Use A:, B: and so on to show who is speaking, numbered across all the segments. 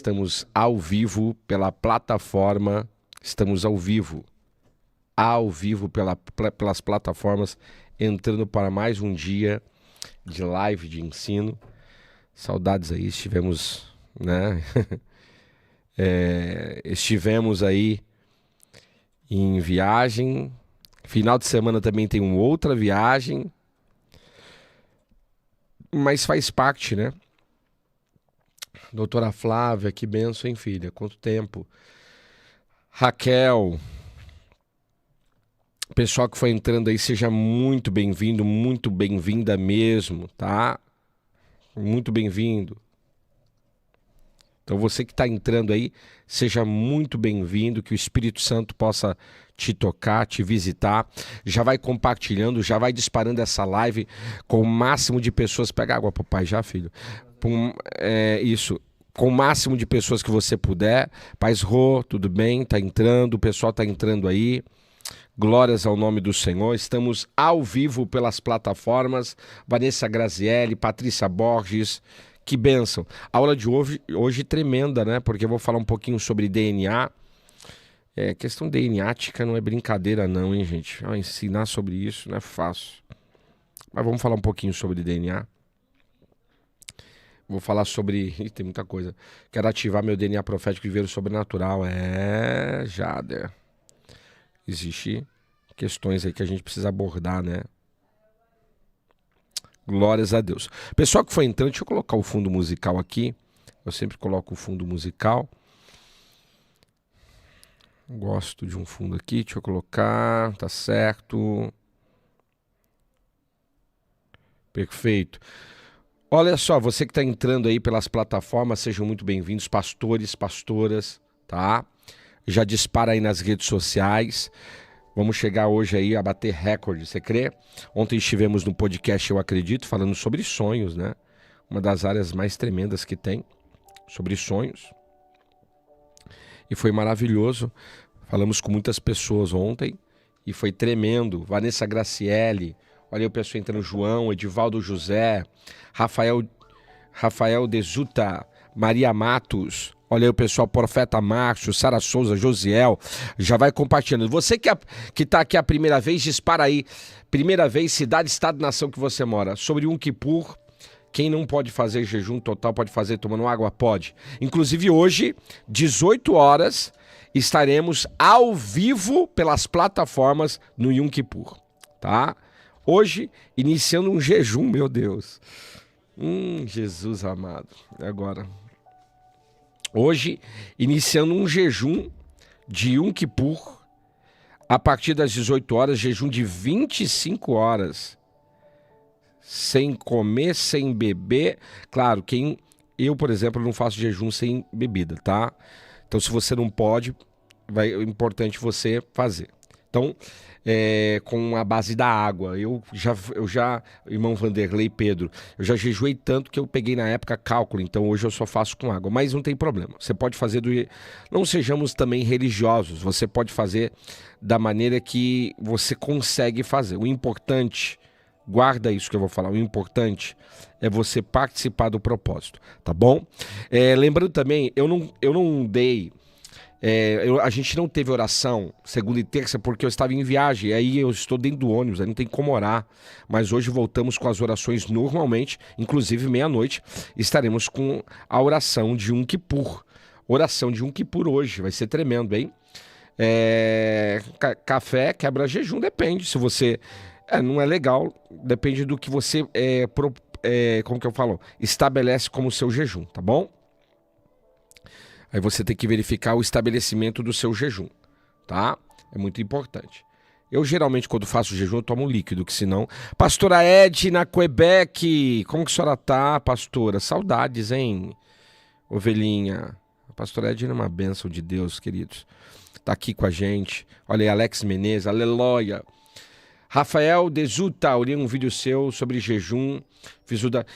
A: estamos ao vivo pela plataforma, estamos ao vivo pelas plataformas, entrando para mais um dia de live de ensino. Saudades aí, estivemos, né? Estivemos aí em viagem. Final de semana também tem uma outra viagem. Mas faz parte, né? Doutora Flávia, que benção, hein, filha? Quanto tempo. Raquel, pessoal que foi entrando aí, seja muito bem-vindo, muito bem-vinda mesmo, tá? Muito bem-vindo. Então você que está entrando aí, seja muito bem-vindo, que o Espírito Santo possa te tocar, te visitar. Já vai compartilhando, já vai disparando essa live com o máximo de pessoas. Pega água, papai, já, filho. Isso, com o máximo de pessoas que você puder. Paz Rô, tudo bem? Tá entrando, o pessoal tá entrando aí. Glórias ao nome do Senhor. Estamos ao vivo pelas plataformas. Vanessa Grazielli, Patrícia Borges. Que bênção. A aula de hoje tremenda, né? Porque eu vou falar um pouquinho sobre DNA. Questão DNAtica não é brincadeira não, hein, gente? Ensinar sobre isso não é fácil. Mas vamos falar um pouquinho sobre DNA. Vou falar sobre... tem muita coisa. Quero ativar meu DNA profético de ver o sobrenatural. Jader. Existem questões aí que a gente precisa abordar, né? Glórias a Deus. Pessoal que foi entrando, deixa eu colocar o fundo musical aqui. Eu sempre coloco o fundo musical. Gosto de um fundo aqui, deixa eu colocar. Tá certo. Perfeito. Olha só, você que está entrando aí pelas plataformas, sejam muito bem-vindos, pastores, pastoras, tá? Já dispara aí nas redes sociais. Vamos chegar hoje aí a bater recorde, você crê? Ontem estivemos no podcast Eu Acredito, falando sobre sonhos, né? Uma das áreas mais tremendas que tem, sobre sonhos. E foi maravilhoso. Falamos com muitas pessoas ontem e foi tremendo. Vanessa Gracielli, olha aí o pessoal entrando, João, Edivaldo José, Rafael Dezuta, Maria Matos, olha aí o pessoal, Profeta Márcio, Sara Souza, Josiel, já vai compartilhando. Você que está aqui a primeira vez, dispara aí. Primeira vez, cidade, estado, nação que você mora. Sobre Yom Kippur, quem não pode fazer jejum total, pode fazer tomando água? Pode. Inclusive hoje, 18 horas, estaremos ao vivo pelas plataformas no Yom Kippur, tá? Hoje, iniciando um jejum, meu Deus. Jesus amado. Agora... Hoje, iniciando um jejum de Yom Kippur, a partir das 18 horas, jejum de 25 horas, sem comer, sem beber. Claro, eu, por exemplo, não faço jejum sem bebida, tá? Então, se você não pode, é importante você fazer. Então, com a base da água. Eu já, irmão Vanderlei, Pedro, eu já jejuei tanto que eu peguei na época cálculo, então hoje eu só faço com água. Mas não tem problema, você pode fazer Não sejamos também religiosos, você pode fazer da maneira que você consegue fazer. O importante, guarda isso que eu vou falar, o importante é você participar do propósito, tá bom? Lembrando também, eu não dei... a gente não teve oração segunda e terça porque eu estava em viagem, aí eu estou dentro do ônibus, aí não tem como orar, mas hoje voltamos com as orações normalmente, inclusive meia-noite estaremos com a oração de Yom Kippur. Oração de Yom Kippur hoje, vai ser tremendo, hein? Café quebra jejum, depende, se você... não é legal, depende do que você como que eu falo? Estabelece como seu jejum, tá bom? Aí você tem que verificar o estabelecimento do seu jejum, tá? É muito importante. Eu geralmente quando faço jejum eu tomo líquido, que senão... Pastora Edna Quebec, como que a senhora tá, pastora? Saudades, hein, ovelhinha? A pastora Edna é uma bênção de Deus, queridos. Tá aqui com a gente. Olha aí, Alex Menezes, aleluia. Rafael Dezuta, olhei um vídeo seu sobre jejum.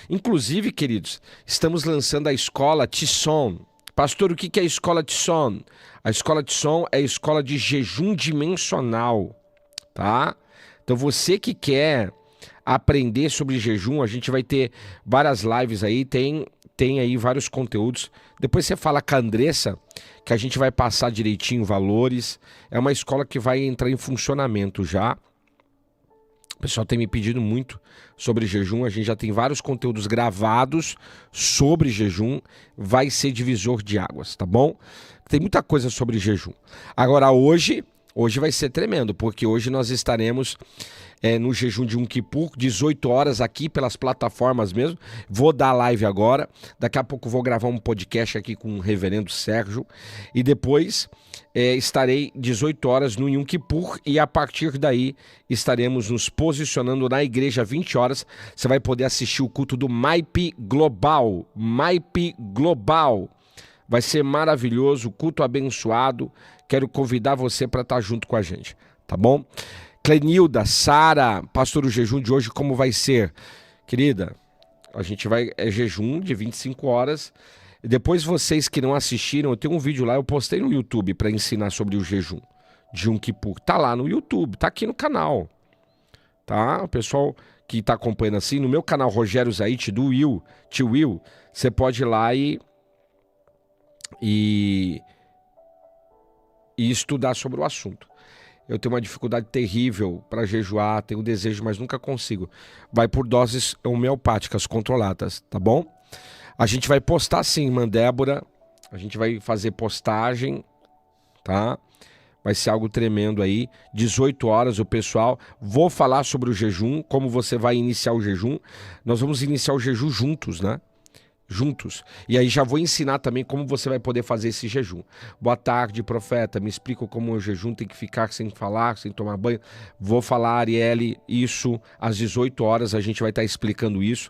A: Inclusive, queridos, estamos lançando a escola Tisson. Pastor, o que é a escola Tisson? A escola Tisson é a escola de jejum dimensional, tá? Então você que quer aprender sobre jejum, a gente vai ter várias lives aí, tem tem aí vários conteúdos. Depois você fala com a Andressa, que a gente vai passar direitinho valores. É uma escola que vai entrar em funcionamento já. O pessoal tem me pedido muito sobre jejum. A gente já tem vários conteúdos gravados sobre jejum. Vai ser divisor de águas, tá bom? Tem muita coisa sobre jejum. Agora hoje vai ser tremendo, porque hoje nós estaremos no jejum de Yom Kippur, 18 horas aqui pelas plataformas mesmo. Vou dar live agora. Daqui a pouco vou gravar um podcast aqui com o reverendo Sérgio. E depois estarei 18 horas no Yom Kippur e a partir daí estaremos nos posicionando na igreja 20 horas. Você vai poder assistir o culto do MAIP Global. MAIP Global. Vai ser maravilhoso, culto abençoado. Quero convidar você para estar junto com a gente, tá bom? Clenilda, Sara, pastor, o jejum de hoje como vai ser? Querida, a gente vai, jejum de 25 horas. E depois vocês que não assistiram, eu tenho um vídeo lá, eu postei no YouTube para ensinar sobre o jejum de Yom Kippur. Tá lá no YouTube, tá aqui no canal. Tá? O pessoal que tá acompanhando assim, no meu canal Rogério Zaite, do Will, tio Will, você pode ir lá e estudar sobre o assunto. Eu tenho uma dificuldade terrível para jejuar, tenho desejo, mas nunca consigo. Vai por doses homeopáticas controladas, tá bom? A gente vai postar sim, irmã Débora. A gente vai fazer postagem, tá? Vai ser algo tremendo aí. 18 horas o pessoal. Vou falar sobre o jejum, como você vai iniciar o jejum. Nós vamos iniciar o jejum juntos, né? Juntos. E aí já vou ensinar também como você vai poder fazer esse jejum. Boa tarde, profeta. Me explica como o jejum tem que ficar sem falar, sem tomar banho. Vou falar, Arielle, isso às 18 horas. A gente vai estar explicando isso.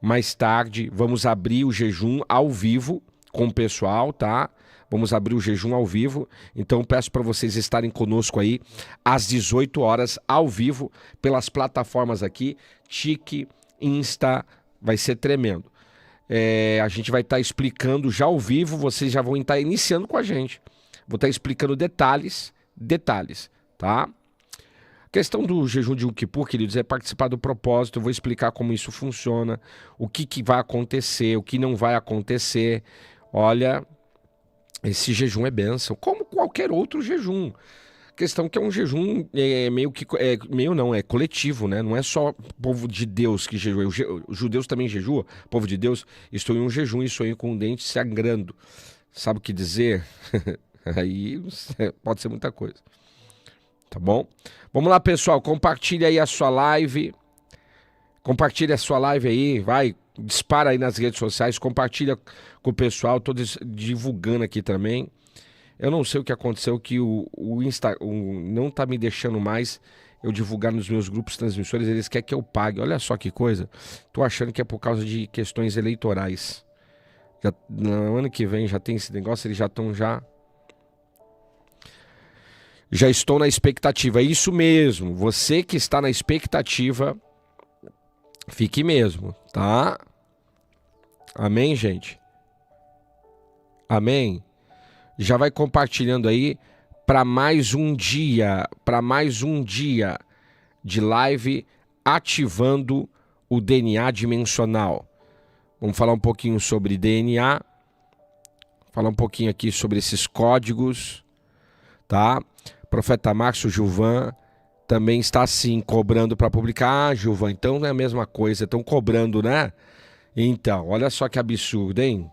A: Mais tarde, vamos abrir o jejum ao vivo com o pessoal, tá? Vamos abrir o jejum ao vivo. Então peço para vocês estarem conosco aí às 18 horas, ao vivo, pelas plataformas aqui. Tique, Insta, vai ser tremendo. A gente vai estar explicando já ao vivo, vocês já vão estar iniciando com a gente. Vou estar explicando detalhes, tá? A questão do jejum de Yom Kippur, queridos, é participar do propósito. Eu vou explicar como isso funciona, o que vai acontecer, o que não vai acontecer. Olha, esse jejum é bênção, como qualquer outro jejum. Questão que é um jejum é coletivo, né? Não é só povo de Deus que jejua, os judeus também jejuam, povo de Deus. Estou em um jejum e sonho com o dente sangrando. Sabe o que dizer? Aí pode ser muita coisa. Tá bom? Vamos lá, pessoal, compartilha aí a sua live. Compartilha a sua live aí, vai, dispara aí nas redes sociais, compartilha com o pessoal, tô divulgando aqui também. Eu não sei o que aconteceu, que o Insta não tá me deixando mais eu divulgar nos meus grupos transmissores, eles querem que eu pague. Olha só que coisa. Tô achando que é por causa de questões eleitorais. No ano que vem já tem esse negócio, eles já estão Já estou na expectativa. É isso mesmo. Você que está na expectativa, fique mesmo, tá? Amém, gente? Amém? Já vai compartilhando aí para mais um dia de live ativando o DNA dimensional. Vamos falar um pouquinho sobre DNA, falar um pouquinho aqui sobre esses códigos, tá? Profeta Márcio Gilvan também está assim cobrando para publicar. Ah, Gilvan, então não é a mesma coisa, estão cobrando, né? Então, olha só que absurdo, hein?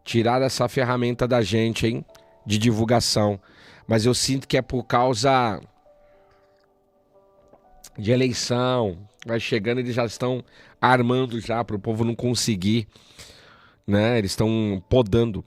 A: Tirar essa ferramenta da gente, hein? De divulgação. Mas eu sinto que é por causa de eleição. Vai chegando, eles já estão armando já para o povo não conseguir, né? Eles estão podando.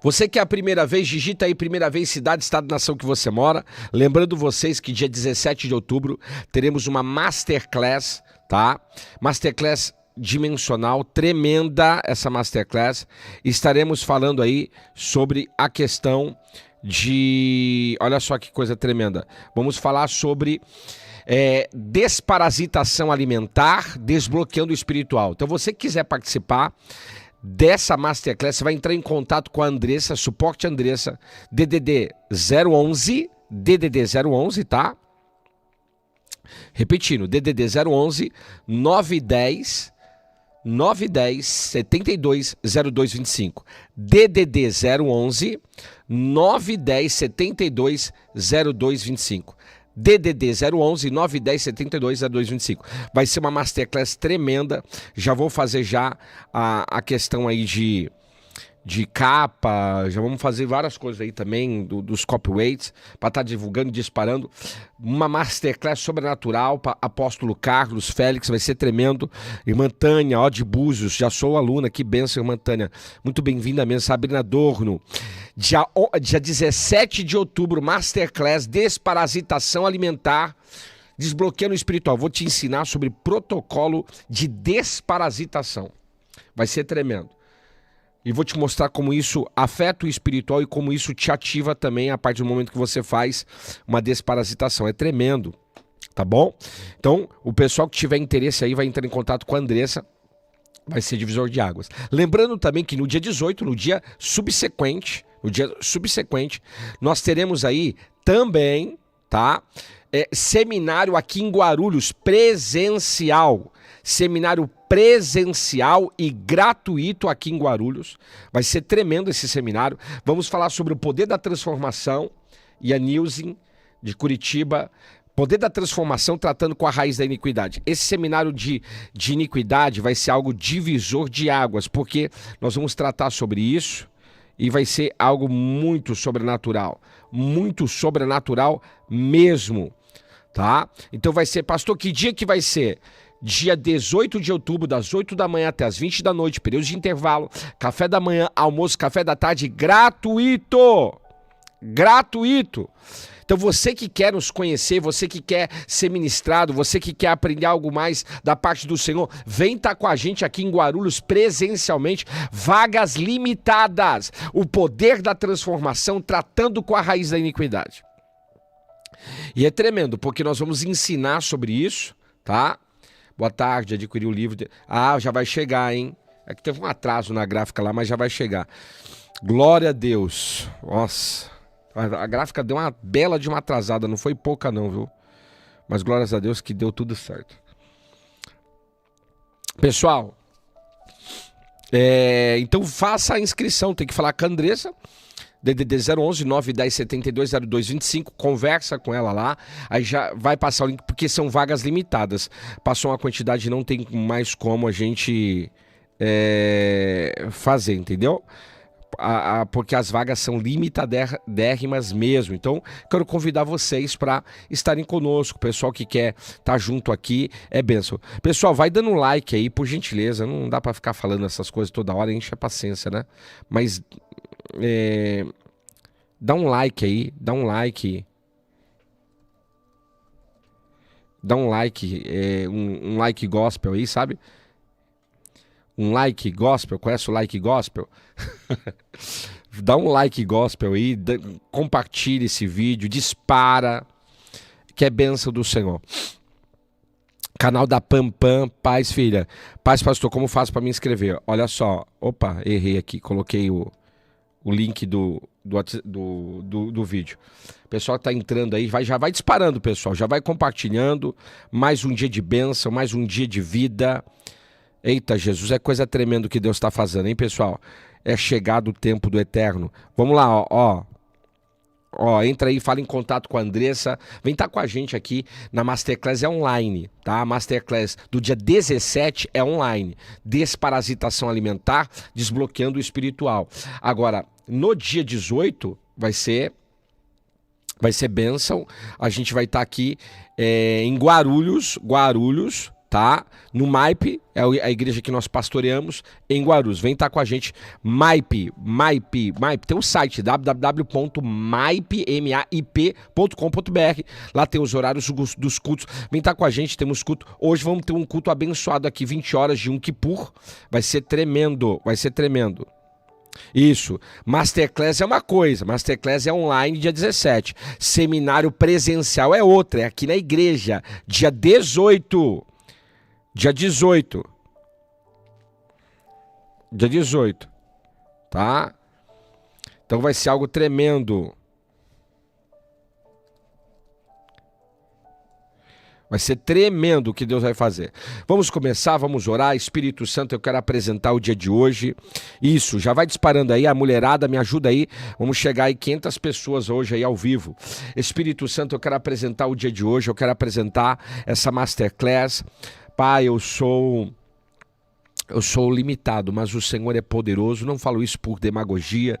A: Você que é a primeira vez, digita aí primeira vez, cidade, estado, nação que você mora. Lembrando vocês que dia 17 de outubro teremos uma Masterclass, tá? Masterclass dimensional, tremenda essa Masterclass. Estaremos falando aí sobre a questão de... Olha só que coisa tremenda. Vamos falar sobre desparasitação alimentar, desbloqueando o espiritual. Então você que quiser participar dessa Masterclass, você vai entrar em contato com a Andressa, suporte Andressa, DDD 011, tá? Repetindo, DDD 011 910 910 72 0225. DDD 011 910 72 0225. DDD 011 910 72 0225. Vai ser uma masterclass tremenda. Já vou fazer já a questão aí de capa, já vamos fazer várias coisas aí também, dos copyweights, para estar divulgando e disparando. Uma masterclass sobrenatural para Apóstolo Carlos Félix, vai ser tremendo. Irmã Tânia, ó, de Búzios, já sou aluna, que benção, irmã Tânia. Muito bem-vinda mesmo, Sabrina Adorno. Dia 17 de outubro, masterclass Desparasitação Alimentar, Desbloqueando o Espiritual. Vou te ensinar sobre protocolo de desparasitação. Vai ser tremendo. E vou te mostrar como isso afeta o espiritual e como isso te ativa também a partir do momento que você faz uma desparasitação. É tremendo, tá bom? Então, o pessoal que tiver interesse aí vai entrar em contato com a Andressa, vai ser divisor de águas. Lembrando também que no dia 18, no dia subsequente, nós teremos aí também, tá? Seminário aqui em Guarulhos, presencial. Seminário presencial e gratuito aqui em Guarulhos. Vai ser tremendo esse seminário. Vamos falar sobre o poder da transformação. E a Nilsen, de Curitiba, poder da transformação tratando com a raiz da iniquidade. Esse seminário de iniquidade vai ser algo divisor de águas, porque nós vamos tratar sobre isso e vai ser algo muito sobrenatural mesmo, tá? Então vai ser, pastor, que dia que vai ser? Dia 18 de outubro, das 8 da manhã até as 20 da noite, período de intervalo, café da manhã, almoço, café da tarde, gratuito! Gratuito! Então você que quer nos conhecer, você que quer ser ministrado, você que quer aprender algo mais da parte do Senhor, vem estar com a gente aqui em Guarulhos presencialmente, vagas limitadas, o poder da transformação tratando com a raiz da iniquidade. E é tremendo, porque nós vamos ensinar sobre isso, tá? Boa tarde, adquiri o livro. Ah, já vai chegar, hein? É que teve um atraso na gráfica lá, mas já vai chegar. Glória a Deus. Nossa, a gráfica deu uma bela de uma atrasada, não foi pouca não, viu? Mas glórias a Deus que deu tudo certo. Pessoal, então faça a inscrição, tem que falar com a Andressa. DDD 011 910 72 0225, conversa com ela lá, aí já vai passar o link, porque são vagas limitadas. Passou uma quantidade, não tem mais como a gente fazer, entendeu? Porque as vagas são limitadérrimas mesmo. Então, quero convidar vocês para estarem conosco. O pessoal que quer estar junto aqui é bênção. Pessoal, vai dando um like aí, por gentileza. Não dá para ficar falando essas coisas toda hora, enche a paciência, né? Mas dá um like aí, dá um like, um like gospel aí, sabe? Um like gospel, conhece o like gospel? Dá um like gospel aí, compartilha esse vídeo, dispara, que é bênção do Senhor. Canal da Pam, paz filha, paz pastor, como faço para me inscrever? Olha só, opa, errei aqui, coloquei o link do vídeo. O pessoal que tá entrando aí, já vai disparando, pessoal, já vai compartilhando. Mais um dia de bênção, mais um dia de vida. Eita, Jesus, é coisa tremenda que Deus está fazendo, hein, pessoal? É chegado o tempo do eterno. Vamos lá, ó, entra aí, fala em contato com a Andressa. Vem estar com a gente aqui na Masterclass, é online, tá? A Masterclass do dia 17 é online. Desparasitação alimentar, desbloqueando o espiritual. Agora, no dia 18 vai ser bênção. A gente vai estar aqui em Guarulhos, tá? No MAIP, é a igreja que nós pastoreamos em Guarulhos. Vem estar com a gente. MAIP, tem um site www.maip.com.br. Lá tem os horários dos cultos. Vem estar com a gente, temos culto. Hoje vamos ter um culto abençoado aqui, 20 horas de Yom Kippur. Vai ser tremendo, Isso, Masterclass é uma coisa, Masterclass é online dia 17, seminário presencial é outra, é aqui na igreja, dia 18, tá? Então vai ser algo tremendo. Vai ser tremendo o que Deus vai fazer. Vamos começar, vamos orar. Espírito Santo, eu quero apresentar o dia de hoje. Isso, já vai disparando aí, a mulherada, me ajuda aí. Vamos chegar aí 500 pessoas hoje aí ao vivo. Espírito Santo, eu quero apresentar o dia de hoje, eu quero apresentar essa Masterclass. Pai, eu sou limitado, mas o Senhor é poderoso. Não falo isso por demagogia,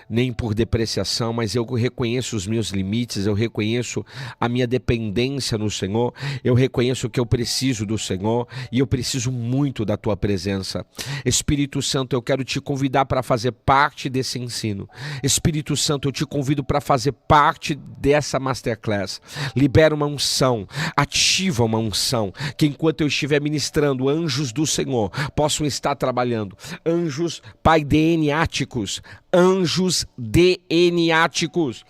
A: nem por depreciação, mas eu reconheço os meus limites, eu reconheço a minha dependência no Senhor, eu reconheço que eu preciso do Senhor e eu preciso muito da Tua presença. Espírito Santo, eu quero te convidar para fazer parte desse ensino. Espírito Santo, eu te convido para fazer parte dessa Masterclass. Libera uma unção, ativa uma unção, que enquanto eu estiver ministrando, anjos do Senhor possam estar trabalhando. Anjos, Pai, DNáticos. Anjos DNáticos.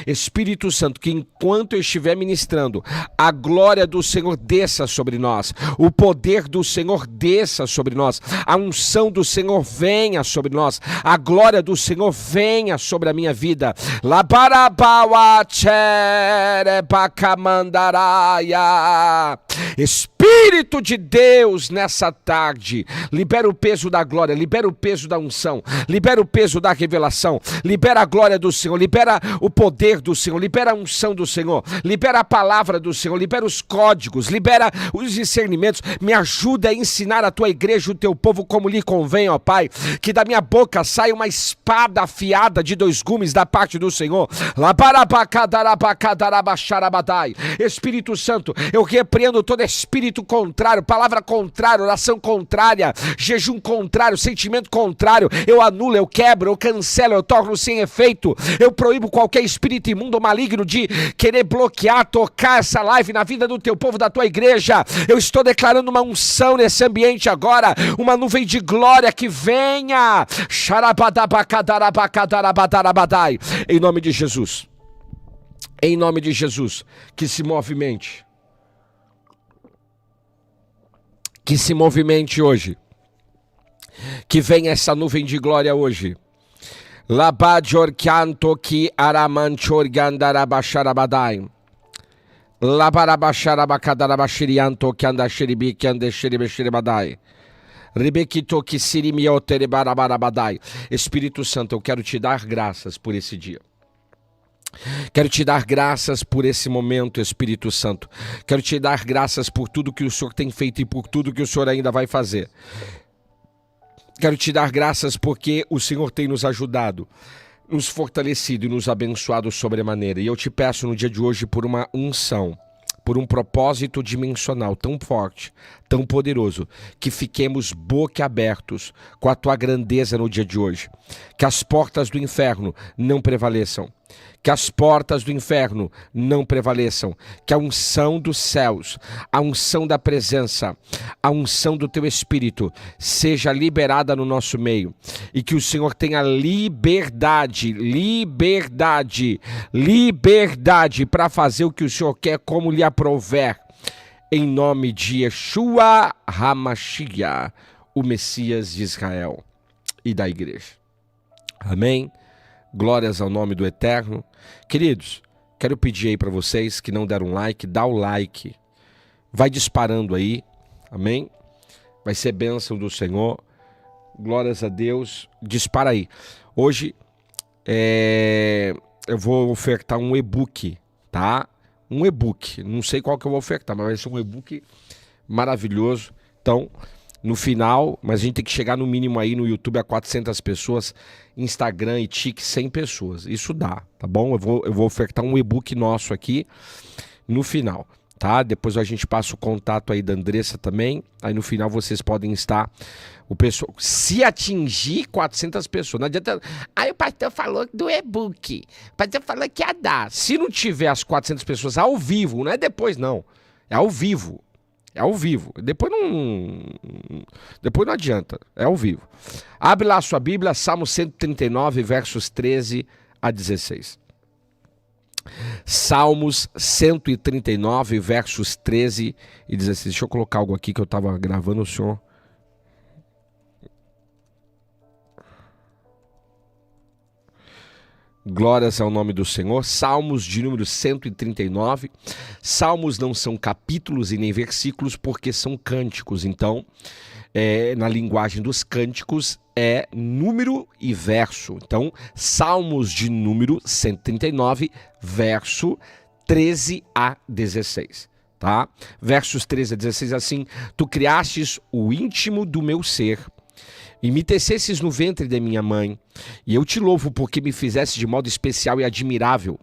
A: Espírito Santo, que enquanto eu estiver ministrando, a glória do Senhor desça sobre nós, o poder do Senhor desça sobre nós, a unção do Senhor venha sobre nós, a glória do Senhor venha sobre a minha vida. Espírito de Deus, nessa tarde, libera o peso da glória, libera o peso da unção, libera o peso da revelação, libera a glória do Senhor, libera o poder do Senhor, libera a unção do Senhor, libera a palavra do Senhor, libera os códigos, libera os discernimentos. Me ajuda a ensinar a tua igreja, o teu povo, como lhe convém, ó Pai, que da minha boca saia uma espada afiada de 2 gumes da parte do Senhor. Espírito Santo, eu repreendo todo espírito contrário, palavra contrária, oração contrária, jejum contrário, sentimento contrário. Eu anulo, eu quebro, eu cancelo, eu torno sem efeito. Eu proíbo qualquer espírito imundo ou maligno de querer bloquear, tocar essa live na vida do teu povo, da tua igreja. Eu estou declarando uma unção nesse ambiente agora, uma nuvem de glória que venha. Em nome de Jesus. Em nome de Jesus, que se movimente. Que se movimente hoje. Que venha essa nuvem de glória hoje. Labajor canto ki aramanchor gandarabasharabadai. Labarabasharabakadarabashirianto kandashiribi kandeshiribeshiribadai. Rebekito ki sirimioterebarabarabadai. Espírito Santo, eu quero te dar graças por esse dia. Quero te dar graças por esse momento, Espírito Santo. Quero te dar graças por tudo que o Senhor tem feito e por tudo que o Senhor ainda vai fazer. Quero te dar graças porque o Senhor tem nos ajudado, nos fortalecido e nos abençoado sobremaneira. E eu te peço no dia de hoje por uma unção, por um propósito dimensional tão forte, tão poderoso, que fiquemos boquiabertos com a tua grandeza no dia de hoje. Que as portas do inferno não prevaleçam. Que as portas do inferno não prevaleçam, que a unção dos céus, a unção da presença, a unção do teu Espírito seja liberada no nosso meio e que o Senhor tenha liberdade para fazer o que o Senhor quer, como lhe aprouver, em nome de Yeshua HaMashiach, o Messias de Israel e da igreja. Amém? Glórias ao nome do Eterno. Queridos, quero pedir aí para vocês que não deram um like, dá o like. Vai disparando aí, amém? Vai ser bênção do Senhor. Glórias a Deus. Dispara aí. Hoje eu vou ofertar um e-book, tá? Um e-book. Não sei qual que eu vou ofertar, mas vai ser um e-book maravilhoso. Então, no final, mas a gente tem que chegar no mínimo aí no YouTube a 400 pessoas, Instagram e TikTok 100 pessoas. Isso dá, tá bom? Eu vou ofertar um e-book nosso aqui no final, tá? Depois a gente passa o contato aí da Andressa também. Aí no final vocês podem estar, o pessoal, se atingir 400 pessoas. Não adianta. Aí o pastor falou do e-book. O pastor falou que ia dar. Se não tiver as 400 pessoas ao vivo, não é depois não. É ao vivo. É ao vivo. Depois não adianta. É ao vivo. Abre lá a sua Bíblia, Salmo 139, versos 13 a 16. Salmos 139, versos 13 e 16. Deixa eu colocar algo aqui que eu estava gravando, o senhor. Glórias ao nome do Senhor. Salmos de número 139. Salmos não são capítulos e nem versículos porque são cânticos. Então, na linguagem dos cânticos, é número e verso. Então, Salmos de número 139, verso 13 a 16. Tá? Versos 13 a 16, assim: Tu criastes o íntimo do meu ser, e me tecesses no ventre da minha mãe, e eu te louvo porque me fizeste de modo especial e admirável.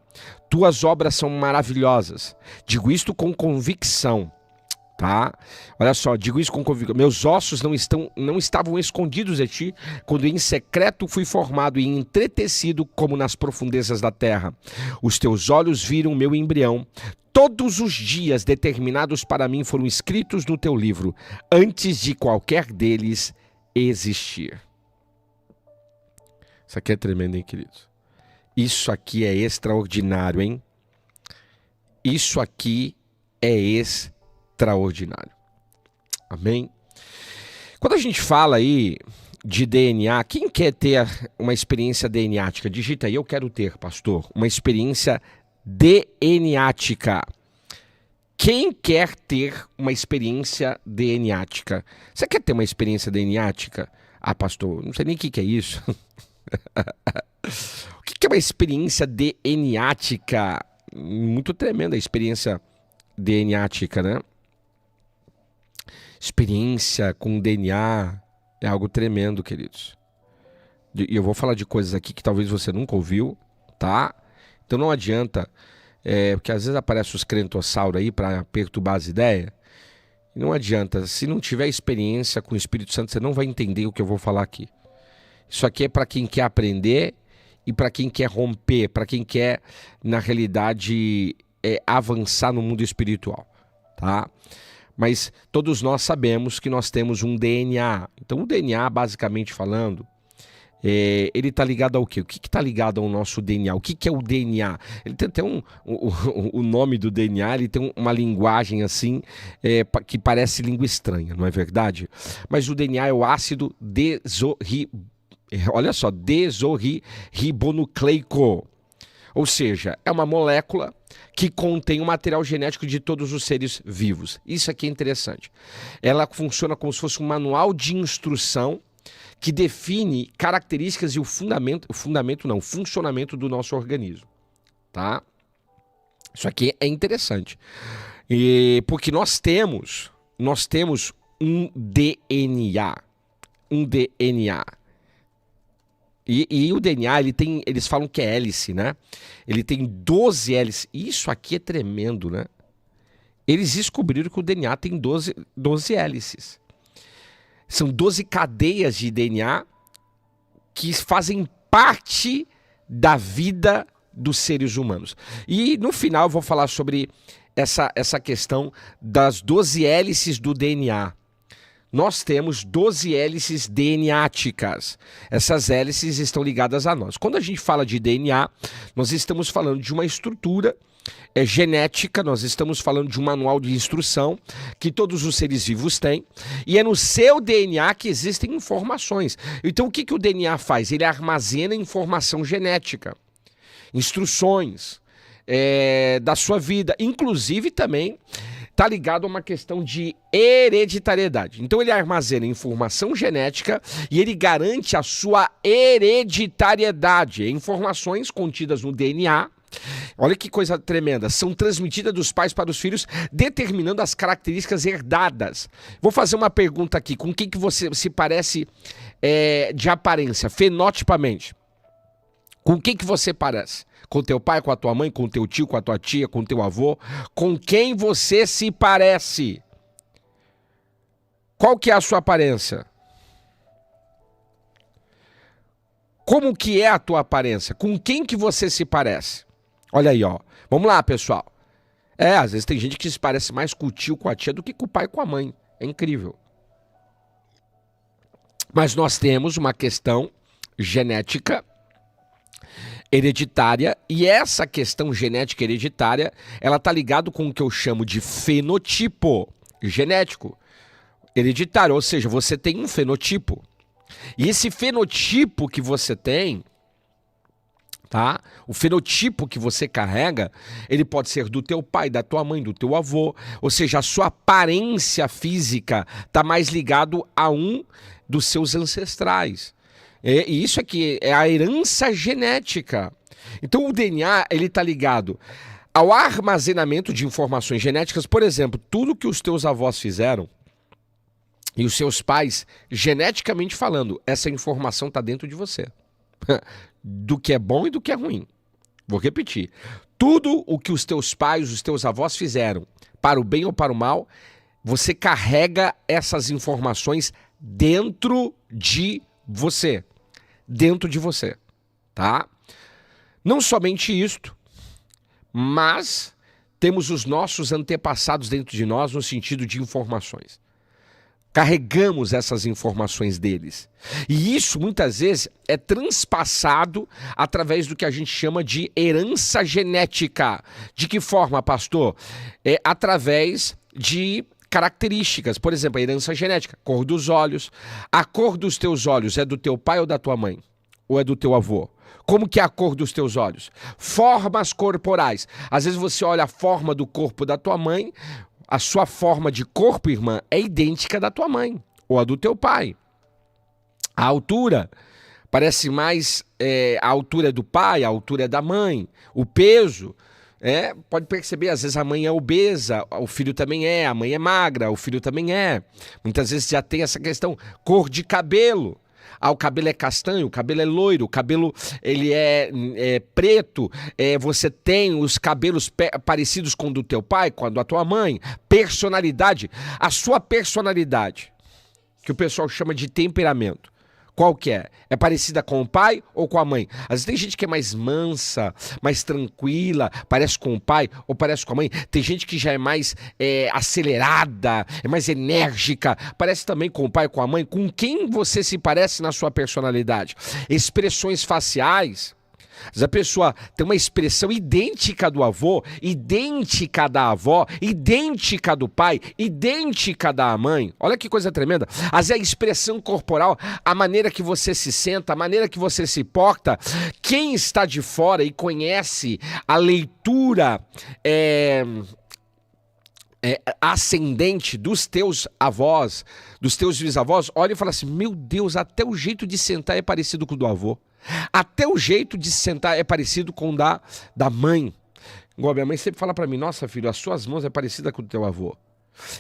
A: Tuas obras são maravilhosas. Digo isto com convicção, tá? Olha só, digo isso com convicção. Meus ossos não estavam escondidos de ti, quando em secreto fui formado e entretecido como nas profundezas da terra. Os teus olhos viram meu embrião. Todos os dias determinados para mim foram escritos no teu livro, antes de qualquer deles existir. Isso aqui é tremendo, hein, queridos? Isso aqui é extraordinário, hein? Isso aqui é extraordinário. Amém? Quando a gente fala aí de DNA, quem quer ter uma experiência DNática? Digita aí: eu quero ter, pastor, uma experiência DNática. Quem quer ter uma experiência DNática? Você quer ter uma experiência DNática? Ah, pastor, não sei nem o que é isso. O que é uma experiência DNática? Muito tremenda a experiência DNática, né? Experiência com DNA é algo tremendo, queridos. E eu vou falar de coisas aqui que talvez você nunca ouviu, tá? Então não adianta... porque às vezes aparecem os crentossauros aí para perturbar as ideias. E não adianta, se não tiver experiência com o Espírito Santo, você não vai entender o que eu vou falar aqui. Isso aqui é para quem quer aprender e para quem quer romper, para quem quer, na realidade, avançar no mundo espiritual, tá? Mas todos nós sabemos que nós temos um DNA. Então o DNA, basicamente falando, ele está ligado ao quê? O que está ligado ao nosso DNA? O que é o DNA? Ele tem até o nome do DNA, ele tem uma linguagem assim, que parece língua estranha, não é verdade? Mas o DNA é o ácido desoxirribonucleico. Ou seja, é uma molécula que contém o material genético de todos os seres vivos. Isso aqui é interessante. Ela funciona como se fosse um manual de instrução que define características e o funcionamento do nosso organismo, tá? Isso aqui é interessante. Porque nós temos um DNA. E o DNA, eles falam que é hélice, né? Ele tem 12 hélices. Isso aqui é tremendo, né? Eles descobriram que o DNA tem 12 hélices. São 12 cadeias de DNA que fazem parte da vida dos seres humanos. E no final eu vou falar sobre essa questão das 12 hélices do DNA. Nós temos 12 hélices DNáticas. Essas hélices estão ligadas a nós. Quando a gente fala de DNA, nós estamos falando de uma estrutura genética, nós estamos falando de um manual de instrução que todos os seres vivos têm, e é no seu DNA que existem informações. Então o que o DNA faz? Ele armazena informação genética, instruções da sua vida, inclusive também está ligado a uma questão de hereditariedade. Então ele armazena informação genética e ele garante a sua hereditariedade. Informações contidas no DNA, olha que coisa tremenda, são transmitidas dos pais para os filhos, determinando as características herdadas. Vou fazer uma pergunta aqui: com quem que você se parece de aparência, fenotipamente? Com quem que você parece? Com teu pai, com a tua mãe, com teu tio, com a tua tia, com teu avô? Com quem você se parece? Qual que é a sua aparência? Como que é a tua aparência? Com quem que você se parece? Olha aí, ó. Vamos lá, pessoal. Às vezes tem gente que se parece mais com o tio, com a tia, do que com o pai e com a mãe. É incrível. Mas nós temos uma questão genética hereditária, e essa questão genética hereditária, ela está ligada com o que eu chamo de fenotipo genético hereditário, ou seja, você tem um fenotipo. E esse fenotipo que você tem Tá? O fenotipo que você carrega, ele pode ser do teu pai, da tua mãe, do teu avô, ou seja, a sua aparência física está mais ligado a um dos seus ancestrais. E isso aqui é a herança genética. Então o DNA, ele está ligado ao armazenamento de informações genéticas. Por exemplo, tudo que os teus avós fizeram e os seus pais, geneticamente falando, essa informação está dentro de você. Do que é bom e do que é ruim. Vou repetir. Tudo o que os teus pais, os teus avós fizeram, para o bem ou para o mal, você carrega essas informações dentro de você. Dentro de você, tá? Não somente isto, mas temos os nossos antepassados dentro de nós no sentido de informações. Carregamos essas informações deles. E isso, muitas vezes, é transpassado através do que a gente chama de herança genética. De que forma, pastor? É através de características. Por exemplo, a herança genética, cor dos olhos. A cor dos teus olhos é do teu pai ou da tua mãe? Ou é do teu avô? Como que é a cor dos teus olhos? Formas corporais. Às vezes você olha a forma do corpo da tua mãe, a sua forma de corpo, irmã, é idêntica da tua mãe ou a do teu pai. A altura parece mais a altura é do pai, a altura é da mãe. O peso, pode perceber, às vezes a mãe é obesa, o filho também é, a mãe é magra, o filho também é. Muitas vezes já tem essa questão, cor de cabelo. O cabelo é castanho, o cabelo é loiro, o cabelo ele é preto, você tem os cabelos parecidos com o do teu pai, com a da tua mãe. Personalidade, a sua personalidade, que o pessoal chama de temperamento. Qual que é? É parecida com o pai ou com a mãe? Às vezes tem gente que é mais mansa, mais tranquila, parece com o pai ou parece com a mãe. Tem gente que já é mais acelerada, é mais enérgica, parece também com o pai ou com a mãe. Com quem você se parece na sua personalidade? Expressões faciais. Mas a pessoa tem uma expressão idêntica do avô, idêntica da avó, idêntica do pai, idêntica da mãe. Olha que coisa tremenda. Às vezes a expressão corporal, a maneira que você se senta, a maneira que você se porta. Quem está de fora e conhece a leitura ascendente dos teus avós, dos teus bisavós, olha e fala assim, meu Deus, até o jeito de sentar é parecido com o do avô. Até o jeito de sentar é parecido com o da mãe. Igual a minha mãe sempre fala pra mim, nossa filho, as suas mãos é parecida com o teu avô.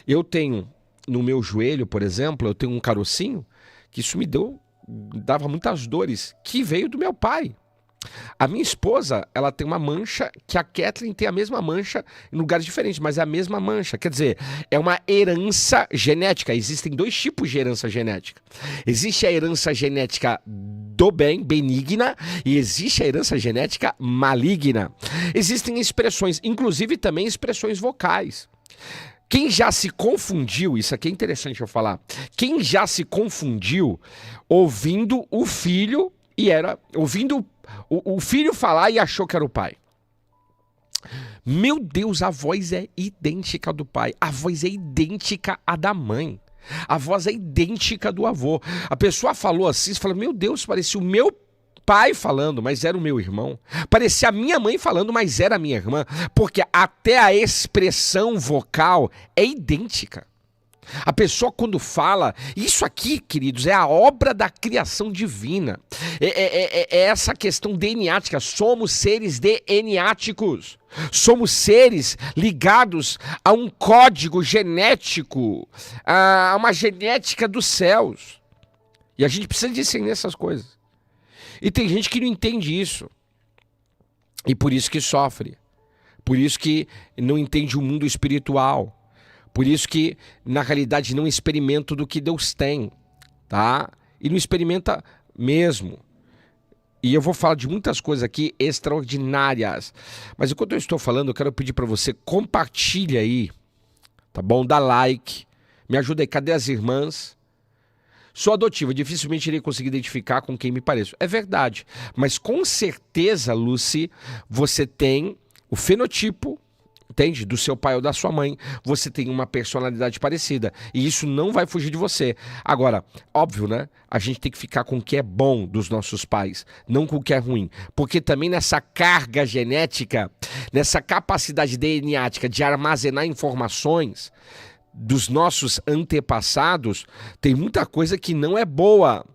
A: Eu tenho, no meu joelho, por exemplo, eu tenho um carocinho, que isso dava muitas dores, que veio do meu pai. A minha esposa, ela tem uma mancha que a Kathleen tem a mesma mancha em lugares diferentes, mas é a mesma mancha. Quer dizer, é uma herança genética. Existem dois tipos de herança genética. Existe a herança genética do bem, benigna, e existe a herança genética maligna. Existem expressões, inclusive também expressões vocais. Quem já se confundiu, isso aqui é interessante eu falar, quem já se confundiu ouvindo o filho ouvindo o filho falar e achou que era o pai. Meu Deus, a voz é idêntica do pai, a voz é idêntica à da mãe, a voz é idêntica do avô. A pessoa falou assim, você fala, meu Deus, parecia o meu pai falando, mas era o meu irmão. Parecia a minha mãe falando, mas era a minha irmã. Porque até a expressão vocal é idêntica. A pessoa quando fala, isso aqui, queridos, é a obra da criação divina. É essa questão DNAtica, somos seres DNAticos. Somos seres ligados a um código genético, a uma genética dos céus. E a gente precisa discernir essas coisas. E tem gente que não entende isso. E por isso que sofre. Por isso que não entende o mundo espiritual. Por isso que, na realidade, não experimenta do que Deus tem, tá? E não experimenta mesmo. E eu vou falar de muitas coisas aqui extraordinárias. Mas enquanto eu estou falando, eu quero pedir para você, compartilha aí, tá bom? Dá like, me ajuda aí. Cadê as irmãs? Sou adotiva, dificilmente irei conseguir identificar com quem me pareço. É verdade, mas com certeza, Lucy, você tem o fenotipo Entende? Do seu pai ou da sua mãe, você tem uma personalidade parecida. E isso não vai fugir de você. Agora, óbvio, né? A gente tem que ficar com o que é bom dos nossos pais, não com o que é ruim. Porque também nessa carga genética, nessa capacidade DNAtica de armazenar informações dos nossos antepassados, tem muita coisa que não é boa.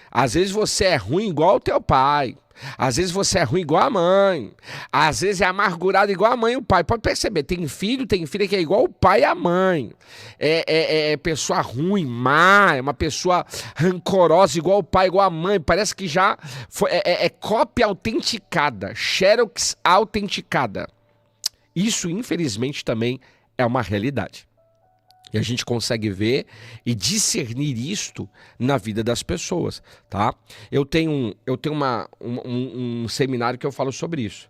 A: Às vezes você é ruim igual o teu pai. Às vezes você é ruim igual a mãe. Às vezes é amargurado igual a mãe e o pai. Pode perceber, tem filha que é igual o pai e a mãe. É pessoa ruim, má, é uma pessoa rancorosa igual o pai, igual a mãe. Parece que já foi, cópia autenticada, xerox autenticada. Isso, infelizmente, também é uma realidade. E a gente consegue ver e discernir isto na vida das pessoas, tá? Eu tenho um seminário que eu falo sobre isso.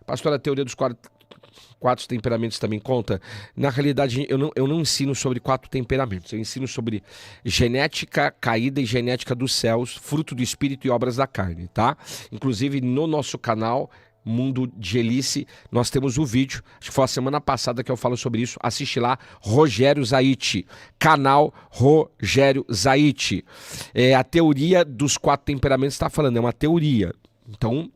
A: Pastor, a teoria dos quatro temperamentos também conta? Na realidade, eu não ensino sobre 4 temperamentos. Eu ensino sobre genética caída e genética dos céus, fruto do espírito e obras da carne, tá? Inclusive, no nosso canal Mundo de Elice, nós temos o vídeo, acho que foi a semana passada que eu falo sobre isso, assiste lá, Rogério Zaite, canal Rogério Zaite. A teoria dos 4 temperamentos está falando, é uma teoria. Então,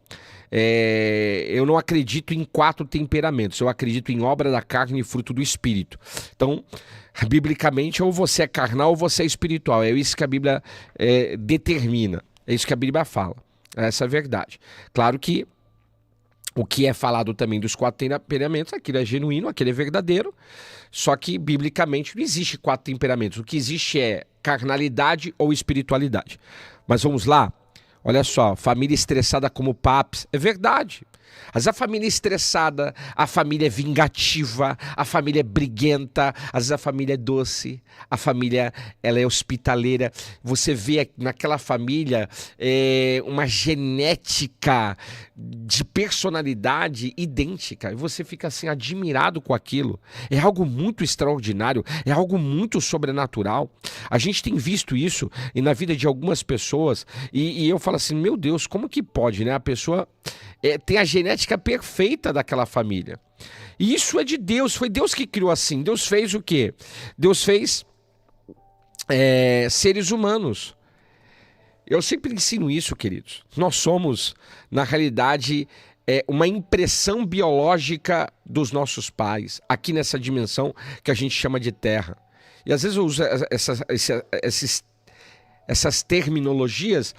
A: eu não acredito em 4 temperamentos, eu acredito em obra da carne e fruto do espírito. Então, biblicamente, ou você é carnal ou você é espiritual, é isso que a Bíblia determina, é isso que a Bíblia fala, essa é a verdade. Claro que o que é falado também dos 4 temperamentos, aquilo é genuíno, aquilo é verdadeiro, só que biblicamente não existe 4 temperamentos. O que existe é carnalidade ou espiritualidade. Mas vamos lá, olha só, família estressada como papos, é verdade. Às vezes a família é estressada, a família é vingativa, a família é briguenta, às vezes a família é doce, a família ela é hospitaleira. Você vê naquela família uma genética de personalidade idêntica e você fica assim admirado com aquilo. É algo muito extraordinário, é algo muito sobrenatural. A gente tem visto isso e na vida de algumas pessoas e eu falo assim, meu Deus, como que pode, né? A pessoa tem a genética perfeita daquela família. E isso é de Deus, foi Deus que criou assim. Deus fez o quê? Deus fez seres humanos. Eu sempre ensino isso, queridos. Nós somos, na realidade, uma impressão biológica dos nossos pais, aqui nessa dimensão que a gente chama de Terra. E às vezes eu uso essas terminologias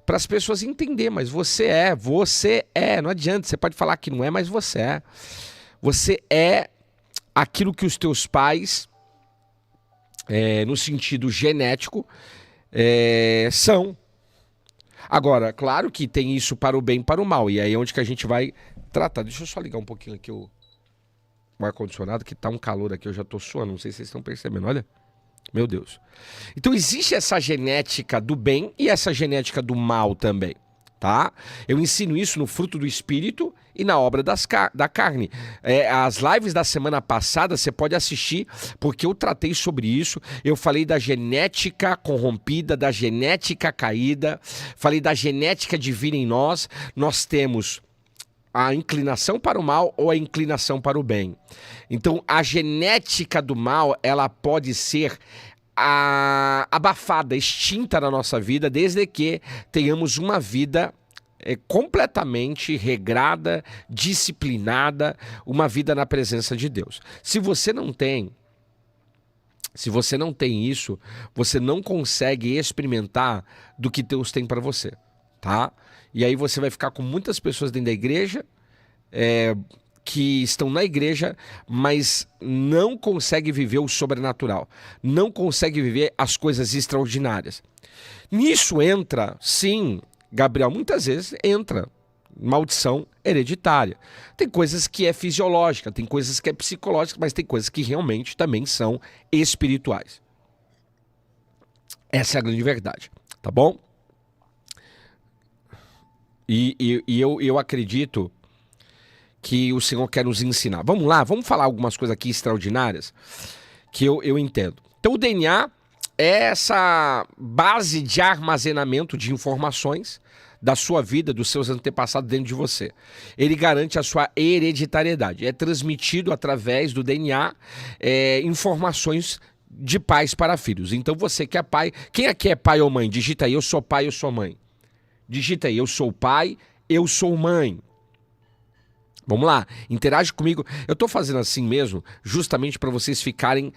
A: para as pessoas entenderem, mas você é, não adianta, você pode falar que não é, mas você é. Você é aquilo que os teus pais, no sentido genético, são. Agora, claro que tem isso para o bem e para o mal, e aí é onde que a gente vai tratar. Deixa eu só ligar um pouquinho aqui o ar-condicionado, que tá um calor aqui, eu já tô suando, não sei se vocês estão percebendo, olha. Meu Deus. Então existe essa genética do bem e essa genética do mal também, tá? Eu ensino isso no fruto do espírito e na obra da carne. As lives da semana passada você pode assistir, porque eu tratei sobre isso. Eu falei da genética corrompida, da genética caída, falei da genética divina em nós. Nós temos a inclinação para o mal ou a inclinação para o bem. Então, a genética do mal, ela pode ser abafada, extinta na nossa vida, desde que tenhamos uma vida completamente regrada, disciplinada, uma vida na presença de Deus. Se você não tem isso, você não consegue experimentar do que Deus tem para você, tá? E aí você vai ficar com muitas pessoas dentro da igreja, que estão na igreja, mas não conseguem viver o sobrenatural, não conseguem viver as coisas extraordinárias. Nisso entra, sim, Gabriel, muitas vezes entra maldição hereditária. Tem coisas que é fisiológica, tem coisas que é psicológica, mas tem coisas que realmente também são espirituais. Essa é a grande verdade, tá bom? E eu acredito que o Senhor quer nos ensinar. Vamos lá, vamos falar algumas coisas aqui extraordinárias que eu entendo. Então o DNA é essa base de armazenamento de informações da sua vida, dos seus antepassados dentro de você. Ele garante a sua hereditariedade. É transmitido através do DNA informações de pais para filhos. Então você que é pai, quem aqui é pai ou mãe? Digita aí, eu sou pai, eu sou mãe. Digita aí, eu sou pai, eu sou mãe. Vamos lá, interage comigo. Eu tô fazendo assim mesmo, justamente para vocês ficarem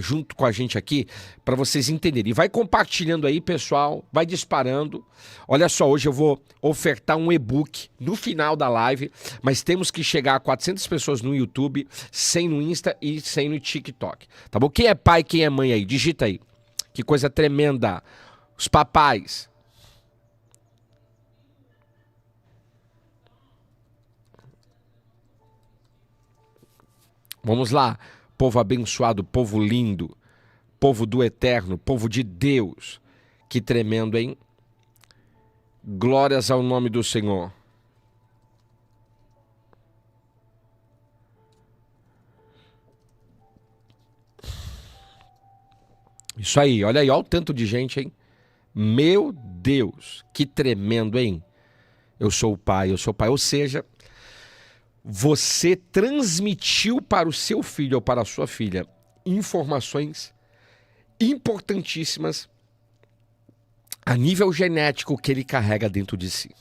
A: junto com a gente aqui, para vocês entenderem. E vai compartilhando aí, pessoal, vai disparando. Olha só, hoje eu vou ofertar um e-book no final da live, mas temos que chegar a 400 pessoas no YouTube, 100 no Insta e 100 no TikTok. Tá bom? Quem é pai, quem é mãe aí? Digita aí. Que coisa tremenda. Os papais. Vamos lá, povo abençoado, povo lindo, povo do eterno, povo de Deus. Que tremendo, hein? Glórias ao nome do Senhor. Isso aí, olha aí, olha o tanto de gente, hein? Meu Deus, que tremendo, hein? Eu sou o pai, eu sou o pai. Ou seja, você transmitiu para o seu filho ou para a sua filha informações importantíssimas a nível genético que ele carrega dentro de si.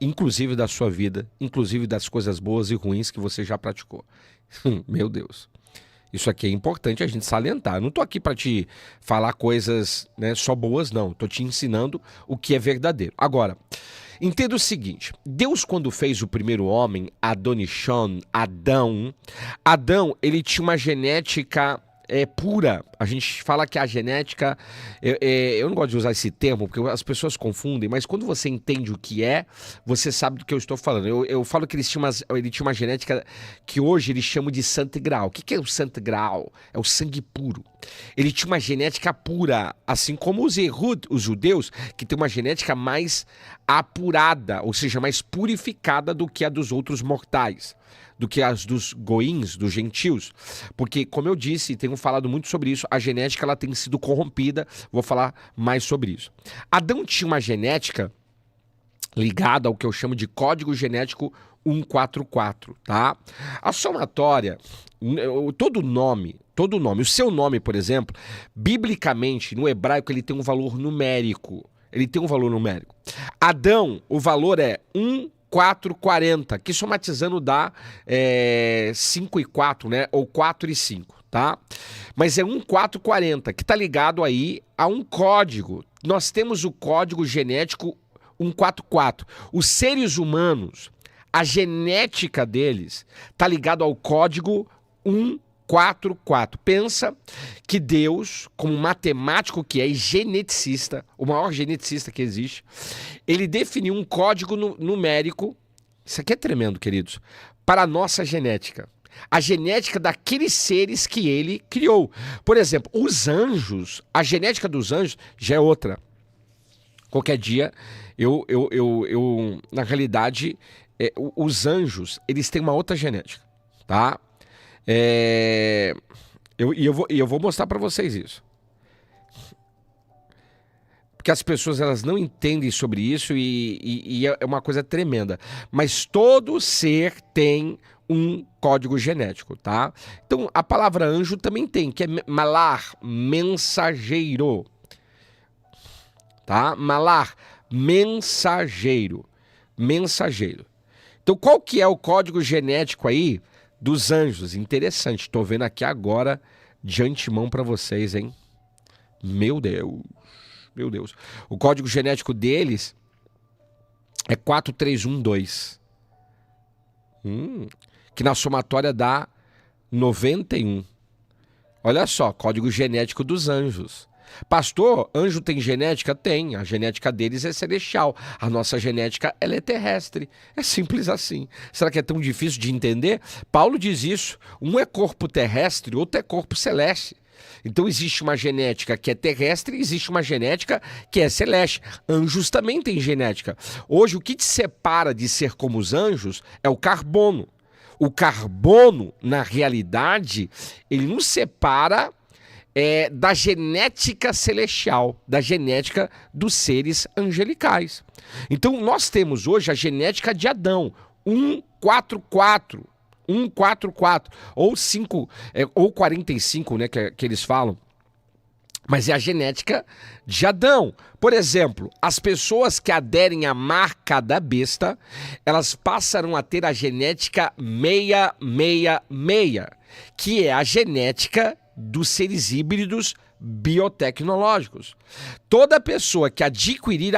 A: Inclusive da sua vida, inclusive das coisas boas e ruins que você já praticou. Meu Deus. Isso aqui é importante a gente salientar. Eu não estou aqui para te falar coisas, né, só boas, não. Estou te ensinando o que é verdadeiro. Agora, entenda o seguinte. Deus, quando fez o primeiro homem, Adonishon, Adão, ele tinha uma genética pura. A gente fala que a genética... Eu não gosto de usar esse termo, porque as pessoas confundem, mas quando você entende o que é, você sabe do que eu estou falando. Eu falo que ele tinha uma genética que hoje eles chamam de santo grau. O que é o santo grau? É o sangue puro. Ele tinha uma genética pura, assim como os judeus, que tem uma genética mais apurada, ou seja, mais purificada do que a dos outros mortais, do que as dos goins, dos gentios. Porque, como eu disse, e tenho falado muito sobre isso, a genética ela tem sido corrompida. Vou falar mais sobre isso. Adão tinha uma genética ligada ao que eu chamo de código genético 144, tá? A somatória, todo nome, o seu nome, por exemplo, biblicamente, no hebraico, ele tem um valor numérico. Adão, o valor é 440, que somatizando dá 5 e 4, né? Ou 4 e 5, tá? Mas é 1440, que tá ligado aí a um código. Nós temos o código genético 144. Os seres humanos, a genética deles tá ligado ao código 144. Pensa que Deus, como matemático que é e geneticista, o maior geneticista que existe, ele definiu um código numérico, isso aqui é tremendo, queridos, para a nossa genética. A genética daqueles seres que ele criou. Por exemplo, os anjos, a genética dos anjos já é outra. Qualquer dia, na realidade, os anjos, eles têm uma outra genética, tá? Eu vou mostrar para vocês isso. Porque as pessoas elas não entendem sobre isso e é uma coisa tremenda. Mas todo ser tem um código genético, tá? Então a palavra anjo também tem, que é malar, mensageiro. Tá? Malar, mensageiro. Então qual que é o código genético aí dos anjos? Interessante, estou vendo aqui agora de antemão para vocês, hein? Meu Deus. O código genético deles é 4312. Que na somatória dá 91. Olha só, código genético dos anjos. Pastor, anjo tem genética? Tem. A genética deles é celestial. A nossa genética, ela é terrestre. É simples assim. Será que é tão difícil de entender? Paulo diz isso. Um é corpo terrestre, outro é corpo celeste. Então existe uma genética que é terrestre e existe uma genética que é celeste. Anjos também têm genética. Hoje, o que te separa de ser como os anjos é o carbono. O carbono, na realidade, ele nos separa da genética celestial, da genética dos seres angelicais. Então nós temos hoje a genética de Adão, 144, 144, ou 5, ou 45, né, que eles falam. Mas é a genética de Adão. Por exemplo, as pessoas que aderem à marca da besta, elas passarão a ter a genética 666, que é a genética dos seres híbridos biotecnológicos. Toda pessoa que adquirir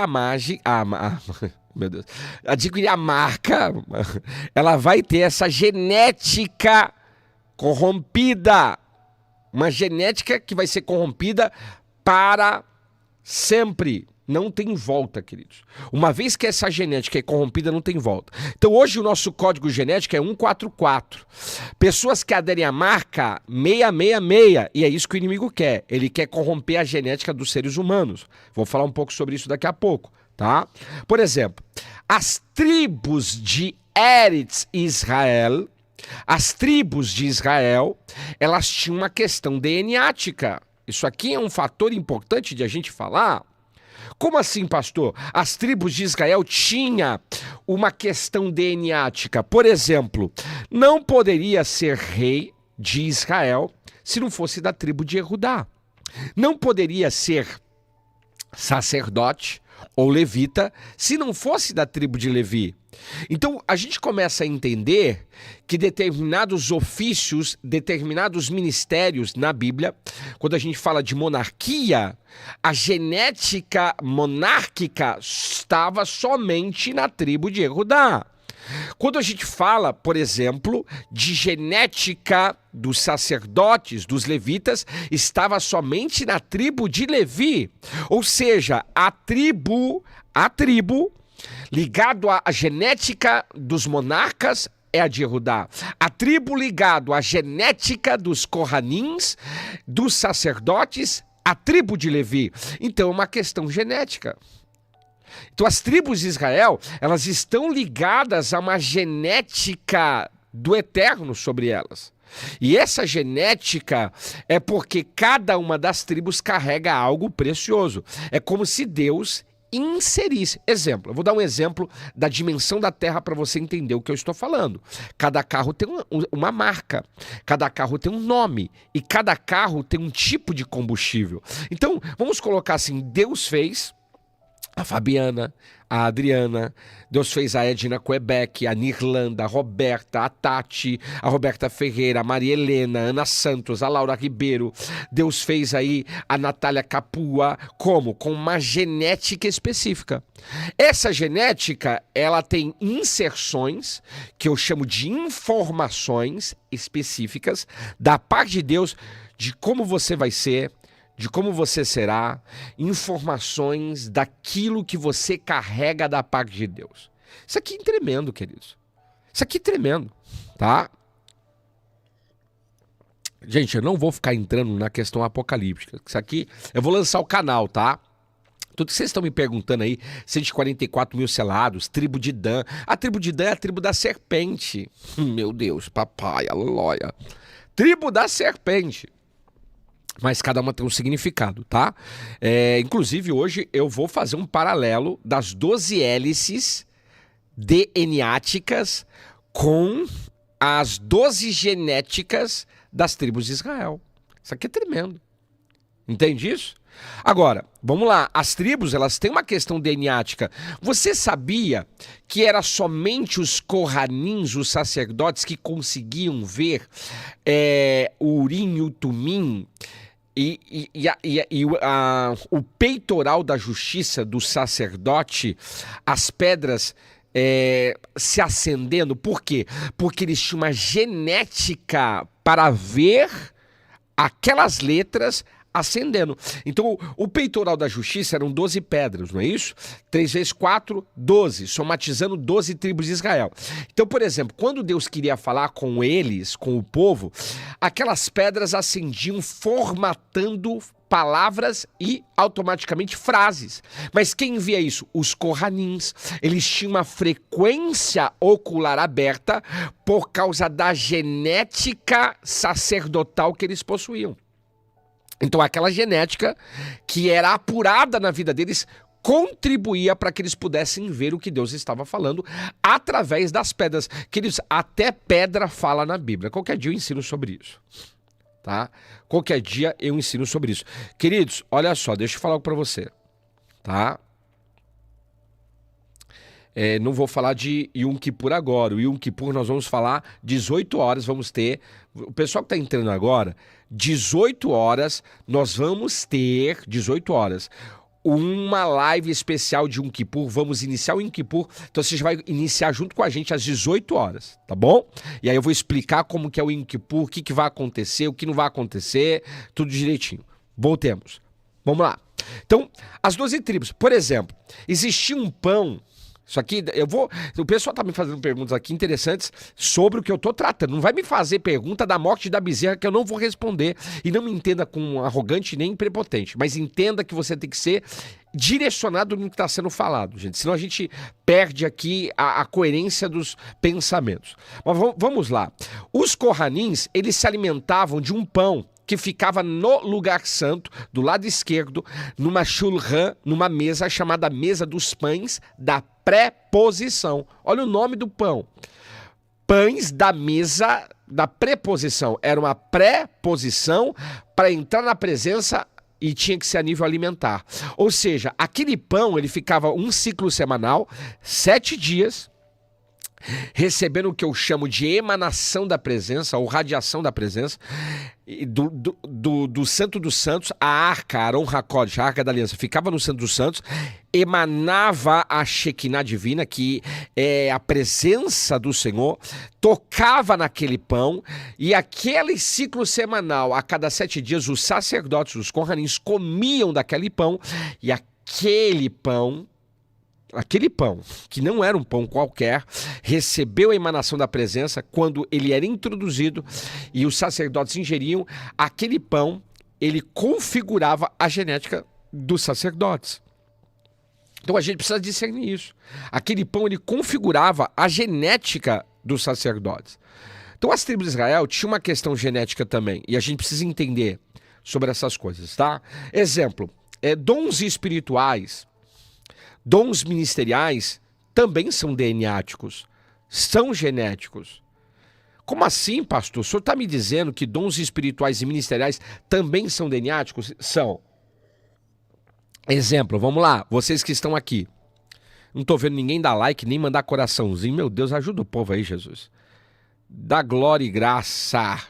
A: meu Deus, adquirir a marca, ela vai ter essa genética corrompida. Uma genética que vai ser corrompida para sempre. Não tem volta, queridos. Uma vez que essa genética é corrompida, não tem volta. Então hoje o nosso código genético é 144. Pessoas que aderem à marca 666. E é isso que o inimigo quer. Ele quer corromper a genética dos seres humanos. Vou falar um pouco sobre isso daqui a pouco, tá? Por exemplo, as tribos de Eretz Israel... As tribos de Israel, elas tinham uma questão DNAtica. Isso aqui é um fator importante de a gente falar. Como assim, pastor? As tribos de Israel tinham uma questão DNAtica. Por exemplo, não poderia ser rei de Israel se não fosse da tribo de Judá. Não poderia ser sacerdote ou levita se não fosse da tribo de Levi. Então a gente começa a entender que determinados ofícios, determinados ministérios na Bíblia, quando a gente fala de monarquia, a genética monárquica estava somente na tribo de Judá. Quando a gente fala, por exemplo, de genética dos sacerdotes, dos levitas, estava somente na tribo de Levi. Ou seja, a tribo ligado à genética dos monarcas é a de Judá. A tribo ligado à genética dos Corranins, dos sacerdotes, a tribo de Levi. Então é uma questão genética. Então as tribos de Israel, elas estão ligadas a uma genética do eterno sobre elas. E essa genética é porque cada uma das tribos carrega algo precioso. É como se Deus inserisse. Exemplo, eu vou dar um exemplo da dimensão da Terra para você entender o que eu estou falando. Cada carro tem uma marca, cada carro tem um nome e cada carro tem um tipo de combustível. Então, vamos colocar assim, Deus fez a Fabiana, a Adriana, Deus fez a Edna Quebec, a Nirlanda, a Roberta, a Tati, a Roberta Ferreira, a Maria Helena, a Ana Santos, a Laura Ribeiro. Deus fez aí a Natália Capua, como? Com uma genética específica. Essa genética, ela tem inserções, que eu chamo de informações específicas, da parte de Deus, de como você vai ser, de como você será, informações daquilo que você carrega da parte de Deus. Isso aqui é tremendo, queridos. Isso aqui é tremendo, tá? Gente, eu não vou ficar entrando na questão apocalíptica. Isso aqui, eu vou lançar o canal, tá? Tudo que vocês estão me perguntando aí, 144 mil selados, tribo de Dan. A tribo de Dan é a tribo da serpente. Meu Deus, papai, aleluia. Tribo da serpente. Mas cada uma tem um significado, tá? Inclusive, hoje eu vou fazer um paralelo das 12 hélices DNAticas com as 12 genéticas das tribos de Israel. Isso aqui é tremendo. Entende isso? Agora, vamos lá. As tribos, elas têm uma questão DNAtica. Você sabia que era somente os Corranins, os sacerdotes, que conseguiam ver o Urim e o Tumim o peitoral da justiça do sacerdote, as pedras se acendendo? Por quê? Porque eles tinham uma genética para ver aquelas letras acendendo. Então, o peitoral da justiça eram 12 pedras, não é isso? 3 vezes 4, 12, somatizando 12 tribos de Israel. Então, por exemplo, quando Deus queria falar com eles, com o povo, aquelas pedras acendiam formatando palavras e automaticamente frases. Mas quem via isso? Os Corranins. Eles tinham uma frequência ocular aberta por causa da genética sacerdotal que eles possuíam. Então aquela genética que era apurada na vida deles contribuía para que eles pudessem ver o que Deus estava falando através das pedras. Queridos, até pedra fala na Bíblia. Qualquer dia eu ensino sobre isso, tá? Qualquer dia eu ensino sobre isso. Queridos, olha só, deixa eu falar algo para você, tá? Não vou falar de Yom Kippur agora. O Yom Kippur nós vamos falar 18 horas, vamos ter... O pessoal que está entrando agora, 18 horas, nós vamos ter, 18 horas, uma live especial de Yom Kippur. Vamos iniciar o Yom Kippur, então você já vai iniciar junto com a gente às 18 horas, tá bom? E aí eu vou explicar como que é o Yom Kippur, o que, que vai acontecer, o que não vai acontecer, tudo direitinho. Voltemos. Vamos lá. Então, as 12 tribos, por exemplo, existia um pão... Isso aqui, o pessoal tá me fazendo perguntas aqui interessantes sobre o que eu tô tratando. Não vai me fazer pergunta da morte da bezerra que eu não vou responder. E não me entenda como arrogante nem prepotente, mas entenda que você tem que ser direcionado no que está sendo falado, gente. Senão a gente perde aqui a coerência dos pensamentos. Mas vamos lá. Os Kohanins, eles se alimentavam de um pão que ficava no lugar santo, do lado esquerdo, numa shulchan, numa mesa chamada Mesa dos Pães da Preposição. Olha o nome do pão. Pães da Mesa da Preposição. Era uma preposição para entrar na presença e tinha que ser a nível alimentar. Ou seja, aquele pão, ele ficava um ciclo semanal, 7 dias, recebendo o que eu chamo de emanação da presença, ou radiação da presença, do Santo dos Santos. A arca, Aron HaKodesh, a arca da aliança, ficava no Santo dos Santos, emanava a Shekinah divina, que é a presença do Senhor, tocava naquele pão, e aquele ciclo semanal, a cada 7 dias, os sacerdotes, os Kohanins, comiam daquele pão, e aquele pão, que não era um pão qualquer, recebeu a emanação da presença quando ele era introduzido e os sacerdotes ingeriam aquele pão, ele configurava a genética dos sacerdotes. Então a gente precisa discernir isso. Aquele pão, ele configurava a genética dos sacerdotes. Então as tribos de Israel tinham uma questão genética também, e a gente precisa entender sobre essas coisas, tá? Exemplo, dons espirituais, dons ministeriais também são DNáticos, são genéticos. Como assim, pastor? O senhor está me dizendo que dons espirituais e ministeriais também são DNáticos? São. Exemplo, vamos lá, vocês que estão aqui. Não estou vendo ninguém dar like, nem mandar coraçãozinho. Meu Deus, ajuda o povo aí, Jesus. Dá glória e graça.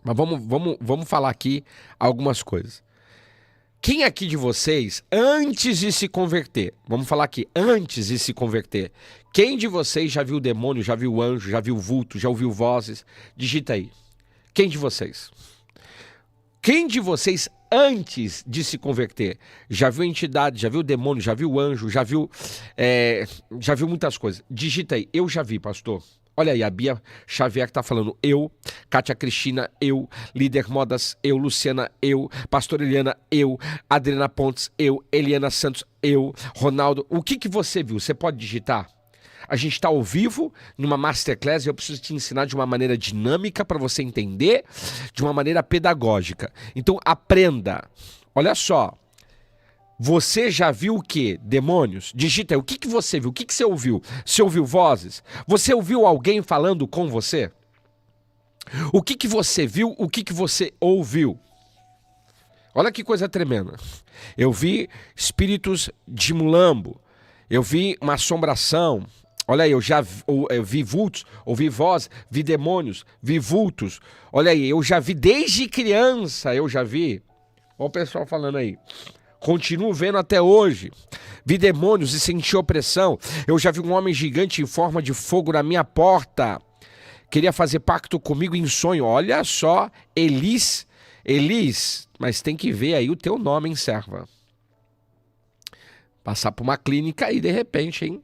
A: Mas vamos falar aqui algumas coisas. Quem aqui de vocês, antes de se converter, vamos falar aqui, antes de se converter, quem de vocês já viu demônio, já viu anjo, já viu vulto, já ouviu vozes? Digita aí. Quem de vocês? Quem de vocês, antes de se converter, já viu entidade, já viu demônio, já viu anjo, já viu muitas coisas? Digita aí. Eu já vi, pastor. Olha aí, a Bia Xavier que tá falando, eu, Kátia Cristina, eu, Líder Modas, eu, Luciana, eu, Pastor Eliana, eu, Adriana Pontes, eu, Eliana Santos, eu, Ronaldo. O que você viu? Você pode digitar? A gente está ao vivo, numa Masterclass, e eu preciso te ensinar de uma maneira dinâmica para você entender, de uma maneira pedagógica. Então, aprenda. Olha só. Você já viu o quê? Demônios? Digita aí, o que você viu? O que você ouviu? Você ouviu vozes? Você ouviu alguém falando com você? O que você viu? O que você ouviu? Olha que coisa tremenda. Eu vi espíritos de mulambo. Eu vi uma assombração. Olha aí, eu vi vultos, ouvi vozes, vi demônios, vi vultos. Olha aí, eu já vi desde criança, eu já vi. Olha o pessoal falando aí. Continuo vendo até hoje. Vi demônios e senti opressão. Eu já vi um homem gigante em forma de fogo na minha porta. Queria fazer pacto comigo em sonho. Olha só, Elis, mas tem que ver aí o teu nome, hein, serva? Passar por uma clínica aí, de repente, hein?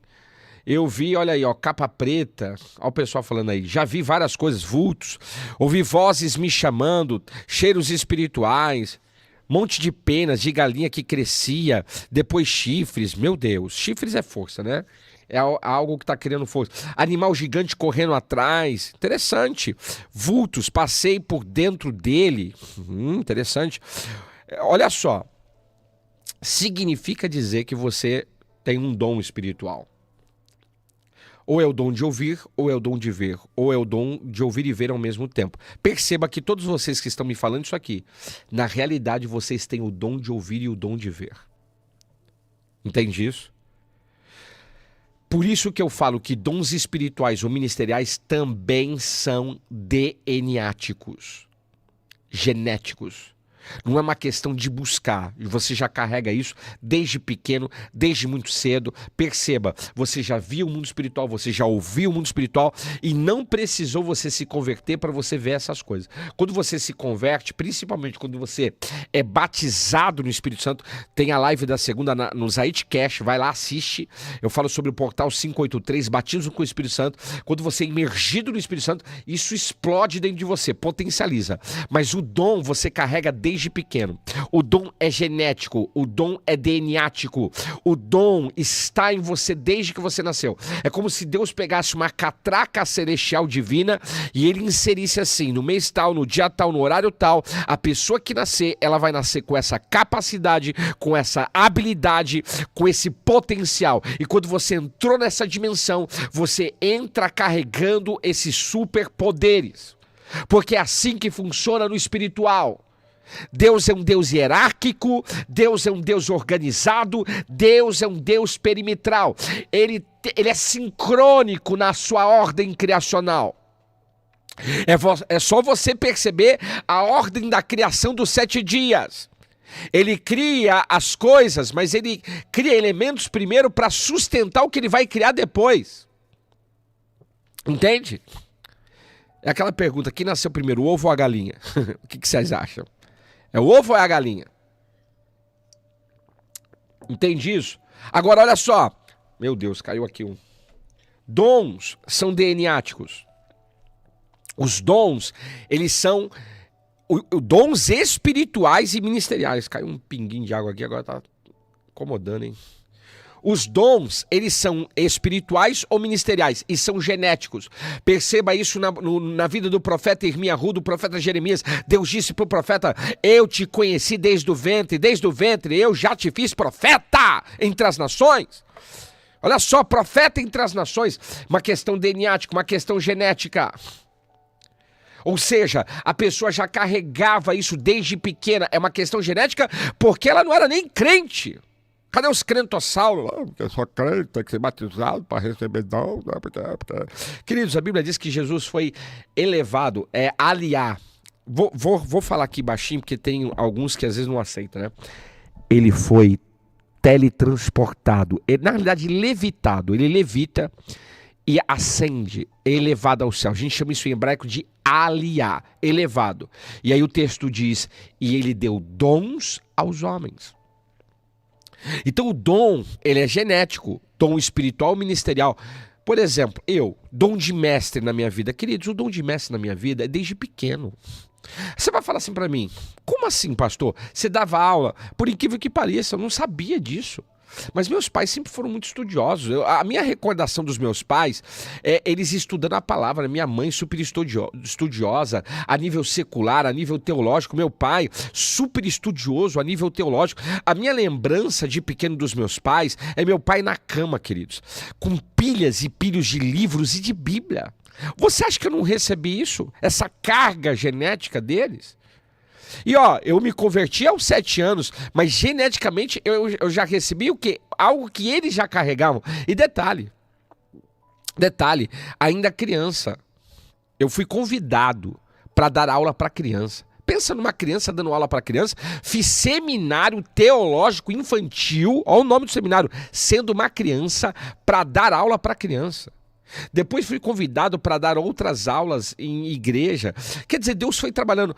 A: Eu vi, olha aí, ó, capa preta. Olha o pessoal falando aí. Já vi várias coisas, vultos. Ouvi vozes me chamando, cheiros espirituais. Monte de penas de galinha que crescia, depois chifres, meu Deus, chifres é força, né? É algo que está criando força. Animal gigante correndo atrás. Interessante. Vultos, passei por dentro dele. Interessante. Olha só. Significa dizer que você tem um dom espiritual. Ou é o dom de ouvir, ou é o dom de ver. Ou é o dom de ouvir e ver ao mesmo tempo. Perceba que todos vocês que estão me falando isso aqui, na realidade vocês têm o dom de ouvir e o dom de ver. Entende isso? Por isso que eu falo que dons espirituais ou ministeriais também são DNáticos, genéticos. Não é uma questão de buscar, você já carrega isso desde pequeno, desde muito cedo. Perceba, você já viu o mundo espiritual, você já ouviu o mundo espiritual e não precisou você se converter para você ver essas coisas. Quando você se converte, principalmente quando você é batizado no Espírito Santo, tem a live da segunda no Zaitcast, vai lá, assiste. Eu falo sobre o portal 583, batismo com o Espírito Santo. Quando você é imergido no Espírito Santo, isso explode dentro de você, potencializa. Mas o dom você carrega desde pequeno. O dom é genético, o dom é DNático, o dom está em você desde que você nasceu. É como se Deus pegasse uma catraca celestial divina e ele inserisse assim, no mês tal, no dia tal, no horário tal, a pessoa que nascer, ela vai nascer com essa capacidade, com essa habilidade, com esse potencial. E quando você entrou nessa dimensão, você entra carregando esses superpoderes. Porque é assim que funciona no espiritual. Deus é um Deus hierárquico, Deus é um Deus organizado, Deus é um Deus perimetral. Ele é sincrônico na sua ordem criacional. É só você perceber a ordem da criação dos 7 dias. Ele cria as coisas, mas ele cria elementos primeiro para sustentar o que ele vai criar depois. Entende? É aquela pergunta, quem nasceu primeiro, o ovo ou a galinha? O que vocês acham? É o ovo ou é a galinha? Entende isso? Agora, olha só. Meu Deus, caiu aqui um. Dons são DNáticos. Os dons, eles são dons espirituais e ministeriais. Caiu um pinguinho de água aqui, agora tá incomodando, hein? Os dons, eles são espirituais ou ministeriais e são genéticos. Perceba isso na vida do profeta Irmiahu, do profeta Jeremias. Deus disse para o profeta, eu te conheci desde o ventre eu já te fiz profeta entre as nações. Olha só, profeta entre as nações, uma questão DNática, uma questão genética. Ou seja, a pessoa já carregava isso desde pequena, é uma questão genética porque ela não era nem crente. Cadê os crentosauros? Porque eu sou crente, tem que ser batizado para receber dom. Queridos, a Bíblia diz que Jesus foi elevado, aliar. Vou falar aqui baixinho, porque tem alguns que às vezes não aceitam, né? Ele foi teletransportado, na realidade levitado. Ele levita e ascende, elevado ao céu. A gente chama isso em hebraico de aliar, elevado. E aí o texto diz, e ele deu dons aos homens. Então o dom, ele é genético, dom espiritual, ministerial. Por exemplo, dom de mestre na minha vida. Queridos, o dom de mestre na minha vida é desde pequeno. Você vai falar assim pra mim, como assim, pastor? Você dava aula? Por incrível que pareça, eu não sabia disso. Mas meus pais sempre foram muito estudiosos. A minha recordação dos meus pais é eles estudando a palavra. Minha mãe super estudiosa a nível secular, a nível teológico. Meu pai super estudioso a nível teológico. A minha lembrança de pequeno dos meus pais é meu pai na cama, queridos, com pilhas e pilhos de livros e de Bíblia. Você acha que eu não recebi isso? Essa carga genética deles? E eu me converti aos 7 anos, mas geneticamente eu já recebi o quê? Algo que eles já carregavam. E detalhe, ainda criança, eu fui convidado para dar aula para criança. Pensa numa criança dando aula para criança, fiz seminário teológico infantil, olha o nome do seminário, sendo uma criança para dar aula para criança. Depois fui convidado para dar outras aulas em igreja. Quer dizer, Deus foi trabalhando.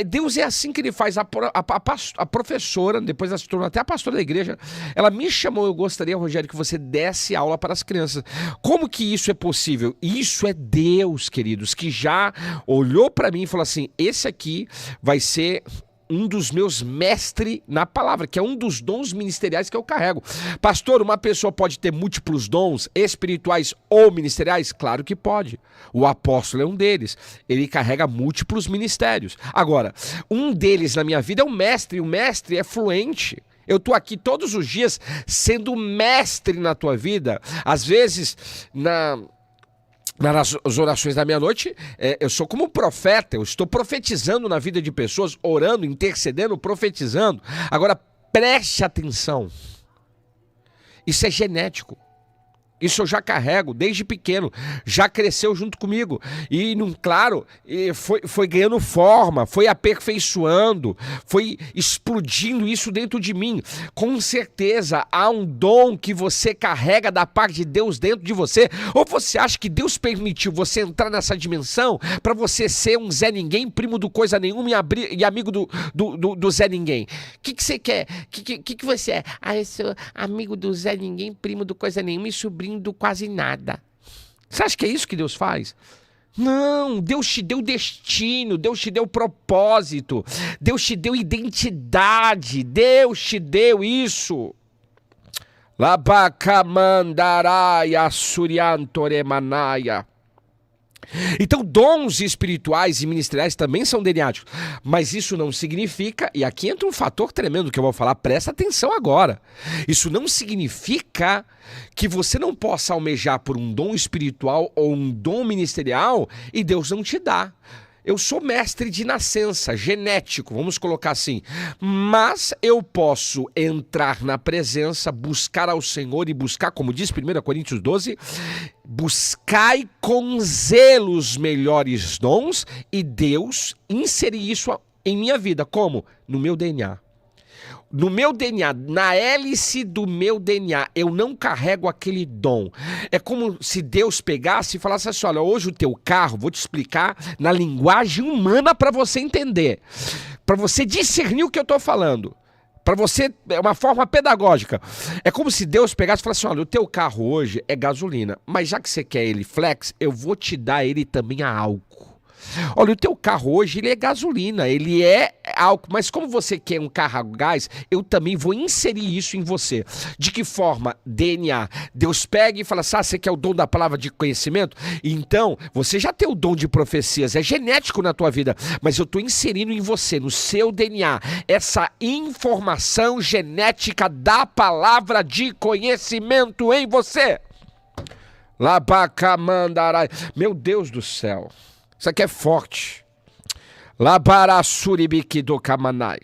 A: Deus é assim que ele faz. A professora, depois ela se tornou até a pastora da igreja, ela me chamou, eu gostaria, Rogério, que você desse aula para as crianças. Como que isso é possível? Isso é Deus, queridos, que já olhou para mim e falou assim, esse aqui vai ser um dos meus mestres na palavra, que é um dos dons ministeriais que eu carrego. Pastor, uma pessoa pode ter múltiplos dons espirituais ou ministeriais? Claro que pode. O apóstolo é um deles. Ele carrega múltiplos ministérios. Agora, um deles na minha vida é o mestre, e o mestre é fluente. Eu estou aqui todos os dias sendo mestre na tua vida. Às vezes, nas orações da meia-noite, eu sou como um profeta, eu estou profetizando na vida de pessoas, orando, intercedendo, profetizando. Agora, preste atenção, isso é genético. Isso eu já carrego desde pequeno, já cresceu junto comigo e, claro, foi ganhando forma, foi aperfeiçoando, foi explodindo isso dentro de mim. Com certeza há um dom que você carrega da parte de Deus dentro de você, ou você acha que Deus permitiu você entrar nessa dimensão para você ser um Zé Ninguém, primo do coisa nenhuma e amigo do Zé Ninguém? O que você quer? O que você é? Ah, eu sou amigo do Zé Ninguém, primo do coisa nenhuma e sobrinho do quase nada. Você acha que é isso que Deus faz? Não, Deus te deu destino, Deus te deu propósito, Deus te deu identidade, Deus te deu isso. Labacamandaraia suriantoremanaia. Então, dons espirituais e ministeriais também são deniáticos, mas isso não significa, e aqui entra um fator tremendo que eu vou falar, presta atenção agora, isso não significa que você não possa almejar por um dom espiritual ou um dom ministerial e Deus não te dá. Eu sou mestre de nascença, genético, vamos colocar assim. Mas eu posso entrar na presença, buscar ao Senhor e buscar, como diz 1 Coríntios 12, buscai com zelo os melhores dons e Deus inserir isso em minha vida. Como? No meu DNA. No meu DNA, na hélice do meu DNA, eu não carrego aquele dom. É como se Deus pegasse e falasse assim, olha, hoje o teu carro, vou te explicar na linguagem humana para você entender, para você discernir o que eu estou falando. Para você, é uma forma pedagógica. É como se Deus pegasse e falasse assim, olha, o teu carro hoje é gasolina, mas já que você quer ele flex, eu vou te dar ele também a álcool. Olha, o teu carro hoje, ele é gasolina, ele é álcool, mas como você quer um carro a gás, eu também vou inserir isso em você. De que forma? DNA. Deus pega e fala assim, você quer o dom da palavra de conhecimento? Então, você já tem o dom de profecias, é genético na tua vida, mas eu estou inserindo em você, no seu DNA, essa informação genética da palavra de conhecimento em você. Labacamandarai. Meu Deus do céu. Isso aqui é forte. Labarasuribiki do Kamanai.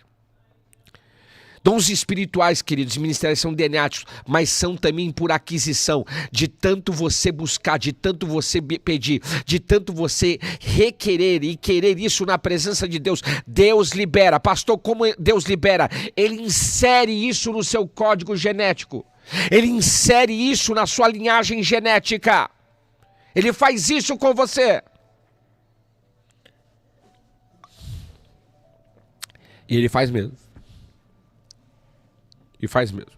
A: Dons espirituais, queridos, ministérios são genéticos, mas são também por aquisição. De tanto você buscar, de tanto você pedir, de tanto você requerer e querer isso na presença de Deus, Deus libera. Pastor, como Deus libera? Ele insere isso no seu código genético. Ele insere isso na sua linhagem genética. Ele faz isso com você. E ele faz mesmo. E faz mesmo.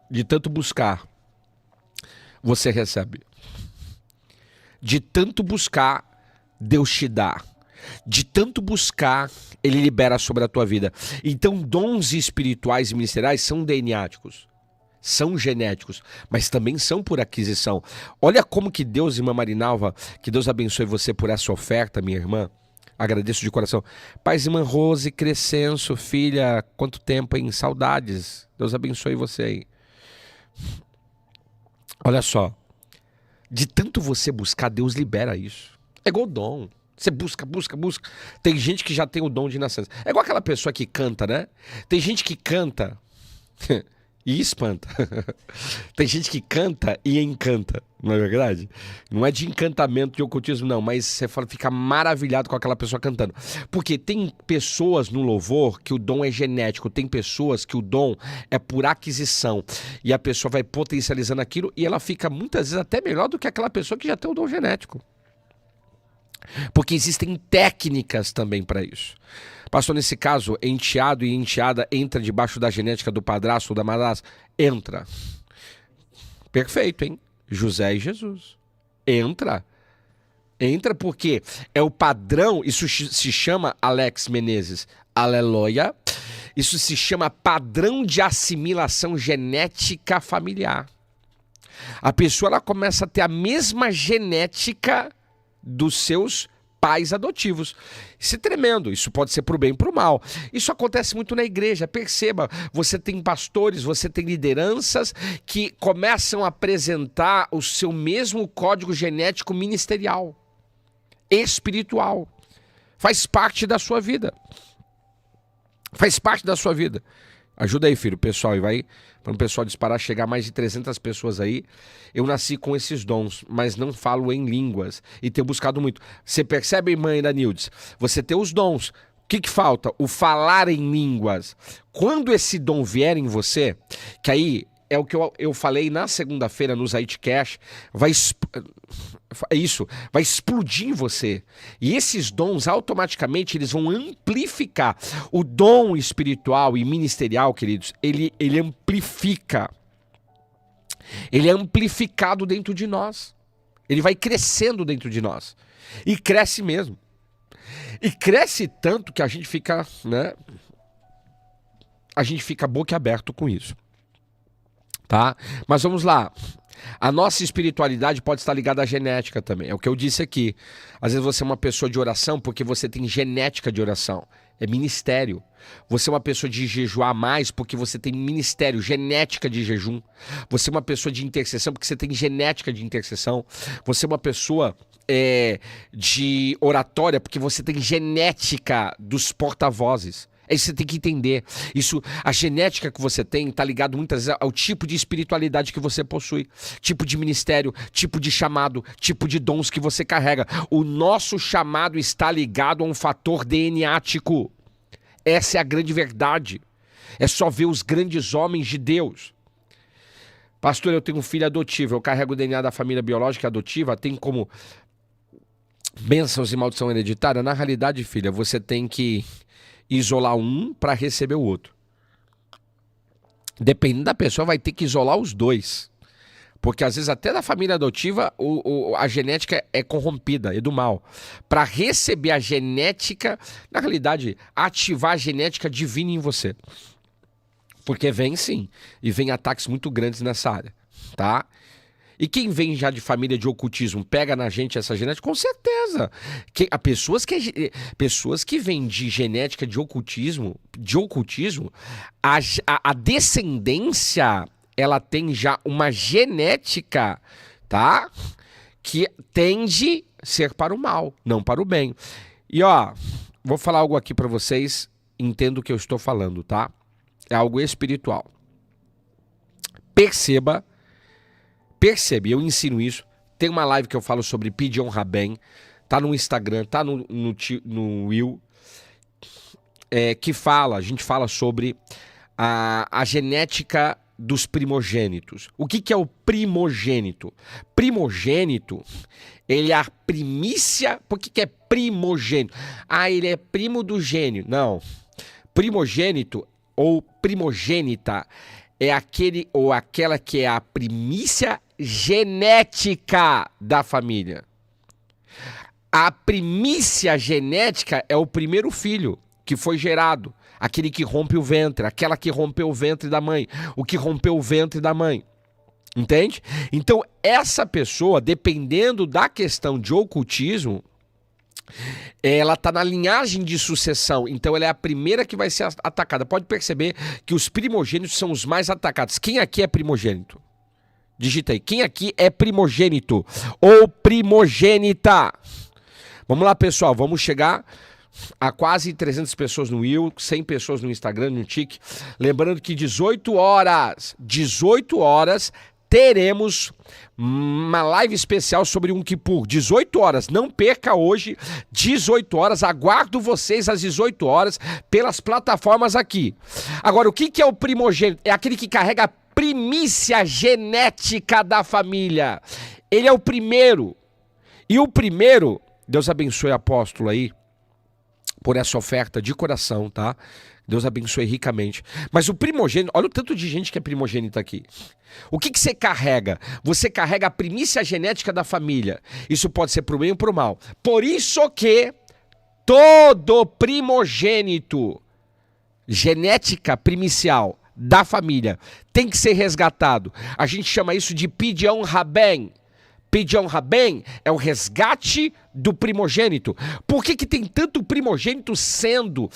A: De tanto buscar, você recebe. De tanto buscar, Deus te dá. De tanto buscar, Ele libera sobre a tua vida. Então, dons espirituais e ministeriais são DNAticos. São genéticos, mas também são por aquisição. Olha como que Deus, irmã Marinalva, que Deus abençoe você por essa oferta, minha irmã. Agradeço de coração. Paz, irmã Rose Crescenço, filha, quanto tempo, hein? Saudades. Deus abençoe você aí. Olha só. De tanto você buscar, Deus libera isso. É igual dom. Você busca. Tem gente que já tem o dom de nascença. É igual aquela pessoa que canta, né? Tem gente que canta e espanta. Tem gente que canta e encanta, não é verdade? Não é de encantamento, de ocultismo, não, mas você fica maravilhado com aquela pessoa cantando. Porque tem pessoas no louvor que o dom é genético, tem pessoas que o dom é por aquisição. E a pessoa vai potencializando aquilo e ela fica muitas vezes até melhor do que aquela pessoa que já tem o dom genético. Porque existem técnicas também para isso. Pastor, nesse caso, enteado e enteada entra debaixo da genética do padrasto ou da madrasta? Entra. Perfeito, hein? José e Jesus. Entra. Entra porque é o padrão, isso se chama, Alex Menezes, aleluia, isso se chama padrão de assimilação genética familiar. A pessoa ela começa a ter a mesma genética dos seus pais adotivos. Isso é tremendo, isso pode ser para o bem e para o mal. Isso acontece muito na igreja, perceba, você tem pastores, você tem lideranças que começam a apresentar o seu mesmo código genético ministerial, espiritual. Faz parte da sua vida. Faz parte da sua vida. Ajuda aí, filho, pessoal, e vai para o pessoal disparar, chegar a mais de 300 pessoas aí. Eu nasci com esses dons, mas não falo em línguas e tenho buscado muito. Você percebe, mãe da Nildes? Você tem os dons. O que falta? O falar em línguas. Quando esse dom vier em você, que aí é o que eu falei na segunda-feira no Zaitcast, vai explodir em você. E esses dons, automaticamente, eles vão amplificar. O dom espiritual e ministerial, queridos, ele amplifica. Ele é amplificado dentro de nós. Ele vai crescendo dentro de nós. E cresce mesmo. E cresce tanto que a gente fica, né? A gente fica boquiaberto com isso. Tá? Mas vamos lá. A nossa espiritualidade pode estar ligada à genética também. É o que eu disse aqui. Às vezes você é uma pessoa de oração porque você tem genética de oração. É ministério. Você é uma pessoa de jejuar mais porque você tem ministério, genética de jejum. Você é uma pessoa de intercessão porque você tem genética de intercessão. Você é uma pessoa de oratória porque você tem genética dos porta-vozes. É isso que você tem que entender. Isso, a genética que você tem está ligado muitas vezes ao tipo de espiritualidade que você possui, tipo de ministério, tipo de chamado, tipo de dons que você carrega. O nosso chamado está ligado a um fator DNAtico. Essa é a grande verdade. É só ver os grandes homens de Deus. Pastor, eu tenho um filho adotivo, eu carrego o DNA da família biológica adotiva, tem como bênçãos e maldição hereditária? Na realidade, filha, você tem que isolar um para receber o outro. Dependendo da pessoa, vai ter que isolar os dois. Porque às vezes até da família adotiva a genética é corrompida, é do mal. Para receber a genética, na realidade, ativar a genética divina em você. Porque vem sim, e vem ataques muito grandes nessa área, tá? E quem vem já de família de ocultismo pega na gente essa genética? Com certeza. Pessoas que vêm de genética de ocultismo, a descendência, ela tem já uma genética, tá? Que tende a ser para o mal, não para o bem. E ó, vou falar algo aqui para vocês, entendo o que eu estou falando, tá? É algo espiritual. Percebe, eu ensino isso. Tem uma live que eu falo sobre pedir honra bem. Tá no Instagram, tá no Will. A gente fala sobre a genética dos primogênitos. O que é o primogênito? Primogênito, ele é a primícia. Por que é primogênito? Ah, ele é primo do gênio. Não. Primogênito ou primogênita é aquele ou aquela que é a primícia genética da família. A primícia genética é o primeiro filho que foi gerado, aquele que rompe o ventre, aquela que rompeu o ventre da mãe, o que rompeu o ventre da mãe. Entende? Então, essa pessoa, dependendo da questão de ocultismo, ela está na linhagem de sucessão, então ela é a primeira que vai ser atacada. Pode perceber que os primogênitos são os mais atacados. Quem aqui é primogênito? Digita aí. Quem aqui é primogênito ou primogênita? Vamos lá, pessoal. Vamos chegar a quase 300 pessoas no Will, 100 pessoas no Instagram, no Tik. Lembrando que 18 horas, teremos uma live especial sobre Yom Kippur, 18 horas, não perca hoje, 18 horas, aguardo vocês às 18 horas pelas plataformas aqui. Agora, o que é o primogênito? É aquele que carrega a primícia genética da família. Ele é o primeiro. E o primeiro, Deus abençoe o apóstolo aí, por essa oferta de coração, tá? Deus abençoe ricamente. Mas o primogênito, olha o tanto de gente que é primogênito aqui. O que você carrega? Você carrega a primícia genética da família. Isso pode ser pro bem ou pro mal. Por isso que todo primogênito, genética primicial da família, tem que ser resgatado. A gente chama isso de Pidyon Haben. Pidyon Haben é o resgate do primogênito. Por que tem tanto primogênito sendo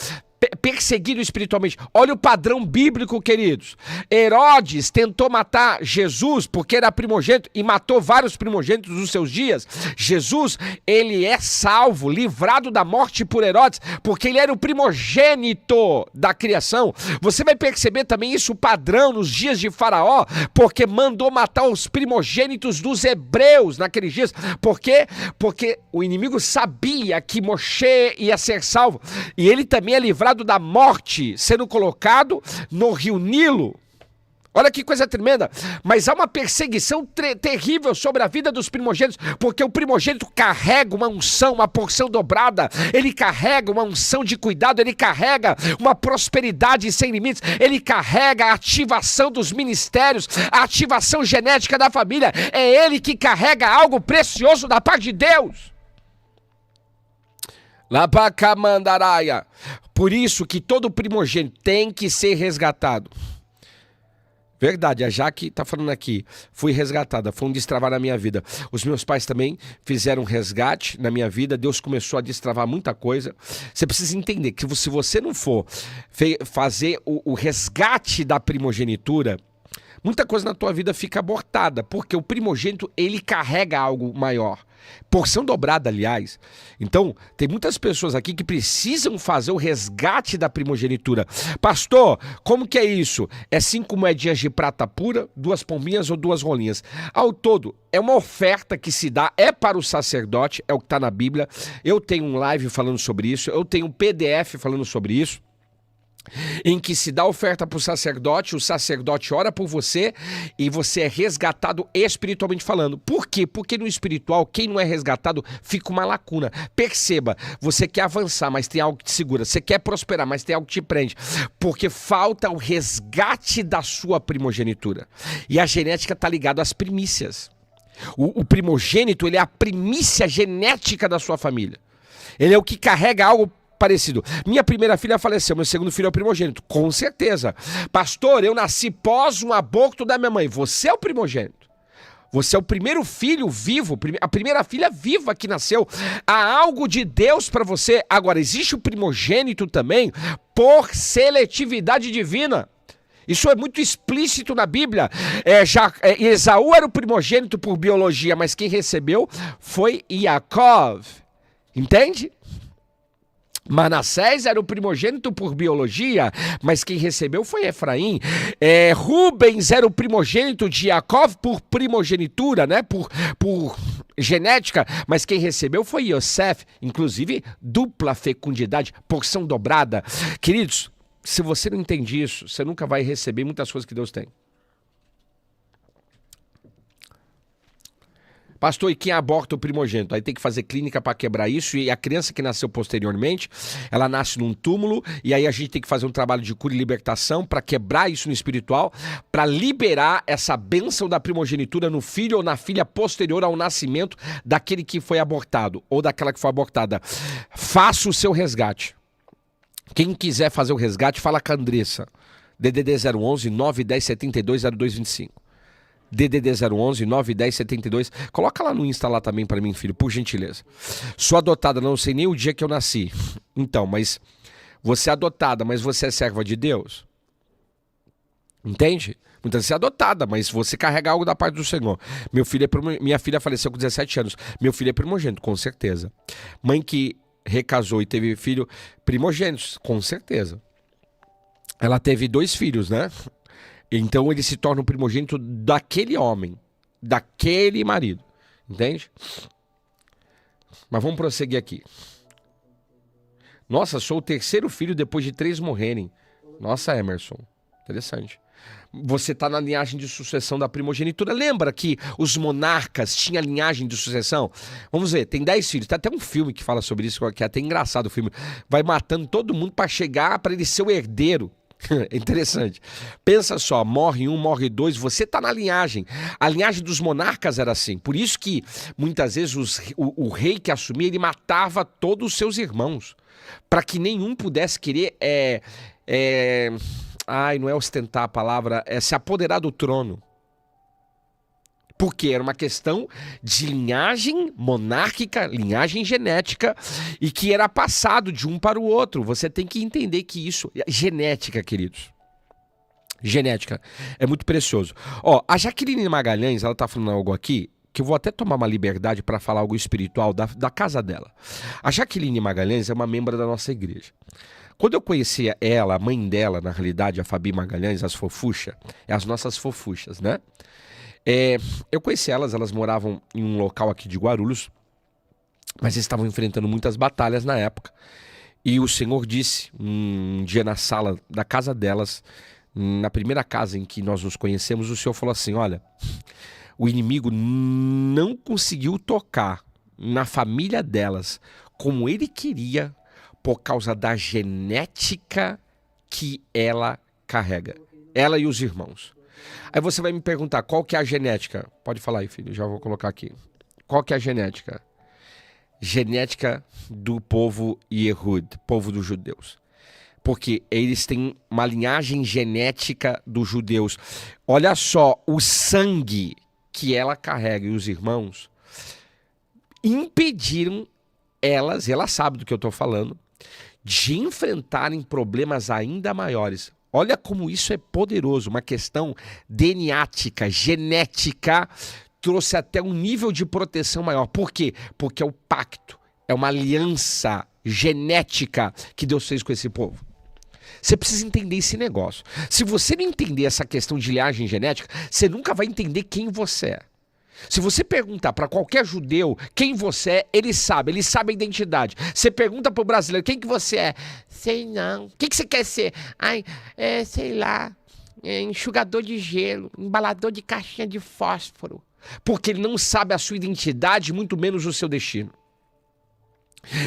A: perseguido espiritualmente? Olha o padrão bíblico, queridos. Herodes tentou matar Jesus porque era primogênito e matou vários primogênitos dos seus dias. Jesus, ele é salvo, livrado da morte por Herodes, porque ele era o primogênito da criação. Você vai perceber também isso, padrão, nos dias de Faraó, porque mandou matar os primogênitos dos hebreus naqueles dias. Por quê? Porque o inimigo sabia que Moshe ia ser salvo, e ele também é livrado da morte, sendo colocado no rio Nilo. Olha que coisa tremenda. Mas há uma perseguição terrível sobre a vida dos primogênitos, porque o primogênito carrega uma unção, uma porção dobrada, ele carrega uma unção de cuidado, ele carrega uma prosperidade sem limites, ele carrega a ativação dos ministérios, a ativação genética da família. É ele que carrega algo precioso da parte de Deus. Lapacamandaraia. Por isso que todo primogênito tem que ser resgatado. Verdade, a Jaque está falando aqui, fui resgatada, foi um destravar na minha vida. Os meus pais também fizeram um resgate na minha vida, Deus começou a destravar muita coisa. Você precisa entender que se você não for fazer o resgate da primogenitura, muita coisa na tua vida fica abortada, porque o primogênito, ele carrega algo maior. Porção dobrada, aliás. Então, tem muitas pessoas aqui que precisam fazer o resgate da primogenitura. Pastor, como que é isso? É 5 moedinhas de prata pura, 2 pombinhas ou 2 rolinhas? Ao todo, é uma oferta que se dá, é para o sacerdote, é o que está na Bíblia. Eu tenho um live falando sobre isso, eu tenho um PDF falando sobre isso, em que se dá oferta para o sacerdote ora por você e você é resgatado espiritualmente falando. Por quê? Porque no espiritual, quem não é resgatado, fica uma lacuna. Perceba, você quer avançar, mas tem algo que te segura. Você quer prosperar, mas tem algo que te prende. Porque falta o resgate da sua primogenitura. E a genética está ligada às primícias. O primogênito, ele é a primícia genética da sua família. Ele é o que carrega algo parecido. Minha primeira filha faleceu, meu segundo filho é o primogênito. Com certeza. Pastor, eu nasci pós um aborto da minha mãe. Você é o primogênito. Você é o primeiro filho vivo, a primeira filha viva que nasceu. Há algo de Deus para você. Agora, existe o primogênito também por seletividade divina. Isso é muito explícito na Bíblia. Esaú era o primogênito por biologia, mas quem recebeu foi Yaakov. Entende? Manassés era o primogênito por biologia, mas quem recebeu foi Efraim. Rubens era o primogênito de Jacó por primogenitura, né? Por genética, mas quem recebeu foi Yosef, inclusive dupla fecundidade, porção dobrada. Queridos, se você não entende isso, você nunca vai receber muitas coisas que Deus tem. Pastor, e quem aborta o primogênito? Aí tem que fazer clínica para quebrar isso, e a criança que nasceu posteriormente, ela nasce num túmulo, e aí a gente tem que fazer um trabalho de cura e libertação para quebrar isso no espiritual, para liberar essa bênção da primogenitura no filho ou na filha posterior ao nascimento daquele que foi abortado, ou daquela que foi abortada. Faça o seu resgate. Quem quiser fazer o resgate, fala com a Andressa. DDD 011 910 72 0225. DDD 011 910 72. Coloca lá no Insta lá também para mim, filho, por gentileza. Sou adotada, não sei nem o dia que eu nasci. Então, mas você é adotada, mas você é serva de Deus? Entende? Muitas vezes você é adotada, mas você carrega algo da parte do Senhor. Minha filha faleceu com 17 anos. Meu filho é primogênito, com certeza. Mãe que recasou e teve filho primogênitos, com certeza. Ela teve 2 filhos, né? Então ele se torna o primogênito daquele homem, daquele marido, entende? Mas vamos prosseguir aqui. Nossa, sou o 3º filho depois de 3 morrerem. Nossa, Emerson, Interessante. Você está na linhagem de sucessão da primogenitura. Lembra que os monarcas tinham linhagem de sucessão? Vamos ver, tem 10 filhos. Tem até um filme que fala sobre isso, que é até engraçado o filme. Vai matando todo mundo para chegar, para ele ser o herdeiro. É interessante. Pensa só, morre um, morre dois, você está na linhagem. A linhagem dos monarcas era assim. Por isso que, muitas vezes, o rei que assumia, ele matava todos os seus irmãos. Para que nenhum pudesse querer... não é ostentar a palavra, é se apoderar do trono. Porque era uma questão de linhagem monárquica, linhagem genética, e que era passado de um para o outro. Você tem que entender que isso... Genética, queridos. Genética. É muito precioso. Ó, a Jaqueline Magalhães, ela tá falando algo aqui, que eu vou até tomar uma liberdade para falar algo espiritual da casa dela. A Jaqueline Magalhães é uma membro da nossa igreja. Quando eu conhecia ela, a mãe dela, na realidade, a Fabi Magalhães, as fofuchas, as nossas fofuchas, né? Eu conheci elas moravam em um local aqui de Guarulhos, mas estavam enfrentando muitas batalhas na época. E o Senhor disse, um dia na sala da casa delas, na primeira casa em que nós nos conhecemos, o Senhor falou assim, olha, o inimigo não conseguiu tocar na família delas como ele queria, por causa da genética que ela carrega. Ela e os irmãos. Aí você vai me perguntar, qual que é a genética? Pode falar aí, filho, já vou colocar aqui. Qual que é a genética? Genética do povo Yehud, povo dos judeus. Porque eles têm uma linhagem genética dos judeus. Olha só, o sangue que ela carrega e os irmãos impediram elas, e ela sabe do que eu estou falando, de enfrentarem problemas ainda maiores. Olha como isso é poderoso, uma questão DNAtica, genética, trouxe até um nível de proteção maior. Por quê? Porque é o pacto, é uma aliança genética que Deus fez com esse povo. Você precisa entender esse negócio. Se você não entender essa questão de linhagem genética, você nunca vai entender quem você é. Se você perguntar para qualquer judeu quem você é, ele sabe a identidade. Você pergunta para o brasileiro quem que você é, sei não. O que você quer ser? Sei lá, enxugador de gelo, embalador de caixinha de fósforo. Porque ele não sabe a sua identidade, muito menos o seu destino.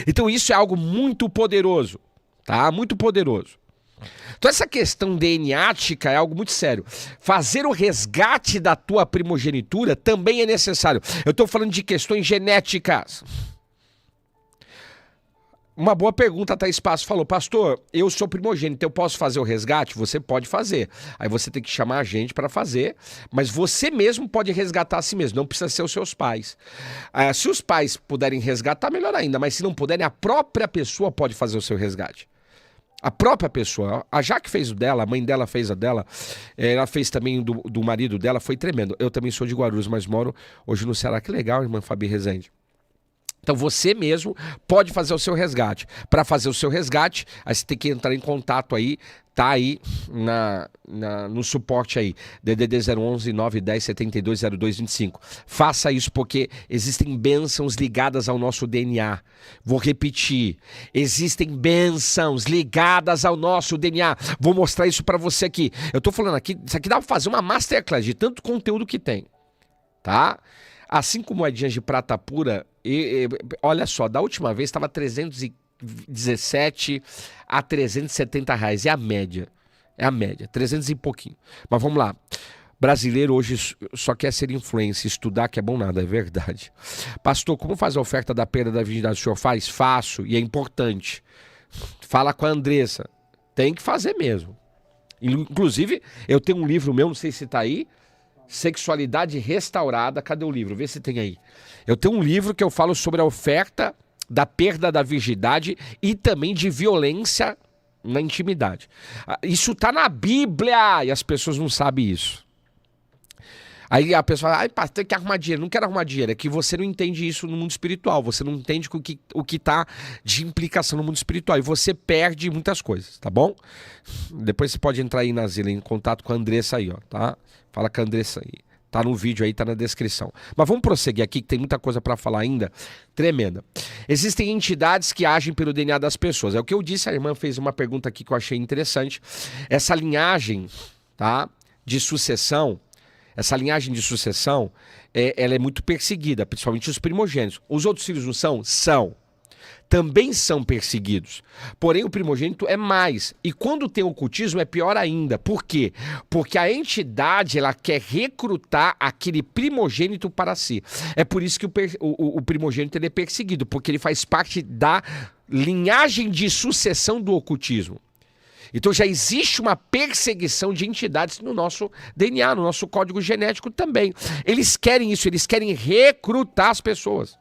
A: Então isso é algo muito poderoso, tá? Muito poderoso. Então essa questão DNAtica é algo muito sério. Fazer o resgate da tua primogenitura também é necessário. Eu estou falando de questões genéticas. Uma boa pergunta, Thaís Passo falou, pastor, eu sou primogênito, eu posso fazer o resgate? Você pode fazer. Aí você tem que chamar a gente para fazer, mas você mesmo pode resgatar a si mesmo, não precisa ser os seus pais. Se os pais puderem resgatar, melhor ainda, mas se não puderem, a própria pessoa pode fazer o seu resgate. A própria pessoa, a Jaque fez o dela, a mãe dela fez a dela, ela fez também do marido dela, foi tremendo. Eu também sou de Guarulhos, mas moro hoje no Ceará. Que legal, irmã Fabi Rezende. Então você mesmo pode fazer o seu resgate. Para fazer o seu resgate, aí você tem que entrar em contato aí, tá aí no suporte aí, DDD 011 910 72 02 25. Faça isso porque existem bênçãos ligadas ao nosso DNA. Vou repetir, existem bênçãos ligadas ao nosso DNA. Vou mostrar isso para você aqui. Eu tô falando aqui, isso aqui dá para fazer uma masterclass de tanto conteúdo que tem, tá? Assim como moedinhas de prata pura, olha só, da última vez estava 317 a 370 reais, é a média, 300 e pouquinho. Mas vamos lá, brasileiro hoje só quer ser influencer, estudar que é bom nada, é verdade. Pastor, como faz a oferta da perda da virgindade? O senhor faz? Faço, e é importante. Fala com a Andressa, tem que fazer mesmo. Inclusive, eu tenho um livro meu, não sei se está aí, Sexualidade Restaurada. Cadê o livro? Vê se tem aí. Eu tenho um livro que eu falo sobre a oferta da perda da virgindade e também de violência na intimidade. Isso tá na Bíblia e as pessoas não sabem isso. Aí a pessoa fala, pastor, tem que arrumar dinheiro. Não quero arrumar dinheiro, é que você não entende isso no mundo espiritual. Você não entende o que tá de implicação no mundo espiritual. E você perde muitas coisas, tá bom? Depois você pode entrar aí na Zila, em contato com a Andressa aí, ó, tá? Fala com a Andressa aí. Tá no vídeo aí, tá na descrição. Mas vamos prosseguir aqui, que tem muita coisa para falar ainda, tremenda. Existem entidades que agem pelo DNA das pessoas. É o que eu disse, a irmã fez uma pergunta aqui que eu achei interessante. Essa linhagem, tá, de sucessão, ela é muito perseguida, principalmente os primogênitos. Os outros filhos não são? São. Também são perseguidos. Porém, o primogênito é mais. E quando tem ocultismo, é pior ainda. Por quê? Porque a entidade ela quer recrutar aquele primogênito para si. É por isso que o primogênito ele é perseguido, porque ele faz parte da linhagem de sucessão do ocultismo. Então já existe uma perseguição de entidades no nosso DNA, no nosso código genético também. Eles querem isso, eles querem recrutar as pessoas.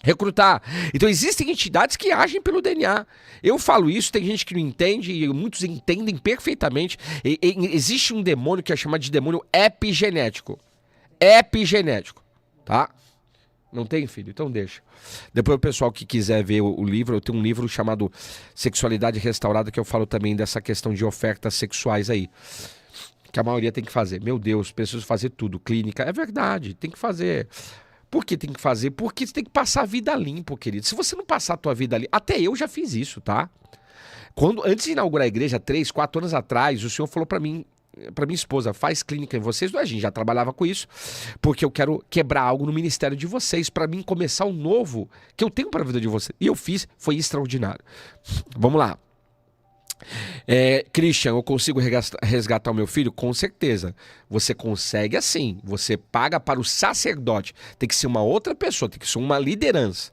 A: Recrutar. Então existem entidades que agem pelo DNA. Eu falo isso, tem gente que não entende e muitos entendem perfeitamente. Existe um demônio que é chamado de demônio epigenético. Epigenético, tá? Não tem, filho? Então deixa. Depois o pessoal que quiser ver o livro, eu tenho um livro chamado Sexualidade Restaurada, que eu falo também dessa questão de ofertas sexuais aí. Que a maioria tem que fazer. Meu Deus, preciso fazer tudo. Clínica. É verdade, tem que fazer. Por que tem que fazer? Porque você tem que passar a vida limpo, querido. Se você não passar a tua vida limpo... Até eu já fiz isso, tá? Antes de inaugurar a igreja, 3, 4 anos atrás, o senhor falou pra mim, pra minha esposa, faz clínica em vocês. A gente já trabalhava com isso, porque eu quero quebrar algo no ministério de vocês, pra mim começar um novo que eu tenho pra vida de vocês. E eu fiz, foi extraordinário. Vamos lá. Christian, eu consigo resgatar o meu filho? Com certeza. Você consegue assim. Você paga para o sacerdote. Tem que ser uma outra pessoa, tem que ser uma liderança.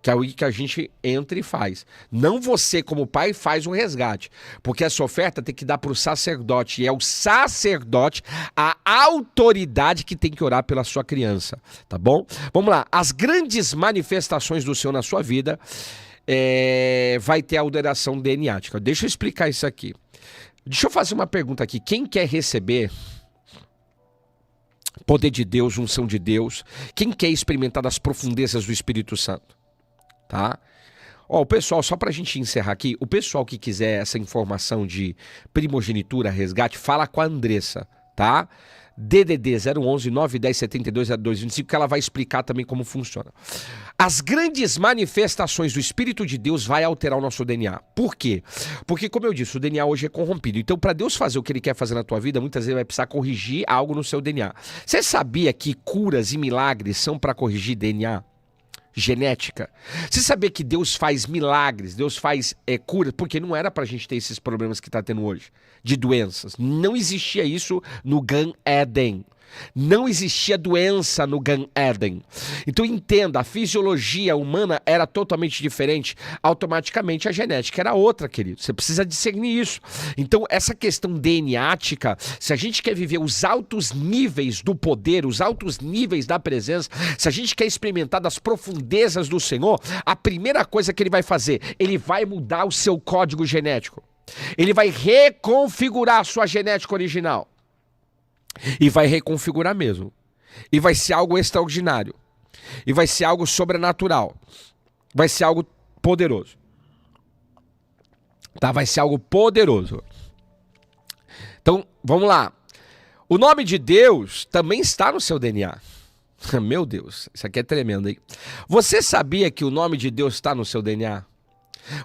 A: Que é o que a gente entra e faz. Não você, como pai, faz um resgate. Porque essa oferta tem que dar para o sacerdote. E é o sacerdote a autoridade que tem que orar pela sua criança. Tá bom? Vamos lá. As grandes manifestações do Senhor na sua vida... vai ter a alteração DNAtica. Deixa eu explicar isso aqui. Deixa eu fazer uma pergunta aqui. Quem quer receber poder de Deus, unção de Deus? Quem quer experimentar das profundezas do Espírito Santo? Tá? Ó, o pessoal, só pra gente encerrar aqui, o pessoal que quiser essa informação de primogenitura, resgate, fala com a Andressa, tá? DDD 011 910 72 0225, que ela vai explicar também como funciona. As grandes manifestações do Espírito de Deus vai alterar o nosso DNA. Por quê? Porque, como eu disse, o DNA hoje é corrompido. Então, para Deus fazer o que Ele quer fazer na tua vida, muitas vezes vai precisar corrigir algo no seu DNA. Você sabia que curas e milagres são para corrigir DNA? Genética. Você sabia que Deus faz milagres, Deus faz cura, porque não era pra gente ter esses problemas que está tendo hoje, de doenças. Não existia isso no Gan Eden. Não existia doença no Gan Eden. Então entenda, a fisiologia humana era totalmente diferente, automaticamente a genética era outra, querido. Você precisa discernir isso. Então essa questão DNAtica, se a gente quer viver os altos níveis do poder, os altos níveis da presença, se a gente quer experimentar das profundezas do Senhor, a primeira coisa que Ele vai fazer, Ele vai mudar o seu código genético. Ele vai reconfigurar a sua genética original. E vai reconfigurar mesmo. E vai ser algo extraordinário. E vai ser algo sobrenatural. Vai ser algo poderoso. Tá? Vai ser algo poderoso. Então, vamos lá. O nome de Deus também está no seu DNA. Meu Deus, isso aqui é tremendo, hein? Você sabia que o nome de Deus está no seu DNA?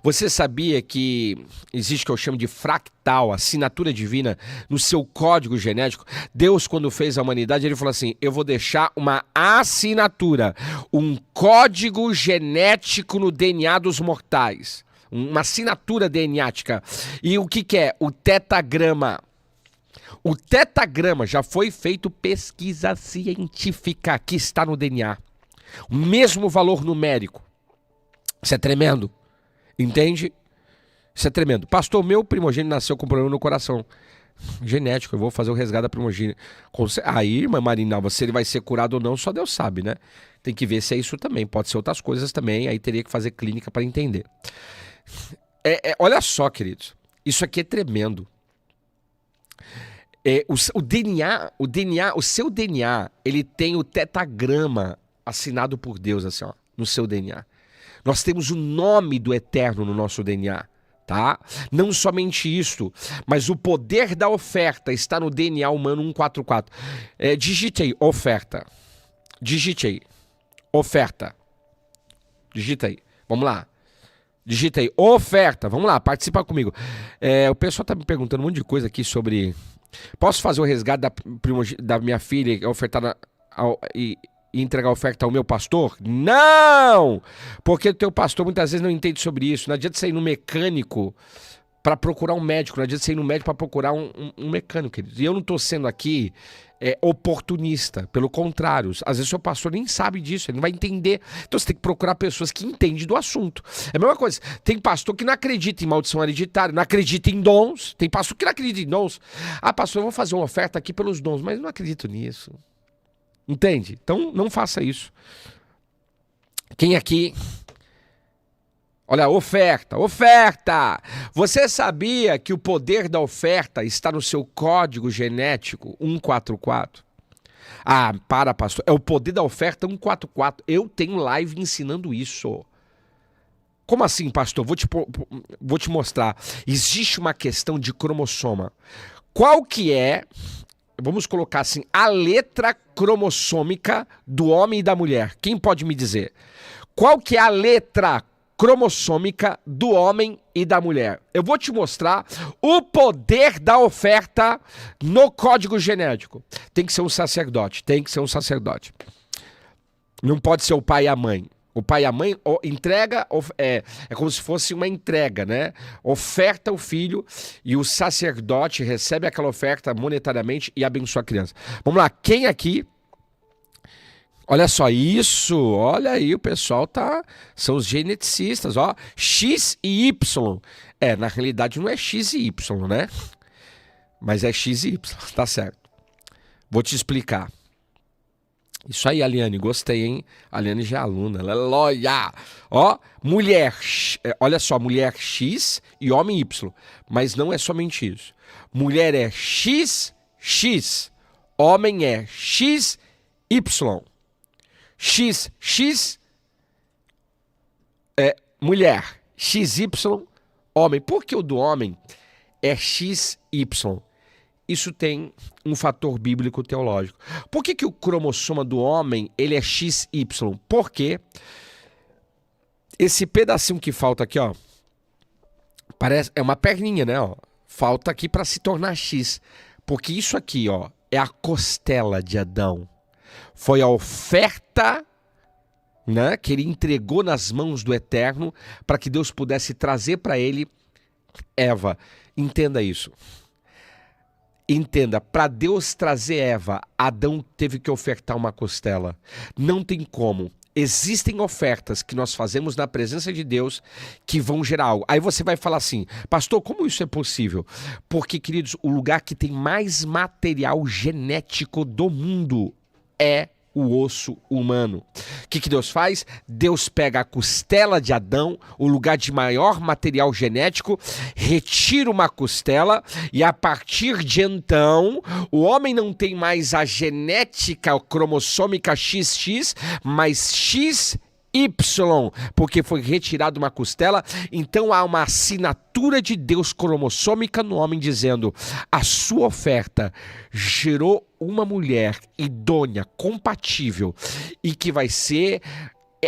A: Você sabia que existe o que eu chamo de fractal, assinatura divina no seu código genético? Deus, quando fez a humanidade, Ele falou assim, eu vou deixar uma assinatura, um código genético no DNA dos mortais. Uma assinatura DNAtica. E o que é? O tetagrama. O tetagrama já foi feito pesquisa científica que está no DNA. O mesmo valor numérico. Isso é tremendo. Entende? Isso é tremendo. Pastor, meu primogênito nasceu com problema no coração. Genético, eu vou fazer o resgate da primogênita. Aí, irmã Marina, se ele vai ser curado ou não, só Deus sabe, né? Tem que ver se é isso também. Pode ser outras coisas também. Aí teria que fazer clínica para entender. Olha só, queridos. Isso aqui é tremendo. O seu DNA, ele tem o tetagrama assinado por Deus, assim, ó, no seu DNA. Nós temos o nome do Eterno no nosso DNA, tá? Não somente isso, mas o poder da oferta está no DNA humano 144. Digite aí, oferta. Digite aí, oferta. Digita aí, vamos lá. Digita aí, oferta. Vamos lá, participa comigo. O pessoal tá me perguntando um monte de coisa aqui sobre... Posso fazer o resgate da minha filha e ofertar e entregar a oferta ao meu pastor? Não! Porque o teu pastor muitas vezes não entende sobre isso. Não adianta você ir no mecânico para procurar um médico. Não adianta você ir no médico para procurar um mecânico, querido. E eu não estou sendo aqui oportunista. Pelo contrário, às vezes o seu pastor nem sabe disso, ele não vai entender. Então você tem que procurar pessoas que entendem do assunto. É a mesma coisa. Tem pastor que não acredita em maldição hereditária, não acredita em dons. Tem pastor que não acredita em dons. Ah, pastor, eu vou fazer uma oferta aqui pelos dons, mas eu não acredito nisso. Entende? Então não faça isso. Quem aqui... Olha, oferta, oferta! Você sabia que o poder da oferta está no seu código genético 144? Ah, pastor. É o poder da oferta 144. Eu tenho live ensinando isso. Como assim, pastor? Vou te mostrar. Existe uma questão de cromossoma. Qual que é, vamos colocar assim, a letra cromossômica do homem e da mulher? Quem pode me dizer? Qual que é a letra cromossômica do homem e da mulher? Eu vou te mostrar o poder da oferta no código genético. Tem que ser um sacerdote, tem que ser um sacerdote. Não pode ser o pai e a mãe. O pai e a mãe entrega, é como se fosse uma entrega, né? Oferta o filho e o sacerdote recebe aquela oferta monetariamente e abençoa a criança. Vamos lá, quem aqui... Olha só isso, olha aí, o pessoal são os geneticistas, ó, X e Y. Na realidade não é X e Y, né? Mas é X e Y, tá certo. Vou te explicar. Isso aí, Aliane, gostei, hein? A Aliane já é aluna, aleluia! Ó, mulher, olha só, mulher X e homem Y. Mas não é somente isso. Mulher é X, X. Homem é X, Y. X é mulher, XY, homem. Por que o do homem é XY? Isso tem um fator bíblico teológico. Por que o cromossoma do homem ele é XY? Porque esse pedacinho que falta aqui, ó, é uma perninha, né? Ó, falta aqui para se tornar X. Porque isso aqui, ó, é a costela de Adão. Foi a oferta, né, que ele entregou nas mãos do Eterno para que Deus pudesse trazer para ele Eva. Entenda isso. Entenda, para Deus trazer Eva, Adão teve que ofertar uma costela. Não tem como. Existem ofertas que nós fazemos na presença de Deus que vão gerar algo. Aí você vai falar assim, pastor, como isso é possível? Porque, queridos, o lugar que tem mais material genético do mundo é o osso humano. O que Deus faz? Deus pega a costela de Adão, o lugar de maior material genético, retira uma costela e a partir de então, o homem não tem mais a genética cromossômica XX, mas XY, porque foi retirado uma costela. Então há uma assinatura de Deus cromossômica no homem dizendo: a sua oferta gerou uma mulher idônea, compatível e que vai ser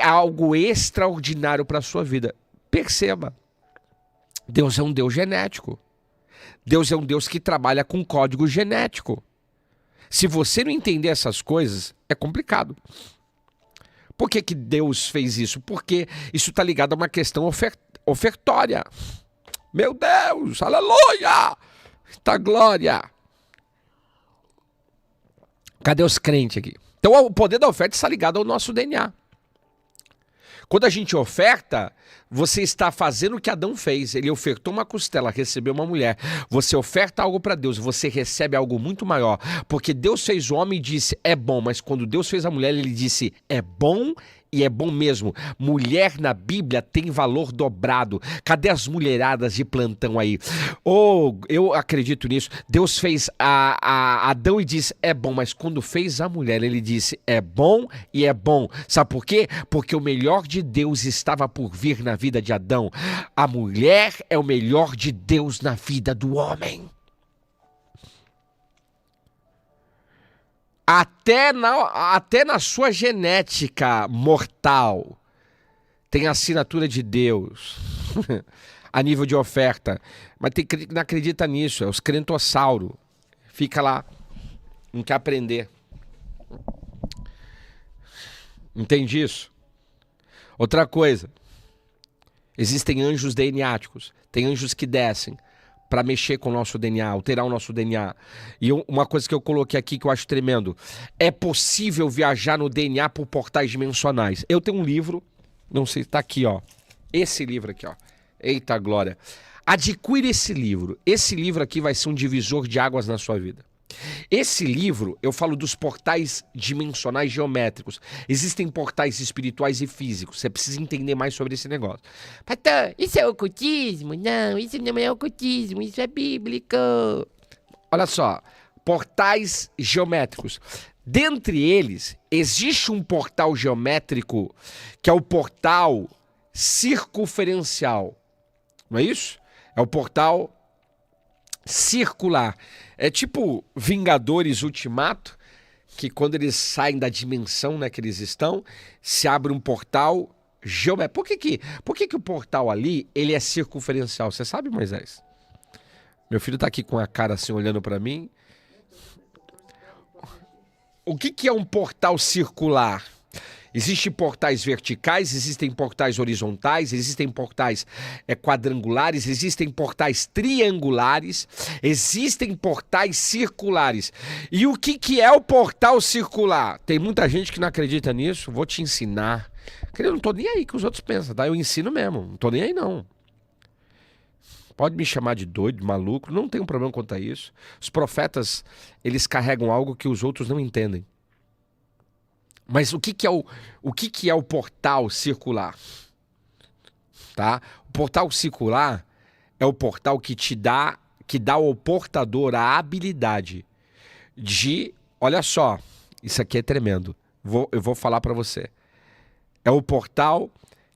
A: algo extraordinário para a sua vida. Perceba, Deus é um Deus genético. Deus é um Deus que trabalha com código genético. Se você não entender essas coisas, é complicado. Por que Deus fez isso? Porque isso está ligado a uma questão ofertória. Meu Deus, aleluia! Tá glória! Cadê os crentes aqui? Então o poder da oferta está ligado ao nosso DNA. Quando a gente oferta, você está fazendo o que Adão fez. Ele ofertou uma costela, recebeu uma mulher. Você oferta algo para Deus, você recebe algo muito maior. Porque Deus fez o homem e disse, é bom. Mas quando Deus fez a mulher, ele disse, é bom e é bom mesmo. Mulher na Bíblia tem valor dobrado. Cadê as mulheradas de plantão aí? Eu acredito nisso. Deus fez a Adão e disse, é bom, mas quando fez a mulher, ele disse, é bom e é bom. Sabe por quê? Porque o melhor de Deus estava por vir na vida de Adão. A mulher é o melhor de Deus na vida do homem. Até na sua genética mortal tem a assinatura de Deus a nível de oferta. Mas tem que não acredita nisso, é os crentossauro. Fica lá, não quer aprender. Entende isso? Outra coisa, existem anjos DNAticos, tem anjos que descem para mexer com o nosso DNA, alterar o nosso DNA. E uma coisa que eu coloquei aqui que eu acho tremendo, é possível viajar no DNA por portais dimensionais. Eu tenho um livro, não sei, tá aqui, ó. Esse livro aqui, ó. Eita glória. Adquire esse livro. Esse livro aqui vai ser um divisor de águas na sua vida. Esse livro, eu falo dos portais dimensionais geométricos. Existem portais espirituais e físicos. Você precisa entender mais sobre esse negócio.
B: Pastor, isso é ocultismo? Não, isso não é ocultismo, isso é bíblico.
A: Olha só, portais geométricos. Dentre eles, existe um portal geométrico que é o portal circunferencial. Não é isso? É o portal circular. É tipo Vingadores Ultimato, que quando eles saem da dimensão, né, que eles estão, se abre um portal geométrico. Por que o portal ali, ele é circunferencial? Você sabe, Moisés? Meu filho tá aqui com a cara assim, olhando para mim. O que é um portal circular? Existem portais verticais, existem portais horizontais, existem portais quadrangulares, existem portais triangulares, existem portais circulares. E o que é o portal circular? Tem muita gente que não acredita nisso, vou te ensinar. Eu não tô nem aí que os outros pensam, tá? Eu ensino mesmo, não tô nem aí não. Pode me chamar de doido, maluco, não tem um problema quanto a isso. Os profetas, eles carregam algo que os outros não entendem. Mas o que é o portal circular? Tá? O portal circular é o portal que dá ao portador a habilidade de, olha só, isso aqui é tremendo. Eu vou falar para você. É o portal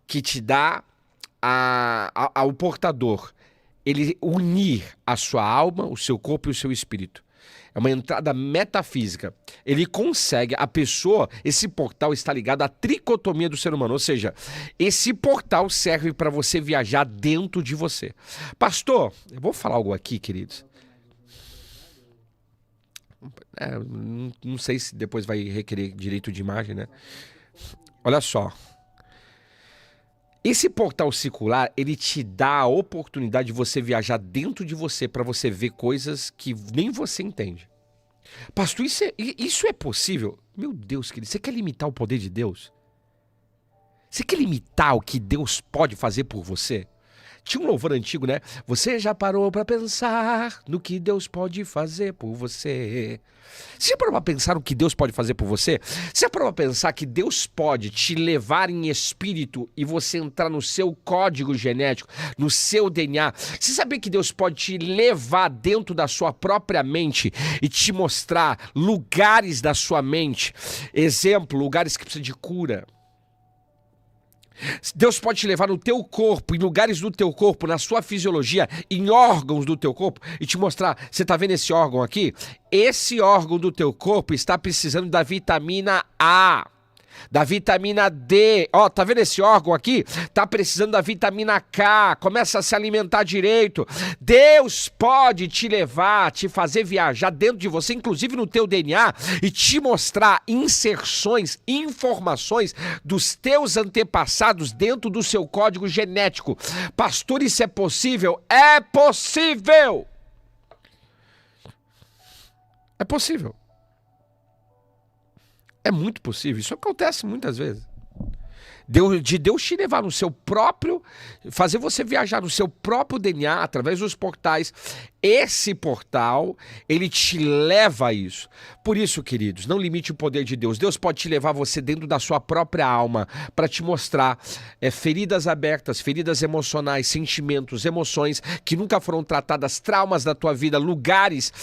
A: que te dá ao portador ele unir a sua alma, o seu corpo e o seu espírito. É uma entrada metafísica. Ele consegue, esse portal está ligado à tricotomia do ser humano. Ou seja, esse portal serve para você viajar dentro de você. Pastor, eu vou falar algo aqui, queridos. Não sei se depois vai requerer direito de imagem, né? Olha só. Esse portal circular, ele te dá a oportunidade de você viajar dentro de você para você ver coisas que nem você entende. Pastor, isso é possível? Meu Deus, querido, você quer limitar o poder de Deus? Você quer limitar o que Deus pode fazer por você? Tinha um louvor antigo, né? Você já parou para pensar no que Deus pode fazer por você? Você já parou para pensar no que Deus pode fazer por você? Você já parou para pensar que Deus pode te levar em espírito e você entrar no seu código genético, no seu DNA? Você sabia que Deus pode te levar dentro da sua própria mente e te mostrar lugares da sua mente? Exemplo, lugares que precisam de cura. Deus pode te levar no teu corpo, em lugares do teu corpo, na sua fisiologia, em órgãos do teu corpo e te mostrar, você tá vendo esse órgão aqui? Esse órgão do teu corpo está precisando da vitamina A, da vitamina D. Ó, tá vendo esse órgão aqui? Tá precisando da vitamina K. Começa a se alimentar direito. Deus pode te levar, te fazer viajar dentro de você, inclusive no teu DNA, e te mostrar inserções, informações dos teus antepassados dentro do seu código genético. Pastor, isso é possível? É possível! É possível. É muito possível, isso acontece muitas vezes. De Deus te levar no seu próprio, fazer você viajar no seu próprio DNA, através dos portais. Esse portal, ele te leva a isso. Por isso, queridos, não limite o poder de Deus. Deus pode te levar você dentro da sua própria alma para te mostrar feridas abertas, feridas emocionais, sentimentos, emoções que nunca foram tratadas, traumas da tua vida, lugares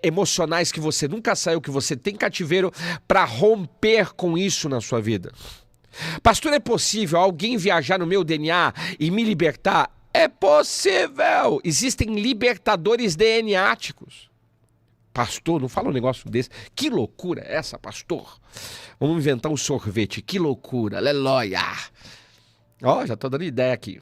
A: emocionais que você nunca saiu, que você tem cativeiro, para romper com isso na sua vida. Pastor, é possível alguém viajar no meu DNA e me libertar? É possível! Existem libertadores DNáticos. Pastor, não fala um negócio desse. Que loucura é essa, pastor? Vamos inventar um sorvete. Que loucura, aleluia! Ó, já tô dando ideia aqui.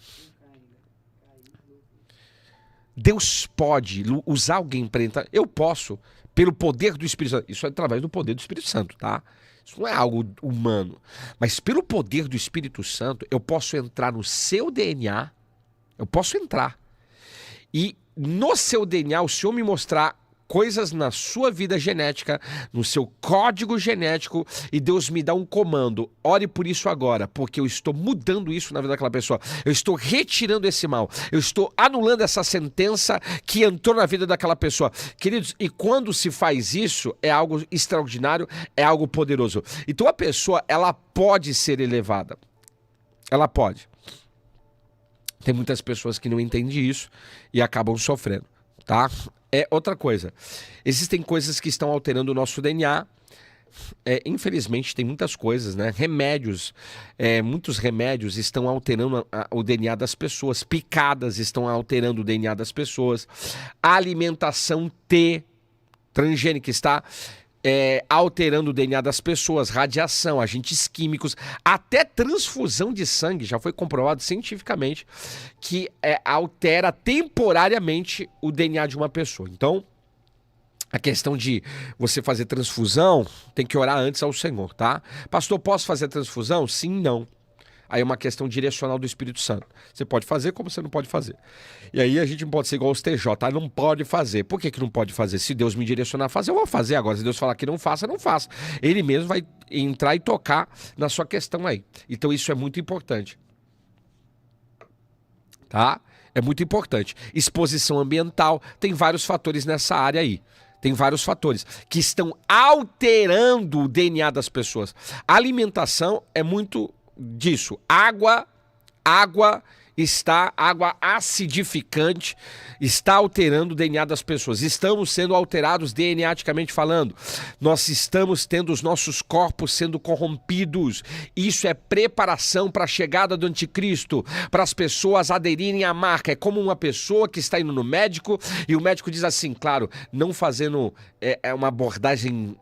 A: Deus pode usar alguém para entrar. Eu posso, pelo poder do Espírito Santo. Isso é através do poder do Espírito Santo, tá? Isso não é algo humano. Mas pelo poder do Espírito Santo, eu posso entrar no seu DNA. Eu posso entrar. E no seu DNA, o Senhor me mostrar coisas na sua vida genética, no seu código genético, e Deus me dá um comando. Ore por isso agora, porque eu estou mudando isso na vida daquela pessoa. Eu estou retirando esse mal. Eu estou anulando essa sentença que entrou na vida daquela pessoa. Queridos, e quando se faz isso, é algo extraordinário, é algo poderoso. Então a pessoa, ela pode ser elevada. Ela pode. Tem muitas pessoas que não entendem isso e acabam sofrendo, tá? É outra coisa. Existem coisas que estão alterando o nosso DNA. Infelizmente, tem muitas coisas, né? Remédios, muitos remédios estão alterando o DNA das pessoas. Picadas estão alterando o DNA das pessoas. A alimentação transgênica está alterando o DNA das pessoas, radiação, agentes químicos, até transfusão de sangue, já foi comprovado cientificamente que altera temporariamente o DNA de uma pessoa. Então, a questão de você fazer transfusão, tem que orar antes ao Senhor, tá? Pastor, posso fazer transfusão? Sim, não. Aí é uma questão direcional do Espírito Santo. Você pode fazer como você não pode fazer. E aí a gente não pode ser igual os TJ, não pode fazer. Por que não pode fazer? Se Deus me direcionar a fazer, eu vou fazer. Agora, se Deus falar que não faça, não faça. Ele mesmo vai entrar e tocar na sua questão aí. Então isso é muito importante. Tá? É muito importante. Exposição ambiental, tem vários fatores nessa área aí. Tem vários fatores que estão alterando o DNA das pessoas. A alimentação é muito disso. Água acidificante está alterando o DNA das pessoas. Estamos sendo alterados DNAticamente falando. Nós estamos tendo os nossos corpos sendo corrompidos. Isso é preparação para a chegada do anticristo, para as pessoas aderirem à marca. É como uma pessoa que está indo no médico e o médico diz assim, claro, não fazendo uma abordagem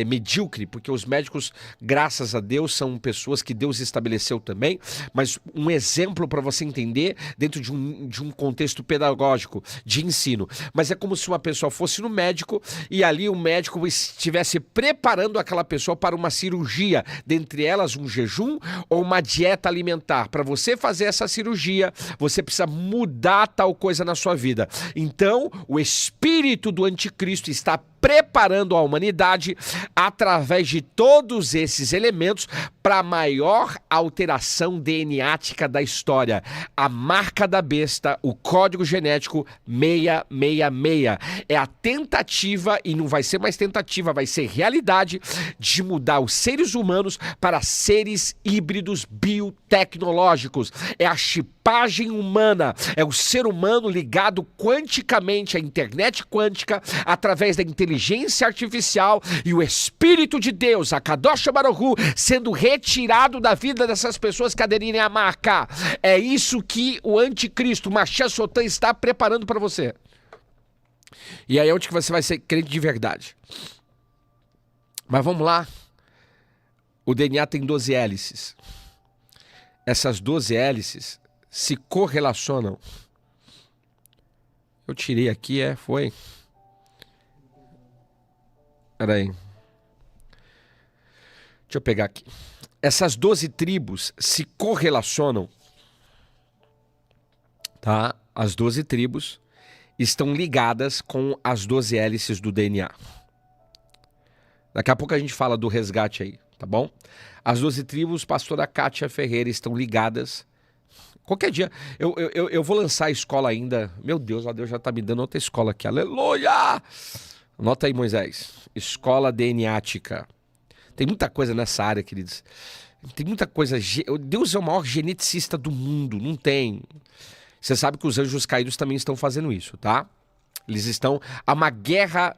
A: medíocre, porque os médicos, graças a Deus, são pessoas que Deus estabeleceu também, mas um exemplo para você entender dentro de um contexto pedagógico, de ensino. Mas é como se uma pessoa fosse no médico e ali o médico estivesse preparando aquela pessoa para uma cirurgia, dentre elas um jejum ou uma dieta alimentar. Para você fazer essa cirurgia, você precisa mudar tal coisa na sua vida. Então, o espírito do anticristo está preparando a humanidade através de todos esses elementos para a maior alteração DNática da história. A marca da besta, o código genético 666. É a tentativa, e não vai ser mais tentativa, vai ser realidade, de mudar os seres humanos para seres híbridos biotecnológicos. É a chipagem humana, é o ser humano ligado quanticamente à internet quântica através da inteligência artificial e o Espírito de Deus, a Kadosh Baruch Hu, sendo retirado da vida dessas pessoas que aderirem à marca. É isso que o anticristo, o Mashiach Sotã, está preparando para você. E aí é onde que você vai ser crente de verdade. Mas vamos lá. O DNA tem 12 hélices. Essas 12 hélices se correlacionam. Eu tirei aqui, foi. Peraí. Deixa eu pegar aqui. Essas 12 tribos se correlacionam, tá? As 12 tribos estão ligadas com as 12 hélices do DNA. Daqui a pouco a gente fala do resgate aí, tá bom? As 12 tribos, pastora Kátia Ferreira, estão ligadas. Qualquer dia, eu vou lançar a escola ainda. Meu Deus, ó, Deus já tá me dando outra escola aqui. Aleluia! Anota aí, Moisés. Escola DNAtica. Tem muita coisa nessa área, queridos. Tem muita coisa. Deus é o maior geneticista do mundo. Não tem. Você sabe que os anjos caídos também estão fazendo isso, tá? Eles estão... Há uma guerra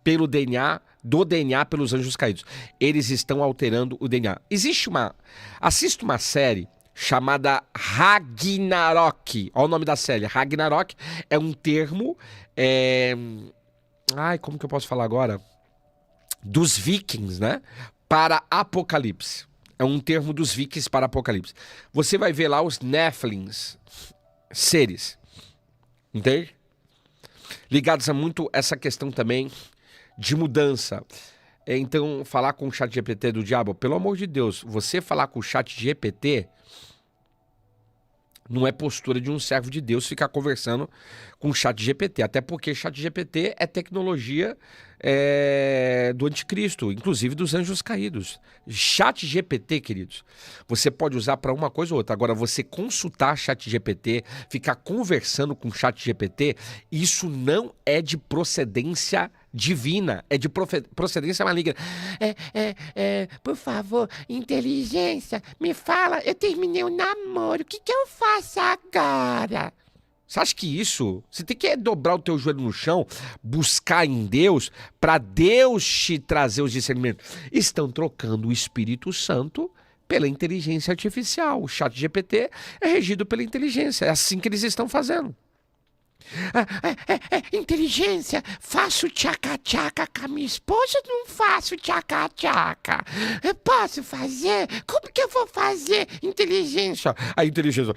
A: pelo DNA, do DNA pelos anjos caídos. Eles estão alterando o DNA. Existe uma... Assista uma série chamada Ragnarok. Olha o nome da série. Ragnarok é um termo... Ai, como que eu posso falar agora? Dos vikings, né? Para Apocalipse. É um termo dos vikings para Apocalipse. Você vai ver lá os Nephilims, seres. Entende? Ligados a muito essa questão também de mudança. Então, falar com o chat GPT do diabo, pelo amor de Deus, você falar com o chat GPT não é postura de um servo de Deus ficar conversando com o chat GPT, até porque chat GPT é tecnologia do anticristo, inclusive dos anjos caídos. Chat GPT, queridos, você pode usar para uma coisa ou outra. Agora, você consultar chat GPT, ficar conversando com chat GPT, isso não é de procedência divina, é de procedência maligna.
B: Por favor, inteligência, me fala, eu terminei o namoro, o que eu faço agora?
A: Você acha que isso... Você tem que dobrar o teu joelho no chão, buscar em Deus, para Deus te trazer os discernimentos. Estão trocando o Espírito Santo pela inteligência artificial. O chat GPT é regido pela inteligência. É assim que eles estão fazendo.
B: Inteligência, faço tchaca-tchaca com a minha esposa ou não faço tchaca-tchaca? Eu posso fazer? Como que eu vou fazer, inteligência?
A: A inteligência...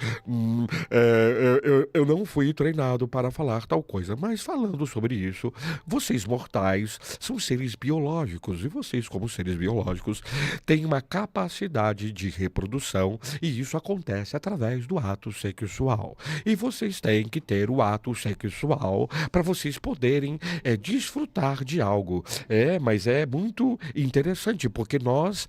A: eu não fui treinado para falar tal coisa, mas falando sobre isso, vocês mortais são seres biológicos e vocês, como seres biológicos, têm uma capacidade de reprodução e isso acontece através do ato sexual. E vocês têm que ter o ato sexual para vocês poderem desfrutar de algo. Mas é muito interessante, porque nós,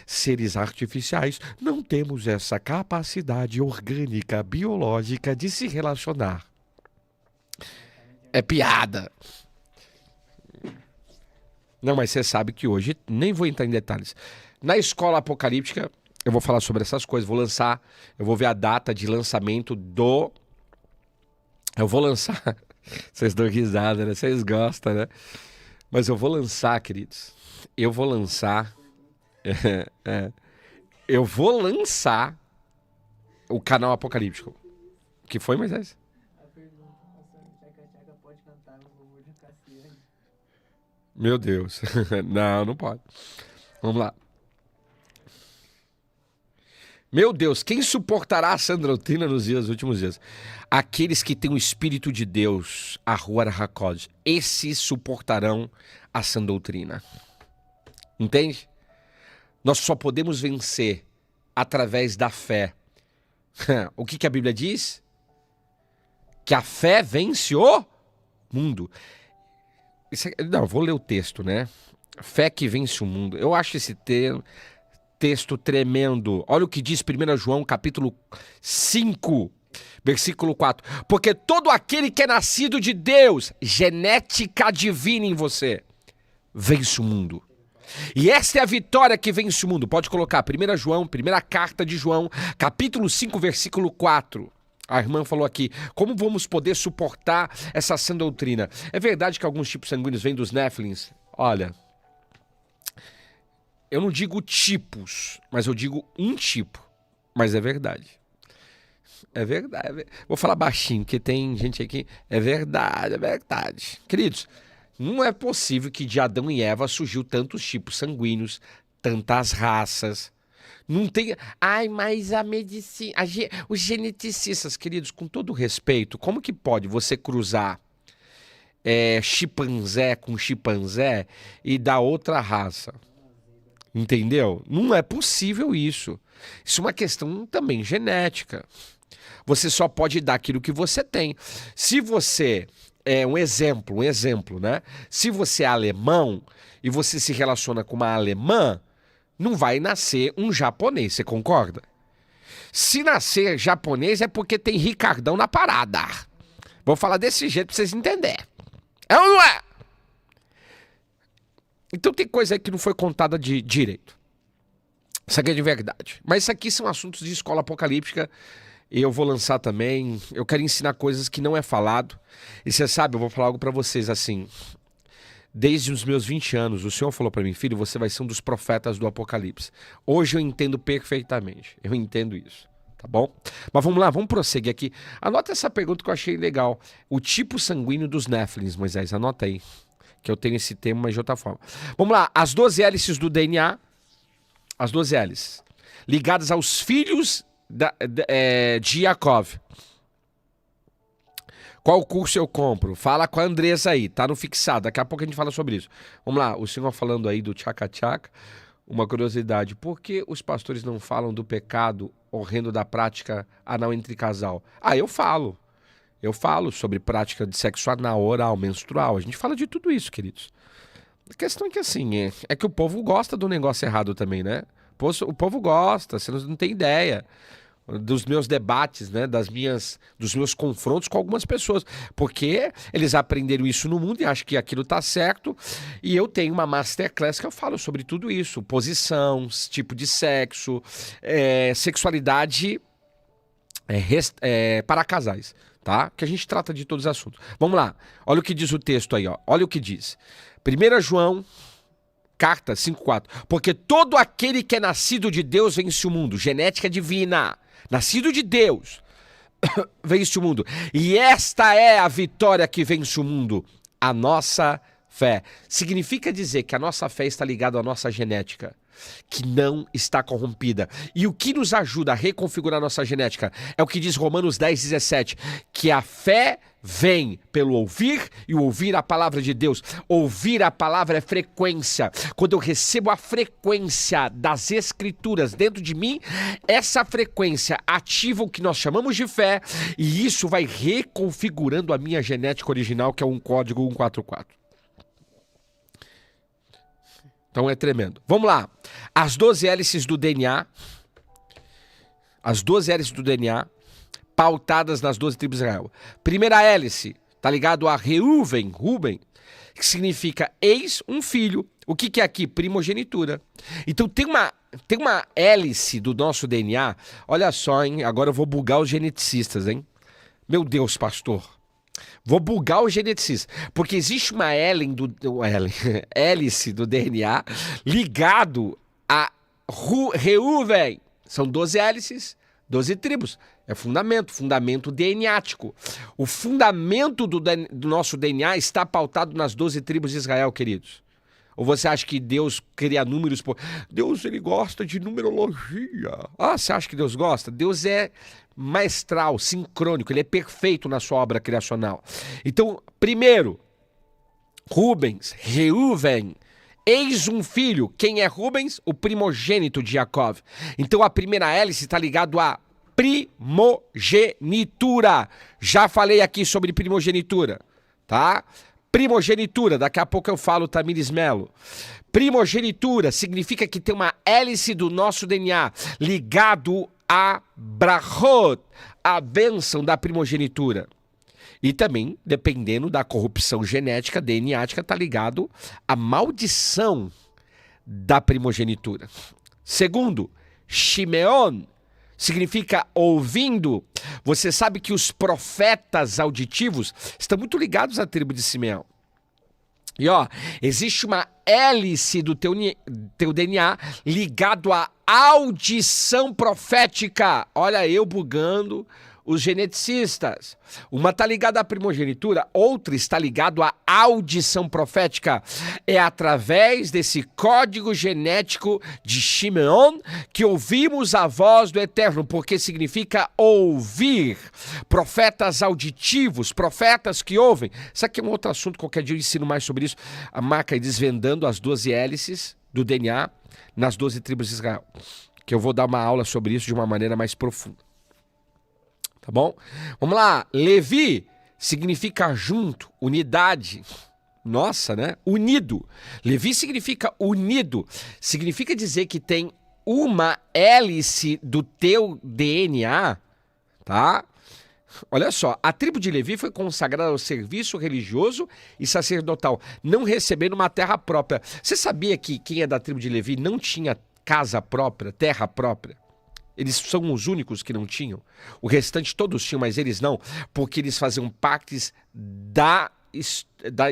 A: seres artificiais, não temos essa capacidade orgânica, biológica de se relacionar. É piada. Não, mas você sabe que hoje, nem vou entrar em detalhes, na escola apocalíptica, eu vou falar sobre essas coisas, eu vou ver a data de lançamento do... Eu vou lançar... Vocês dão risada, né? Vocês gostam, né? Mas eu vou lançar, queridos. Eu vou lançar... Eu vou lançar o canal apocalíptico. Que foi, Moisés?
C: A pergunta, Tchaca-Tchaca pode cantar no louvor de Cassiane?
A: Meu Deus. Não pode. Vamos lá. Meu Deus, quem suportará a sã doutrina nos últimos dias? Aqueles que têm o Espírito de Deus, a Ruach HaKodesh, esses suportarão a sã doutrina. Entende? Nós só podemos vencer através da fé. O que a Bíblia diz? Que a fé vence o mundo. Não, vou ler o texto, né? Fé que vence o mundo. Eu acho esse texto tremendo. Olha o que diz 1 João capítulo 5, versículo 4. Porque todo aquele que é nascido de Deus, genética divina em você, vence o mundo. E esta é a vitória que vence o mundo. Pode colocar 1 João, primeira carta de João, capítulo 5, versículo 4. A irmã falou aqui, como vamos poder suportar essa sã doutrina? É verdade que alguns tipos sanguíneos vêm dos Nephilims? Olha, eu não digo tipos, mas eu digo um tipo. Mas é verdade. É verdade. Vou falar baixinho, porque tem gente aqui. É verdade, é verdade. Queridos, não é possível que de Adão e Eva surgiu tantos tipos sanguíneos, tantas raças. Não tem...
B: Ai, mas a medicina...
A: Os geneticistas, queridos, com todo respeito, como que pode você cruzar chimpanzé com chimpanzé e dar outra raça? Entendeu? Não é possível isso. Isso é uma questão também genética. Você só pode dar aquilo que você tem. Se você um exemplo, né? Se você é alemão e você se relaciona com uma alemã, não vai nascer um japonês, você concorda? Se nascer japonês é porque tem Ricardão na parada. Vou falar desse jeito pra vocês entenderem. É ou não é? Então tem coisa aí que não foi contada de direito. Isso aqui é de verdade. Mas isso aqui são assuntos de escola apocalíptica. Eu vou lançar também. Eu quero ensinar coisas que não é falado. E você sabe, eu vou falar algo pra vocês assim. Desde os meus 20 anos, o Senhor falou pra mim, filho, você vai ser um dos profetas do Apocalipse. Hoje eu entendo perfeitamente. Eu entendo isso. Tá bom? Mas vamos lá, vamos prosseguir aqui. Anota essa pergunta que eu achei legal. O tipo sanguíneo dos Néfilins, Moisés. Anota aí. Que eu tenho esse tema, mas de outra forma. Vamos lá. As 12 hélices do DNA. As 12 hélices. Ligadas aos filhos de Yaakov. Qual curso eu compro? Fala com a Andressa aí, tá no fixado. Daqui a pouco a gente fala sobre isso. Vamos lá, o senhor falando aí do tchaca-tchaca. Uma curiosidade, por que os pastores não falam do pecado horrendo da prática anal entre casal? Eu falo. Eu falo sobre prática de sexo anal, oral, menstrual. A gente fala de tudo isso, queridos. A questão é que assim, é que o povo gosta do negócio errado também, né? O povo gosta, você não tem ideia dos meus debates, né, dos meus confrontos com algumas pessoas, porque eles aprenderam isso no mundo e acham que aquilo tá certo, e eu tenho uma masterclass que eu falo sobre tudo isso, posição, tipo de sexo, sexualidade para casais, tá? Que a gente trata de todos os assuntos. Vamos lá, olha o que diz o texto aí, ó. Olha o que diz. 1 João, carta 5,4. Porque todo aquele que é nascido de Deus vence o mundo. Genética divina. Nascido de Deus, vence o mundo. E esta é a vitória que vence o mundo, a nossa fé. Significa dizer que a nossa fé está ligada à nossa genética, que não está corrompida. E o que nos ajuda a reconfigurar a nossa genética é o que diz Romanos 10,17, que a fé vem pelo ouvir e ouvir a palavra de Deus. Ouvir a palavra é frequência. Quando eu recebo a frequência das escrituras dentro de mim, essa frequência ativa o que nós chamamos de fé e isso vai reconfigurando a minha genética original, que é um código 144. Então é tremendo. Vamos lá. As 12 hélices do DNA. As 12 hélices do DNA pautadas nas 12 tribos de Israel. Primeira hélice, tá ligado a Reuven, que significa eis um filho. O que é aqui? Primogenitura. Então tem uma hélice do nosso DNA. Olha só, hein? Agora eu vou bugar os geneticistas, hein? Meu Deus, pastor. Vou bugar os geneticistas. Porque existe uma hélice do DNA ligado a Reuven. São 12 hélices, 12 tribos. É fundamento DNAtico. O fundamento do nosso DNA está pautado nas 12 tribos de Israel, queridos. Ou você acha que Deus cria números? Deus, ele gosta de numerologia. Você acha que Deus gosta? Deus é maestral, sincrônico, ele é perfeito na sua obra criacional. Então, primeiro, Reuven, eis um filho. Quem é Rubens? O primogênito de Yaakov. Então, a primeira hélice está ligado a primogenitura. Já falei aqui sobre primogenitura, tá? Primogenitura, daqui a pouco eu falo, Tamires Melo. Primogenitura significa que tem uma hélice do nosso DNA ligado a brachot, a bênção da primogenitura. E também, dependendo da corrupção genética, DNAtica, está ligado à maldição da primogenitura. Segundo, Shimeon significa ouvindo. Você sabe que os profetas auditivos estão muito ligados à tribo de Simeão. E existe uma hélice do teu DNA ligado à audição profética. Olha, eu bugando os geneticistas. Uma está ligada à primogenitura, outra está ligada à audição profética. É através desse código genético de Shimeon que ouvimos a voz do Eterno, porque significa ouvir. Profetas auditivos, profetas que ouvem. Isso aqui é um outro assunto, qualquer dia eu ensino mais sobre isso. A marca é desvendando as 12 hélices do DNA nas 12 tribos de Israel. Que eu vou dar uma aula sobre isso de uma maneira mais profunda. Tá bom? Vamos lá. Levi significa junto, unidade. Nossa, né? Unido. Levi significa unido. Significa dizer que tem uma hélice do teu DNA, tá? Olha só, a tribo de Levi foi consagrada ao serviço religioso e sacerdotal, não recebendo uma terra própria. Você sabia que quem é da tribo de Levi não tinha casa própria, terra própria? Eles são os únicos que não tinham. O restante todos tinham, mas eles não, porque eles faziam partes da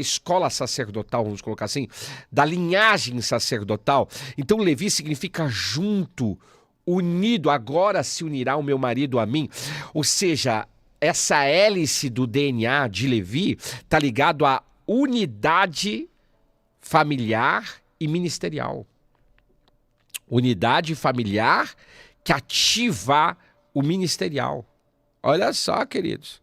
A: escola sacerdotal, vamos colocar assim, da linhagem sacerdotal. Então Levi significa junto, unido, agora se unirá o meu marido a mim. Ou seja, essa hélice do DNA de Levi está ligado à unidade familiar e ministerial. Unidade familiar que ativa o ministerial. Olha só, queridos.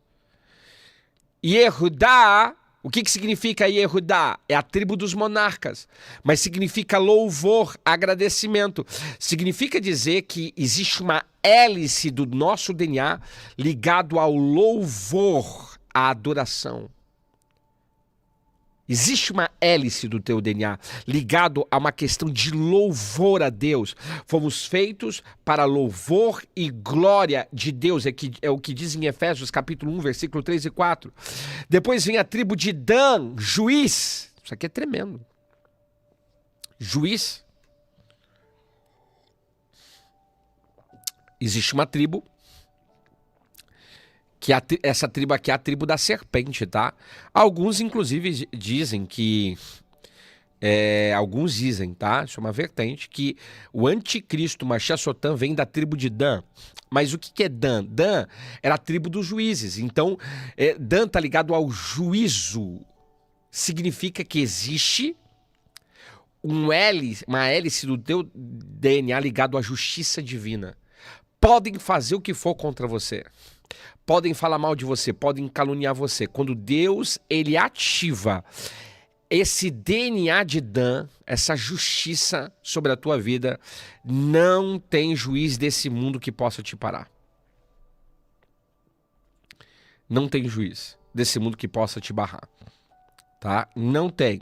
A: Yehudá, o que significa Yehudá? É a tribo dos monarcas, mas significa louvor, agradecimento. Significa dizer que existe uma hélice do nosso DNA ligado ao louvor, à adoração. Existe uma hélice do teu DNA ligado a uma questão de louvor a Deus. Fomos feitos para louvor e glória de Deus. É o que diz em Efésios capítulo 1, versículo 3 e 4. Depois vem a tribo de Dan, juiz. Isso aqui é tremendo. Juiz. Existe uma tribo que essa tribo aqui é a tribo da serpente, tá? Alguns, inclusive, dizem que... alguns dizem, tá? Isso é uma vertente, que o anticristo Machassotan vem da tribo de Dan. Mas o que é Dan? Dan era a tribo dos juízes. Então, Dan tá ligado ao juízo. Significa que existe uma hélice do teu DNA ligado à justiça divina. Podem fazer o que for contra você. Podem falar mal de você, podem caluniar você. Quando Deus, ele ativa esse DNA de Dan, essa justiça sobre a tua vida, não tem juiz desse mundo que possa te parar. Não tem juiz desse mundo que possa te barrar. Tá? Não tem.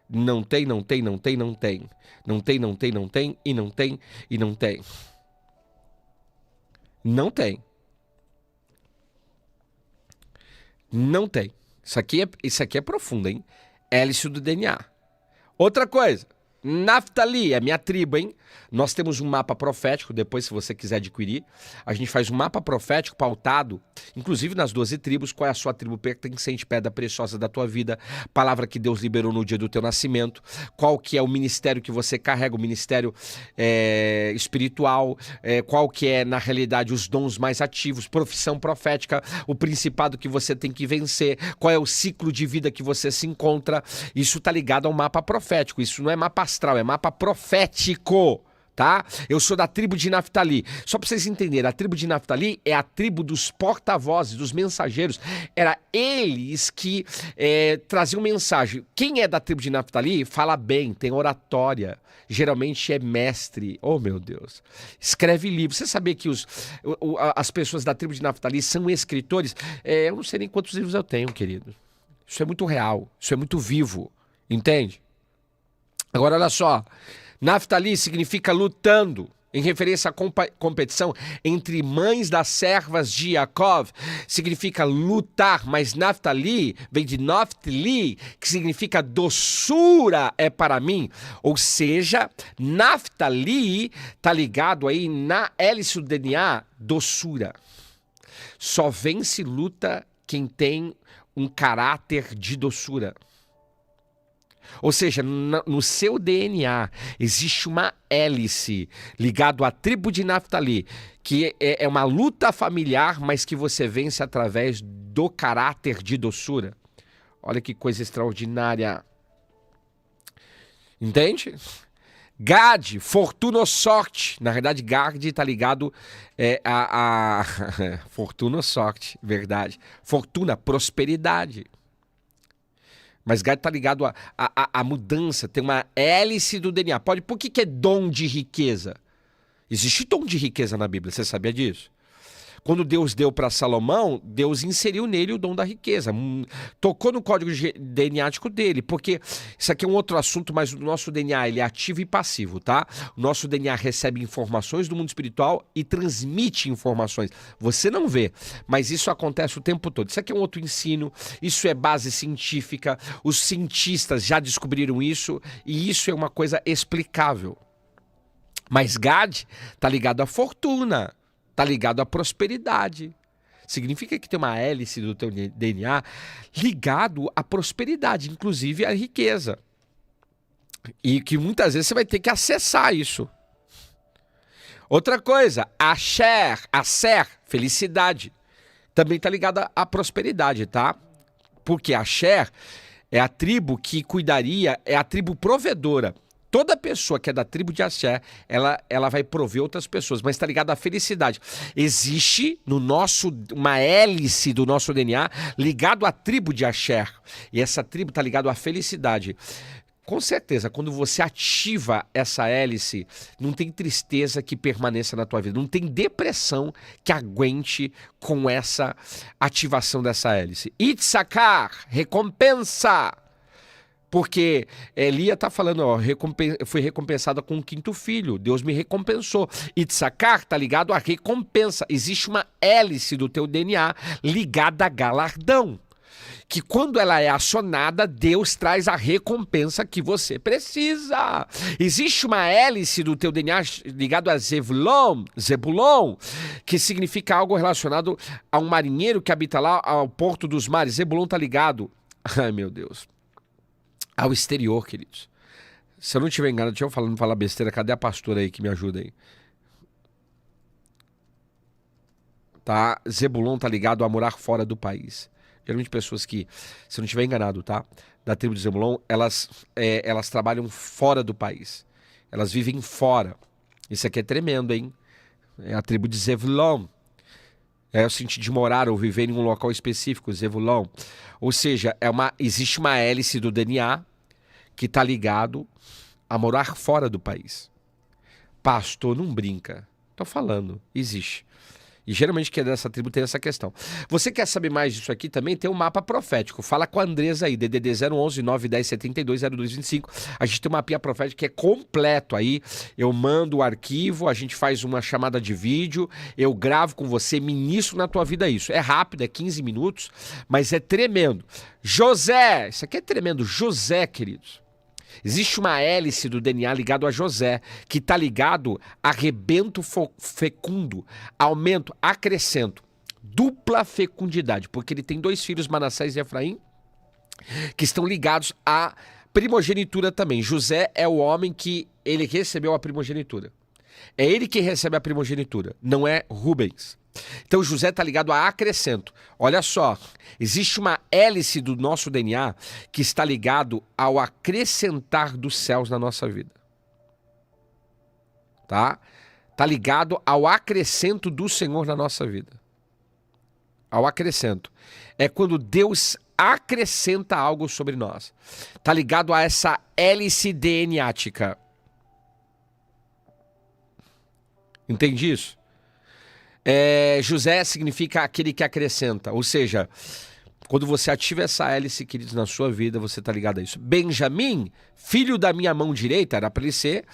A: Não tem, não tem, não tem, não tem. Não tem, não tem, não tem, e não tem, e não tem. Não tem. Não tem. Isso aqui é profundo, hein? Hélice do DNA. Outra coisa. Naftali é minha tribo, hein? Nós temos um mapa profético, depois se você quiser adquirir, a gente faz um mapa profético pautado, inclusive nas 12 tribos, qual é a sua tribo pertencente, pedra preciosa da tua vida, palavra que Deus liberou no dia do teu nascimento, qual que é o ministério que você carrega, o ministério espiritual, qual que é, na realidade, os dons mais ativos, profissão profética, o principado que você tem que vencer, qual é o ciclo de vida que você se encontra. Isso tá ligado ao mapa profético, isso não é mapa astral, é mapa profético. Tá? Eu sou da tribo de Naftali. Só para vocês entenderem, a tribo de Naftali é a tribo dos porta-vozes, dos mensageiros. Era eles que traziam mensagem. Quem é da tribo de Naftali fala bem, tem oratória. Geralmente é mestre. Oh, meu Deus. Escreve livros. Você sabia que as pessoas da tribo de Naftali são escritores? Eu não sei nem quantos livros eu tenho, querido. Isso é muito real. Isso é muito vivo. Entende? Agora, olha só. Naftali significa lutando, em referência à competição entre mães das servas de Yaakov, significa lutar, mas Naftali vem de Naftali, que significa doçura é para mim, ou seja, Naftali está ligado aí na hélice do DNA, doçura. Só vence e luta quem tem um caráter de doçura. Ou seja, no seu DNA existe uma hélice ligado à tribo de Naftali, que é uma luta familiar, mas que você vence através do caráter de doçura. Olha que coisa extraordinária. Entende? Gad, fortuna ou sorte. Na verdade, Gad está ligado a fortuna ou sorte, verdade. Fortuna, prosperidade. Mas Gad está ligado à mudança, tem uma hélice do DNA. Por que é dom de riqueza? Existe dom de riqueza na Bíblia, você sabia disso? Quando Deus deu para Salomão, Deus inseriu nele o dom da riqueza. Tocou no código DNAtico dele, porque isso aqui é um outro assunto, mas o nosso DNA ele é ativo e passivo, tá? O nosso DNA recebe informações do mundo espiritual e transmite informações. Você não vê, mas isso acontece o tempo todo. Isso aqui é um outro ensino, isso é base científica, os cientistas já descobriram isso e isso é uma coisa explicável. Mas Gad está ligado à fortuna, está ligado à prosperidade. Significa que tem uma hélice do teu DNA ligado à prosperidade, inclusive à riqueza. E que muitas vezes você vai ter que acessar isso. Outra coisa, Asher, felicidade, também está ligada à prosperidade, tá? Porque Asher é a tribo que cuidaria, é a tribo provedora. Toda pessoa que é da tribo de Asher, ela vai prover outras pessoas, mas está ligada à felicidade. Existe no uma hélice do nosso DNA ligado à tribo de Asher. E essa tribo está ligada à felicidade. Com certeza, quando você ativa essa hélice, não tem tristeza que permaneça na tua vida. Não tem depressão que aguente com essa ativação dessa hélice. Itsakar, recompensa. Porque Lia está falando, ó, fui recompensada com um 5º filho. Deus me recompensou. Itsakar está ligado à recompensa. Existe uma hélice do teu DNA ligada a galardão. Que quando ela é acionada, Deus traz a recompensa que você precisa. Existe uma hélice do teu DNA ligado a Zebulon, que significa algo relacionado a um marinheiro que habita lá ao porto dos mares. Zebulon está ligado, ai meu Deus, ao exterior, queridos. Se eu não estiver enganado, deixa eu não falar besteira, cadê a pastora aí que me ajuda aí? Tá? Zebulon está ligado a morar fora do país. Geralmente pessoas que, se eu não estiver enganado, tá? Da tribo de Zebulon, elas trabalham fora do país. Elas vivem fora. Isso aqui é tremendo, hein? É a tribo de Zebulon. É o sentido de morar ou viver em um local específico, Zebulon. Ou seja, existe uma hélice do DNA que está ligado a morar fora do país. Pastor, não brinca. Tô falando, existe. E geralmente quem é dessa tribo tem essa questão. Você quer saber mais disso aqui também? Tem um mapa profético. Fala com a Andresa aí, DDD 011 910 72 0225. A gente tem um mapinha profético que é completo aí. Eu mando o arquivo, a gente faz uma chamada de vídeo, eu gravo com você, ministro na tua vida isso. É rápido, é 15 minutos, mas é tremendo. José, isso aqui é tremendo. José, queridos. Existe uma hélice do DNA ligado a José, que está ligado a rebento fecundo, aumento, acrescento, dupla fecundidade, porque ele tem 2 filhos, Manassés e Efraim, que estão ligados à primogenitura também. José é o homem que ele recebeu a primogenitura. É ele que recebe a primogenitura, não é Rubens. Então José está ligado a acrescento. Olha só, existe uma hélice do nosso DNA que está ligado ao acrescentar dos céus na nossa vida. Tá? Está ligado ao acrescento do Senhor na nossa vida. Ao acrescento. É quando Deus acrescenta algo sobre nós. Está ligado a essa hélice DNAtica. Entende isso? José significa aquele que acrescenta, ou seja, quando você ativa essa hélice, queridos, na sua vida, você está ligado a isso. Benjamim, filho da minha mão direita, era para ele ser,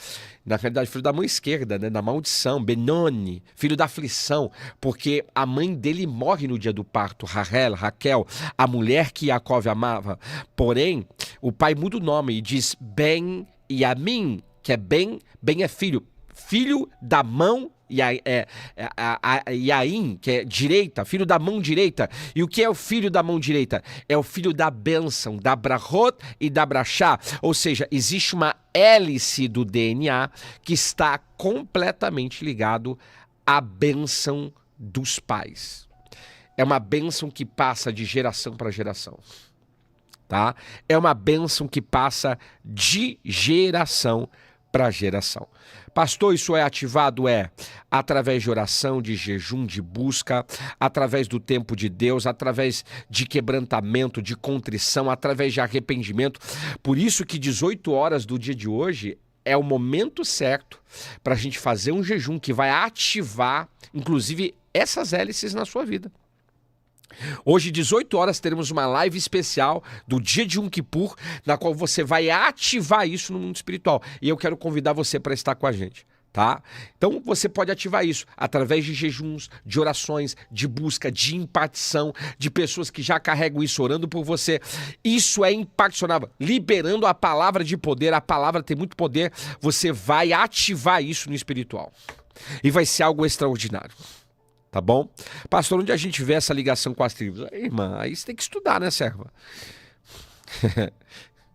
A: na verdade, filho da mão esquerda, né, da maldição. Benoni, filho da aflição, porque a mãe dele morre no dia do parto, Raquel, a mulher que Jacó amava. Porém, o pai muda o nome e diz Ben-Yamin, que é Ben é filho da mão Yain, que é direita, filho da mão direita. E o que é o filho da mão direita? É o filho da bênção, da brachot e da brachá. Ou seja, existe uma hélice do DNA que está completamente ligado à bênção dos pais. É uma bênção que passa de geração para geração. Tá? É uma bênção que passa de geração para geração. Pastor, isso é ativado? Através de oração, de jejum, de busca, através do tempo de Deus, através de quebrantamento, de contrição, através de arrependimento. Por isso que 18 horas do dia de hoje é o momento certo para a gente fazer um jejum que vai ativar, inclusive essas hélices na sua vida. Hoje, 18 horas, teremos uma live especial do dia de Yom Kippur, na qual você vai ativar isso no mundo espiritual. E eu quero convidar você para estar com a gente, tá? Então, você pode ativar isso através de jejuns, de orações, de busca, de impartição, de pessoas que já carregam isso orando por você. Isso é impaccionável. Liberando a palavra de poder, a palavra tem muito poder, você vai ativar isso no espiritual. E vai ser algo extraordinário. Tá bom? Pastor, onde a gente vê essa ligação com as tribos? Aí, irmã, aí você tem que estudar, né, serva?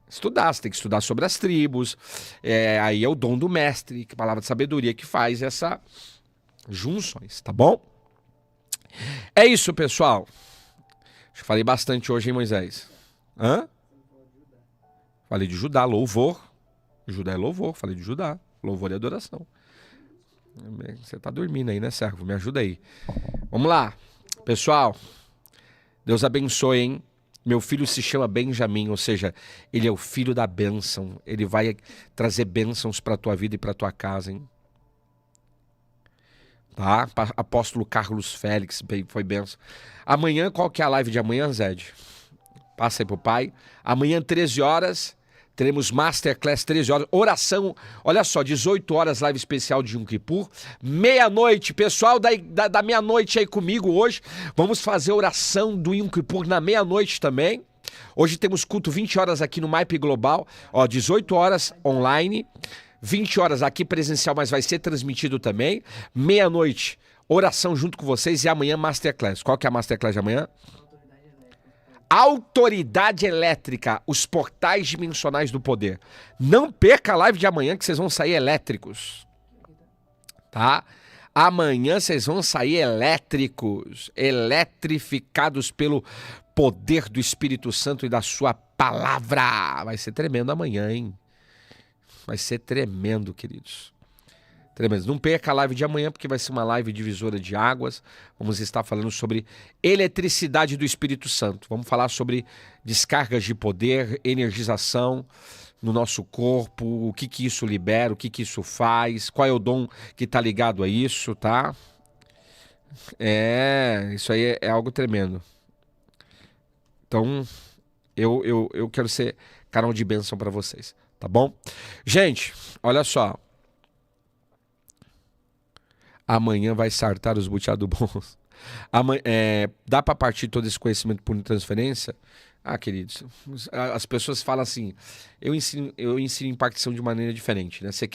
A: Estudar, você tem que estudar sobre as tribos. Aí é o dom do mestre, que é a palavra de sabedoria que faz essas junções, tá bom? É isso, pessoal. Acho que falei bastante hoje, hein, Moisés? Hã? Falei de Judá, louvor. Judá é louvor, falei de Judá. Louvor e adoração. Você tá dormindo aí, né, servo? Me ajuda aí. Vamos lá. Pessoal, Deus abençoe, hein? Meu filho se chama Benjamim, ou seja, ele é o filho da bênção. Ele vai trazer bênçãos para a tua vida e para a tua casa, hein? Tá? Apóstolo Carlos Félix, foi bênção. Amanhã, qual que é a live de amanhã, Zed? Passa aí pro pai. Amanhã, 13 horas... teremos Masterclass 13 horas, oração, olha só, 18 horas, live especial de Yom Kippur, meia-noite, pessoal da meia-noite aí comigo hoje, vamos fazer oração do Yom Kippur na meia-noite também. Hoje temos culto 20 horas aqui no MAIP Global, ó, 18 horas online, 20 horas aqui presencial, mas vai ser transmitido também, meia-noite, oração junto com vocês e amanhã Masterclass. Qual que é a Masterclass de amanhã? Autoridade elétrica, os portais dimensionais do poder. Não perca a live de amanhã que vocês vão sair elétricos, tá? Amanhã vocês vão sair elétricos, eletrificados pelo poder do Espírito Santo e da sua palavra. Vai ser tremendo amanhã, hein? Vai ser tremendo, queridos. Tremendo. Não perca a live de amanhã, porque vai ser uma live divisora de águas. Vamos estar falando sobre eletricidade do Espírito Santo. Vamos falar sobre descargas de poder, energização no nosso corpo, o que que isso libera, o que que isso faz, qual é o dom que está ligado a isso, tá? Isso aí é algo tremendo. Então, eu quero ser canal de bênção para vocês, tá bom? Gente, olha só. Amanhã vai sartar os buteados bons. Dá para partir todo esse conhecimento por transferência? Ah, queridos, as pessoas falam assim, eu ensino impartição de maneira diferente, né? Você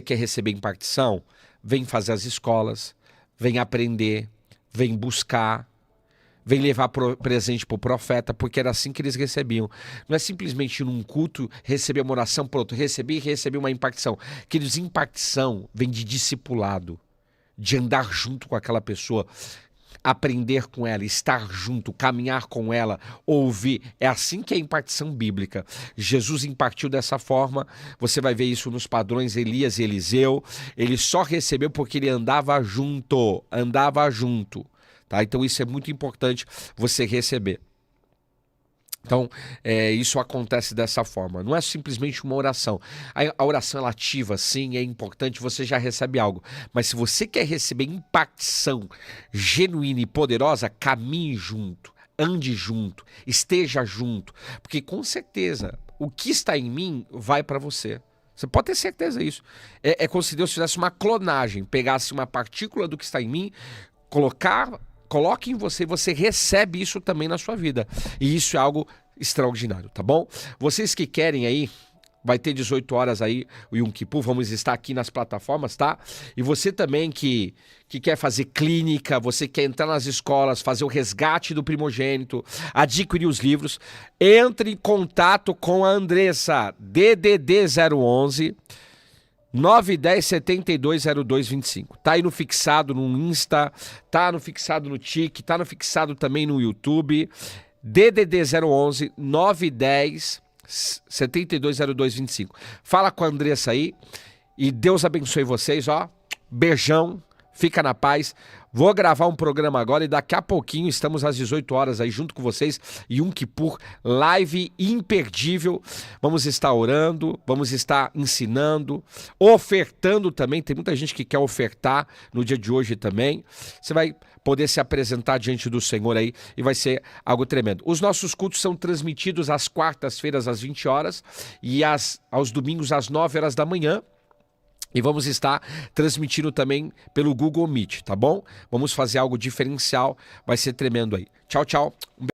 A: quer receber impartição? Vem fazer as escolas, vem aprender, vem buscar, vem levar presente para o profeta, porque era assim que eles recebiam. Não é simplesmente ir num culto, receber uma oração, pronto, receber uma impartição. Queridos, impartição vem de discipulado, de andar junto com aquela pessoa, aprender com ela, estar junto, caminhar com ela, ouvir. É assim que é a impartição bíblica. Jesus impartiu dessa forma, você vai ver isso nos padrões Elias e Eliseu. Ele só recebeu porque ele andava junto. Tá? Então isso é muito importante você receber. Então, isso acontece dessa forma. Não é simplesmente uma oração. A oração ela ativa, sim, é importante, você já recebe algo. Mas se você quer receber impactação genuína e poderosa, caminhe junto, ande junto, esteja junto. Porque com certeza, o que está em mim vai para você. Você pode ter certeza disso. É como se Deus fizesse uma clonagem, pegasse uma partícula do que está em mim, coloque em você, você recebe isso também na sua vida. E isso é algo extraordinário, tá bom? Vocês que querem aí, vai ter 18 horas aí o Yom Kippur, vamos estar aqui nas plataformas, tá? E você também que quer fazer clínica, você quer entrar nas escolas, fazer o resgate do primogênito, adquirir os livros, entre em contato com a Andressa, DDD 011 910 720225. Tá aí no fixado no Insta, tá no fixado no Tik, tá no fixado também no YouTube. DDD 011 910 720225. Fala com a Andressa aí e Deus abençoe vocês, ó. Beijão, fica na paz. Vou gravar um programa agora e daqui a pouquinho estamos às 18 horas aí junto com vocês e um Kippur live imperdível. Vamos estar orando, vamos estar ensinando, ofertando também. Tem muita gente que quer ofertar no dia de hoje também. Você vai poder se apresentar diante do Senhor aí e vai ser algo tremendo. Os nossos cultos são transmitidos às quartas-feiras às 20 horas e aos domingos às 9 horas da manhã. E vamos estar transmitindo também pelo Google Meet, tá bom? Vamos fazer algo diferencial, vai ser tremendo aí. Tchau, tchau.